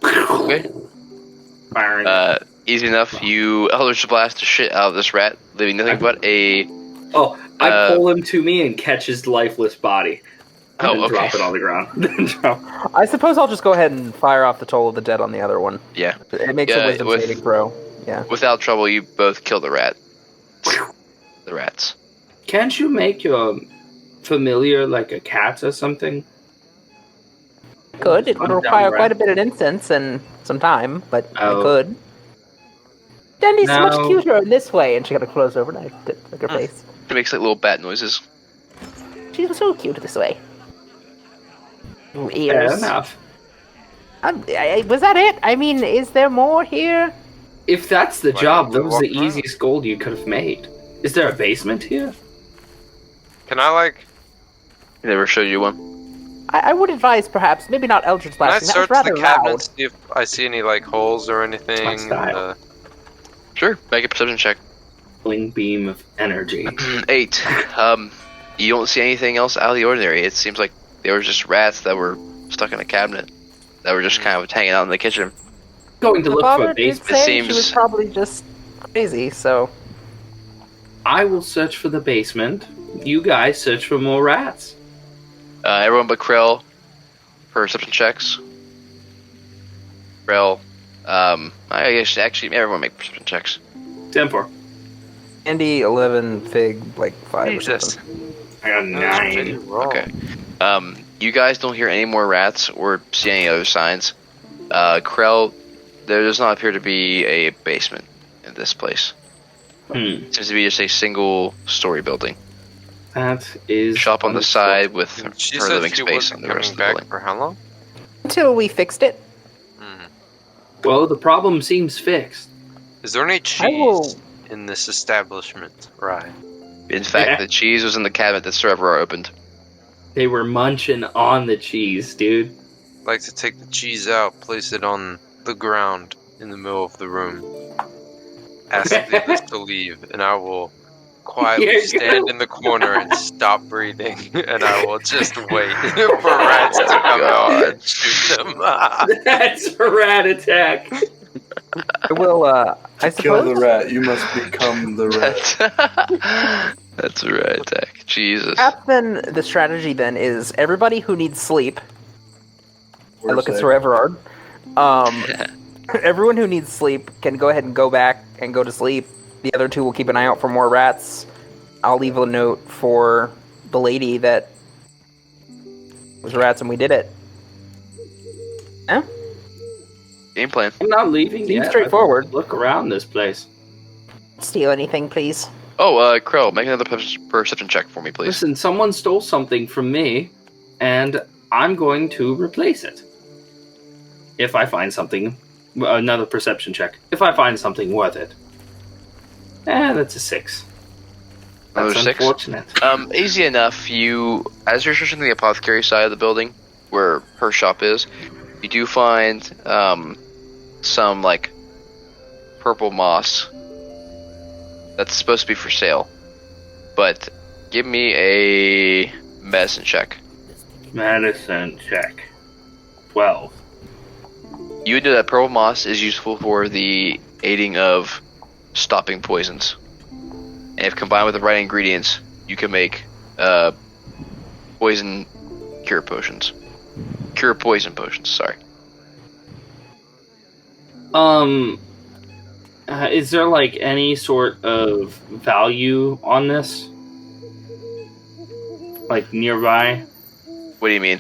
Okay. Firing. Easy enough. You Eldritch Blast the shit out of this rat, leaving nothing but a... I pull him to me and catch his lifeless body. And then okay. drop it on the ground. Then drop. I suppose I'll just go ahead and fire off the Toll of the Dead on the other one. Yeah. It makes Yeah, a wisdom with- saving throw. Yeah. Without trouble, you both kill the rat. The rats. Can't you make your familiar like a cat or something? Could. It would I'm require down, quite right? a bit of incense and some time, but I Oh. could. Dandy's so much No. cuter in this way, and she got a close over knife to her face. It makes like little bat noises. She's so cute this way. Ooh, Fair ears. enough. Was that it? I mean, is there more here? If that's the Why job, don't we that was the walk around? easiest gold you could have made. Is there a basement here? Can I He never showed you one. I would advise perhaps, maybe not Eldritch can I Blasting. That was search rather the loud. cabinet, see if I see any holes or anything? My style. Sure. Make a perception check. Bling beam of energy. 8. You don't see anything else out of the ordinary. It seems like they were just rats that were stuck in a cabinet that were just kind of hanging out in the kitchen. Going to The look for father a did basement. say seems- she was probably just crazy, so... I will search for the basement. You guys search for more rats. Everyone but Krell, perception checks. Krell, I guess actually everyone make perception checks. 10-4. Andy, 11, Fig, 5 or Jesus. something. I got That was pretty 9. wrong. Okay. You guys don't hear any more rats or see any other signs. Krell, there does not appear to be a basement in this place. It seems to be just a single story building. That is... Shop on the side with She her said living she space on wasn't the rest coming of the back building. for how long? Until we fixed it. Hmm. Well, the problem seems fixed. Is there any I will- cheese in this establishment, Ryan. In fact, the cheese was in the cabinet that Sir Everard opened. They were munching on the cheese, dude. I'd like to take the cheese out, place it on the ground in the middle of the room. Ask the others to leave, and I will quietly stand in the corner and stop breathing, and I will just wait for rats to come out and shoot them. That's a rat attack. I will, I Kill the suppose. rat, you must become the rat. That's a rat attack. Jesus. Perhaps then the strategy then is everybody who needs sleep. I look at Sir Everard. Everyone who needs sleep can go ahead and go back and go to sleep. The other two will keep an eye out for more rats. I'll leave a note for the lady that was rats and we did it. Yeah? Game plan. I'm not leaving Seems yet. straightforward. Look around this place. Steal anything, please. Oh, Krell, make another perception check for me, please. Listen, someone stole something from me, and I'm going to replace it. If I find something, another perception check. If I find something worth it. That's a 6. That's Another 6? unfortunate. Easy enough. As you're searching the apothecary side of the building, where her shop is, you do find some like purple moss that's supposed to be for sale. But give me a medicine check. Medicine check. 12. You know that purple moss is useful for the aiding of stopping poisons. And if combined with the right ingredients, you can make poison cure potions. Cure poison potions, sorry. Is there like any sort of value on this? Like nearby? What do you mean?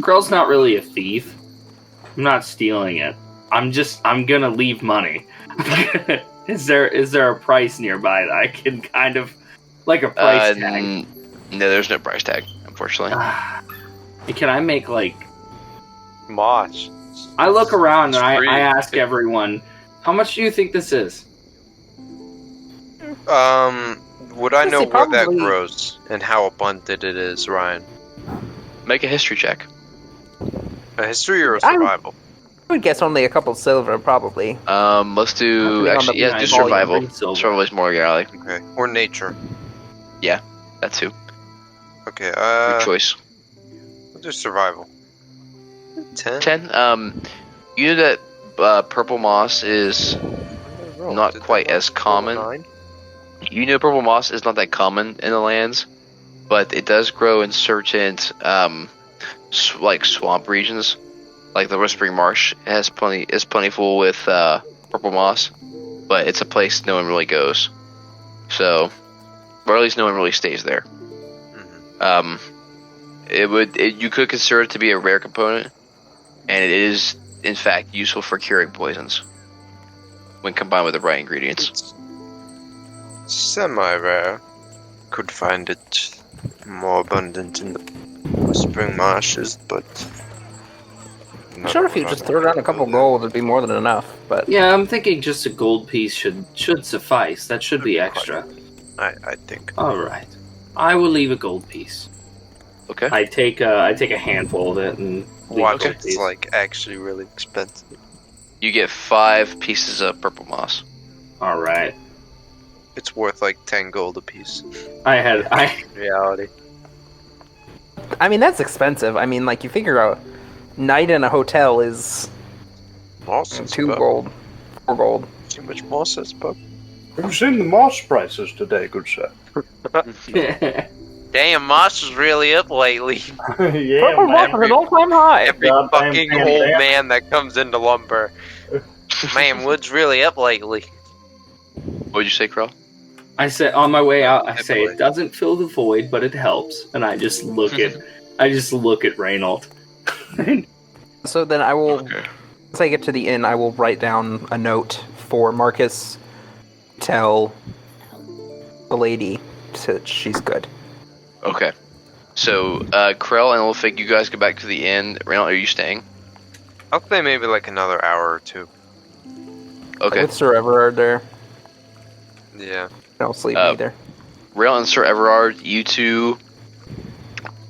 Krell's not really a thief. I'm not stealing it. I'm gonna leave money. Is there a price nearby that I can kind of like a price tag? No, there's no price tag, unfortunately. Can I make like Moss. I look around and Free. I ask everyone, how much do you think this is? Would I know Say where that probably- grows and how abundant it is, Ryan? Make a history check. A history or a I'm- survival? I would guess only a couple silver, probably. Let's do Depending on actually, the yeah, do volume, survival. bring silver. Survival is more your alley. Okay. Or nature. That too. Okay, Your choice. we'll do survival. 10? 10. You know that purple moss is not quite as common. 9? You know purple moss is not that common in the lands, but it does grow in certain like swamp regions, like the Whispering Marsh is plentiful with purple moss, but it's a place no one really goes. So, or at least no one really stays there. You could consider it to be a rare component, and it is in fact useful for curing poisons when combined with the right ingredients. It's semi-rare. Could find it more abundant in the Whispering Marshes, but... I'm sure if you just throw down a couple gold, it'd be more than enough. But Yeah, I'm thinking just a gold piece should suffice. That should be extra. I think. Alright. I will leave a gold piece. Okay. I take a handful of it and leave Watch a gold it's piece. like actually really expensive. You get 5 pieces of purple moss. Alright. It's worth like 10 gold apiece. I In reality. I mean, that's expensive. I mean, like, you figure out night in a hotel is Moss is 2 about- gold, 4 gold. Too much moss is about. Have you seen the moss prices today, good sir? Damn, moss is really up lately. Yeah, Purple man. moss is an all-time high. Every God damn, fucking damn, old damn. man that comes into lumber. Man, wood's really up lately. What would you say, Krell? I say on my way out, I say Definitely. it doesn't fill the void, but it helps. And I just look at Reynolt. So then I will, Okay. once I get to the inn, I will write down a note for Marcus. Tell the lady that she's good. Okay. So, Krell and Old Figg, you guys go back to the inn. Reynolt, are you staying? I'll say maybe like another hour or two. Okay. With Sir Everard there. Yeah. No sleep either. Rail and Sir Everard, you two,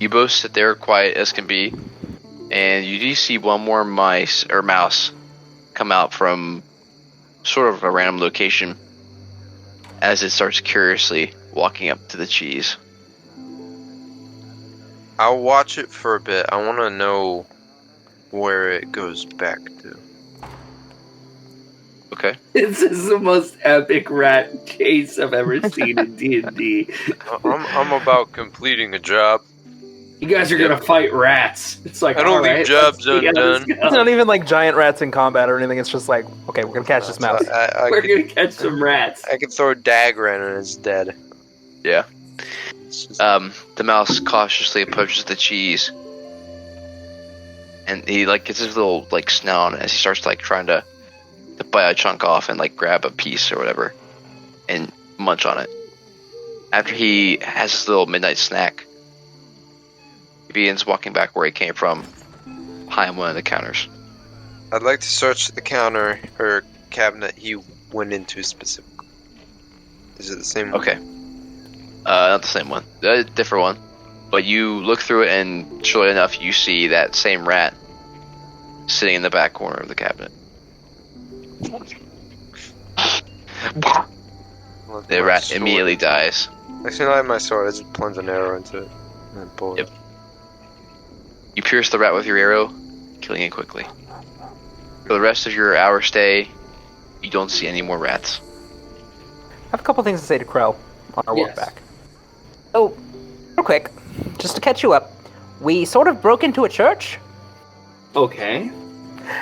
you both sit there quiet as can be, and you do see one more mouse come out from sort of a random location as it starts curiously walking up to the cheese. I'll watch it for a bit. I want to know where it goes back to. Okay. This is the most epic rat chase I've ever seen in D&D. I'm about completing a job. You guys are gonna fight rats. It's like, I don't leave alright, jobs let's undone. It's not even like giant rats in combat or anything. It's just like, okay, we're gonna catch this mouse. We're gonna catch some rats. I could throw a dagger at it and it's dead. Yeah. The mouse cautiously approaches the cheese, and he like gets his little like snout on it as he starts like trying to bite a chunk off and like grab a piece or whatever and munch on it. After he has his little midnight snack, he begins walking back where he came from, behind one of the counters. I'd like to search the counter or cabinet he went into specifically. Is it the same one? Okay. Not the same one. A different one. But you look through it, and surely enough, you see that same rat sitting in the back corner of the cabinet. The rat immediately dies. Actually, I have my sword. I just plunge an arrow into it and pull it. Yep. You pierce the rat with your arrow, killing it quickly. For the rest of your hour stay, you don't see any more rats. I have a couple things to say to Krell on our walk Yes. back. So, real quick, just to catch you up, we sort of broke into a church. Okay.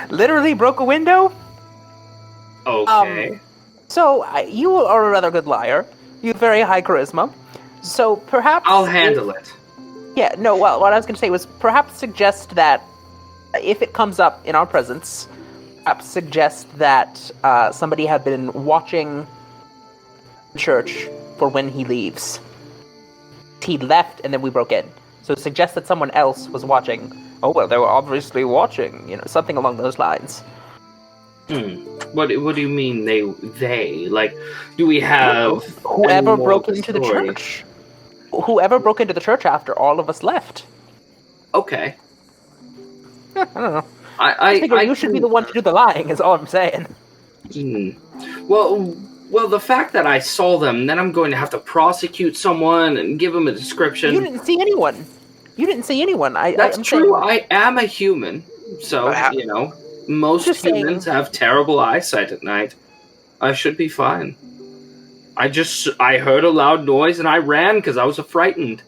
Literally broke a window. Okay. So, you are a rather good liar. You have very high charisma. So, perhaps... I'll handle it. Yeah, no, well, what I was going to say was perhaps suggest that if it comes up in our presence, perhaps suggest that somebody had been watching the church for when he leaves. He left and then we broke in. So suggest that someone else was watching. Oh, well, they were obviously watching, something along those lines. What do you mean they? Like, do we have Whoever any more broke of into the story? church. Whoever broke into the church after all of us left. Okay. I don't know. I figure you should be the one to do the lying, is all I'm saying. Well, the fact that I saw them, then I'm going to have to prosecute someone and give them a description. You didn't see anyone. That's I'm true. saying- I am a human, so most Just humans saying. have terrible eyesight at night. I should be fine. I heard a loud noise and I ran because I was a frightened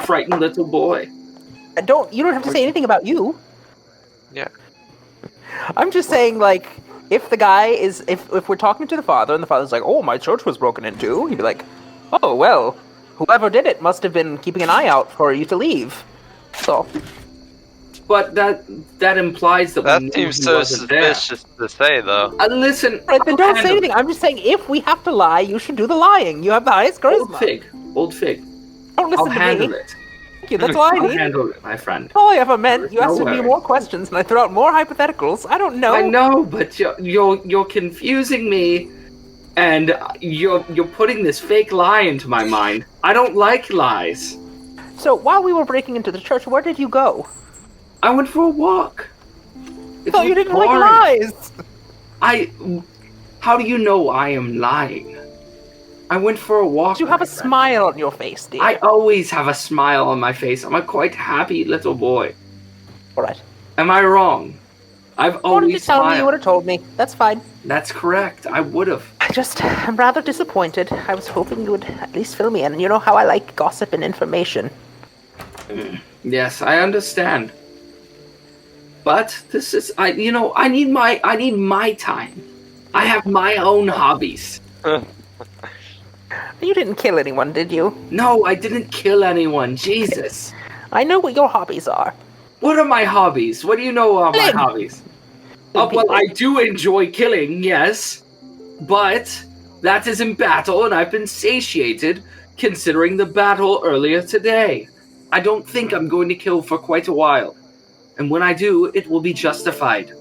little boy. You don't have to say anything about you. Yeah. I'm just saying, like, if the guy is, if we're talking to the father and the father's like, oh, my church was broken into, he'd be like, oh, well, whoever did it must have been keeping an eye out for you to leave. So. But that implies that That we knew seems he so wasn't there. suspicious to say, though. Listen, Right, then I'll don't say handle anything. I'm just saying, if we have to lie, you should do the lying. You have the highest charisma. Old Fig. Don't listen I'll to handle me. it. Thank you, that's all I I'll need. handle it, my friend. All I ever meant, you No asked me worries. more questions, and I threw out more hypotheticals. I don't know. I know, but you're confusing me, and you're putting this fake lie into my mind. I don't like lies. So, while we were breaking into the church, where did you go? I went for a walk. I thought you didn't like boring. lies. How do you know I am lying? I went for a walk. You have my a friend. smile on your face, dear. I always have a smile on my face. I'm a quite happy little boy. All right. Am I wrong? I've Why didn't you always tell me? You smiled. would have told me. That's fine. That's correct. I would have. I'm rather disappointed. I was hoping you would at least fill me in. You know how I like gossip and information. Yes, I understand. But this is I need my time. I have my own hobbies. You didn't kill anyone, did you? No, I didn't kill anyone. Jesus. I know what your hobbies are. What are my hobbies? What do you know are my Killing. hobbies? Oh, well, I do enjoy killing, yes. But that is in battle, and I've been satiated considering the battle earlier today. I don't think I'm going to kill for quite a while. And when I do, it will be justified.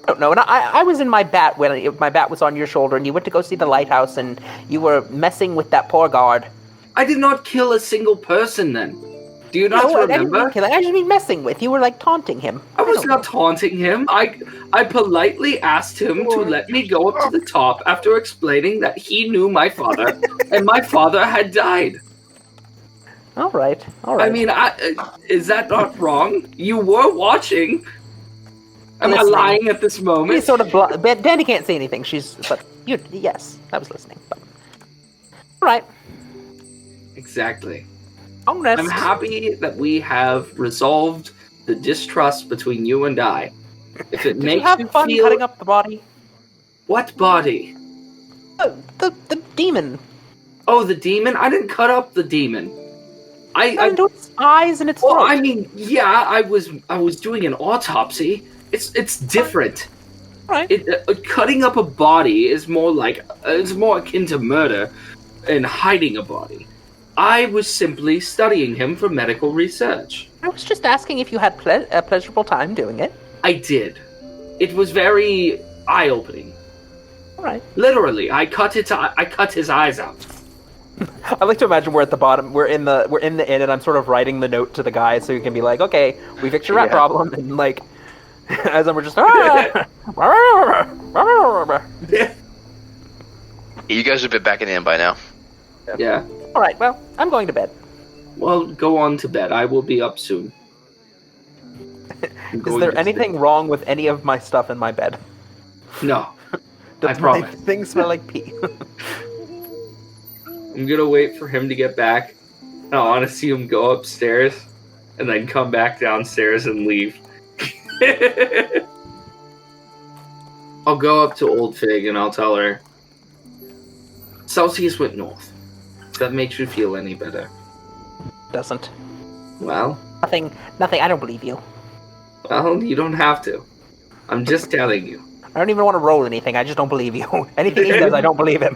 I don't know. And I was in my bat when my bat was on your shoulder, and you went to go see the lighthouse, and you were messing with that poor guard. I did not kill a single person then. Do you not No, I didn't remember? mean killing. I just mean messing with. You were like taunting him. I was not taunting him. I politely asked him to let me go up to the top after explaining that he knew my father, and my father had died. All right. I mean, is that not wrong? You were watching. Am I lying at this moment? He's sort of Danny can't say anything. Yes, I was listening. But. All right. Exactly. Honest. I'm happy that we have resolved the distrust between you and I. If it makes you fun feel cutting up the body. What body? The demon. Oh, the demon? I didn't cut up the demon. I into its eyes and its throat. Well, I mean, yeah, I was doing an autopsy. It's different. Right. Cutting up a body is more akin to murder and hiding a body. I was simply studying him for medical research. I was just asking if you had a pleasurable time doing it. I did. It was very eye-opening. All right. Literally, I cut his eyes out. I like to imagine we're at the bottom. We're in the inn, and I'm sort of writing the note to the guy, so you can be like, "Okay, we fixed your rat problem," and like, as we're just. You guys have been back in the inn by now. Yeah. All right. Well, I'm going to bed. Well, go on to bed. I will be up soon. Is there anything wrong with any of my stuff in my bed? No. Does I promise. Things smell like pee. I'm gonna wait for him to get back. I want to see him go upstairs and then come back downstairs and leave. I'll go up to Old Fig and I'll tell her, Celsius went north. If that makes you feel any better. Doesn't. Well? Nothing. I don't believe you. Well, you don't have to. I'm just telling you. I don't even want to roll anything. I just don't believe you. Anything he says, I don't believe him.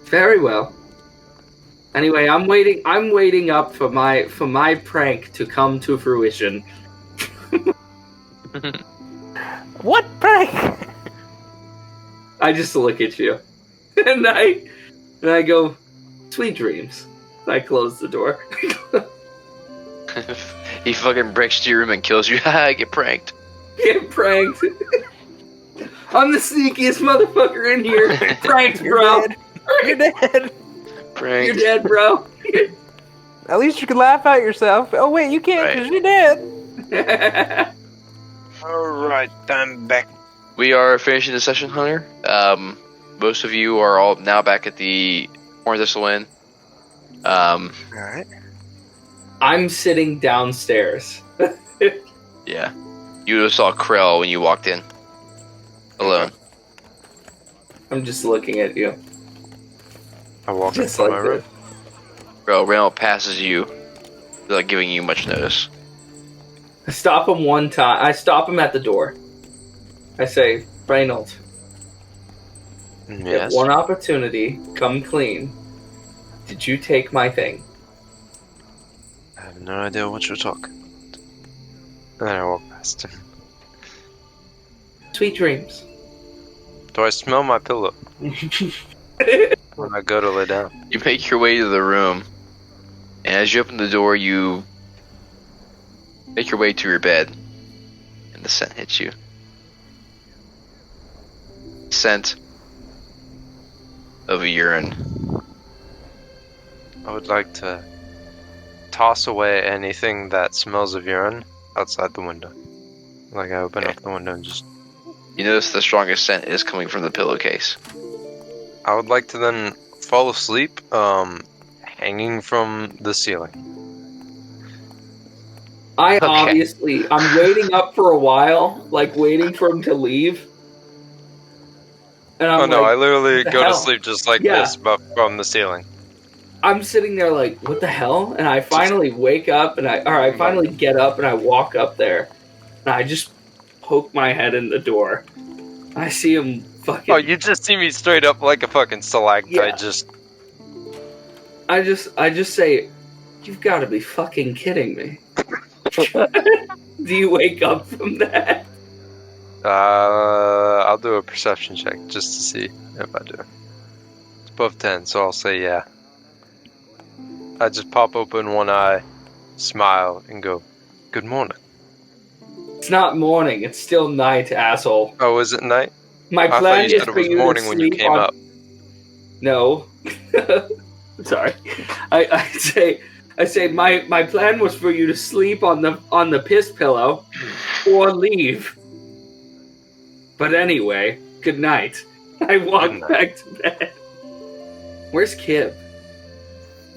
Very well. Anyway, I'm waiting up for my prank to come to fruition. What prank? I just look at you. And I go, sweet dreams. I close the door. He fucking breaks to your room and kills you. I get pranked. Get pranked. I'm the sneakiest motherfucker in here. Pranked, bro. You're dead. Pranked. You're dead, bro. At least you can laugh at yourself. Oh wait, you can't because you're dead. Alright, I'm back. We are finishing the session, Hunter. Most of you are all now back at the Horn Thistle Inn. Alright. I'm sitting downstairs. Yeah. You saw Krell when you walked in. Alone. I'm just looking at you. I walk Just into like my room. Bro, Reynolt passes you without giving you much notice. I stop him one time. I stop him at the door. I say, Reynolt, Yes. if one opportunity, come clean. Did you take my thing? I have no idea what you're talking. And then I walk past him. Sweet dreams. Do I smell my pillow when I go to lay down? You make your way to the room, and as you open the door, you make your way to your bed, and the scent hits you. Scent of urine. I would like to toss away anything that smells of urine outside the window. Like I open up the window and just... You notice the strongest scent is coming from the pillowcase. I would like to then fall asleep, hanging from the ceiling. I'm waiting up for a while, like waiting for him to leave. And I'm I literally go to sleep just like Yeah. this, but from the ceiling. I'm sitting there like, what the hell? And I finally wake up, I finally get up and I walk up there, and I just poke my head in the door. I see him fucking... Oh, you just see me straight up like a fucking stalactite, Yeah. just... I just say, you've got to be fucking kidding me. Do you wake up from that? I'll do a perception check just to see if I do. It's above 10, so I'll say yeah. I just pop open one eye, smile, and go, "Good morning." It's not morning. It's still night, asshole. Oh, is it night? My I thought plan you is said it for was you morning to when you sleep came on... up. No. Sorry. I say my plan was for you to sleep on the piss pillow or leave. But anyway, good night. I walked back to bed. Where's Kib?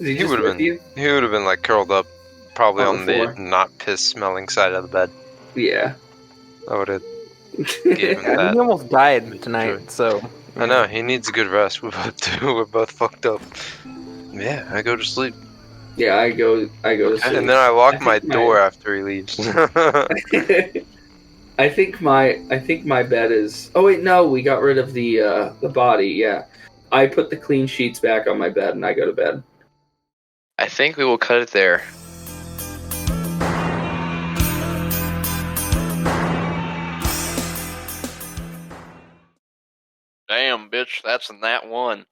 Is he would have you? He would have been like curled up, probably On on the the floor. not piss smelling side of the bed. Yeah. I would have gave him Yeah, that. he almost died Enjoy. tonight, so. I know, he needs a good rest. We both do. We're both fucked up. Yeah, I go to sleep. Yeah, I go to sleep. And then I lock I my think door after he leaves. I think my bed is. Oh wait, no, we got rid of the body. Yeah, I put the clean sheets back on my bed and I go to bed. I think we will cut it there. Damn, bitch, that's in that one.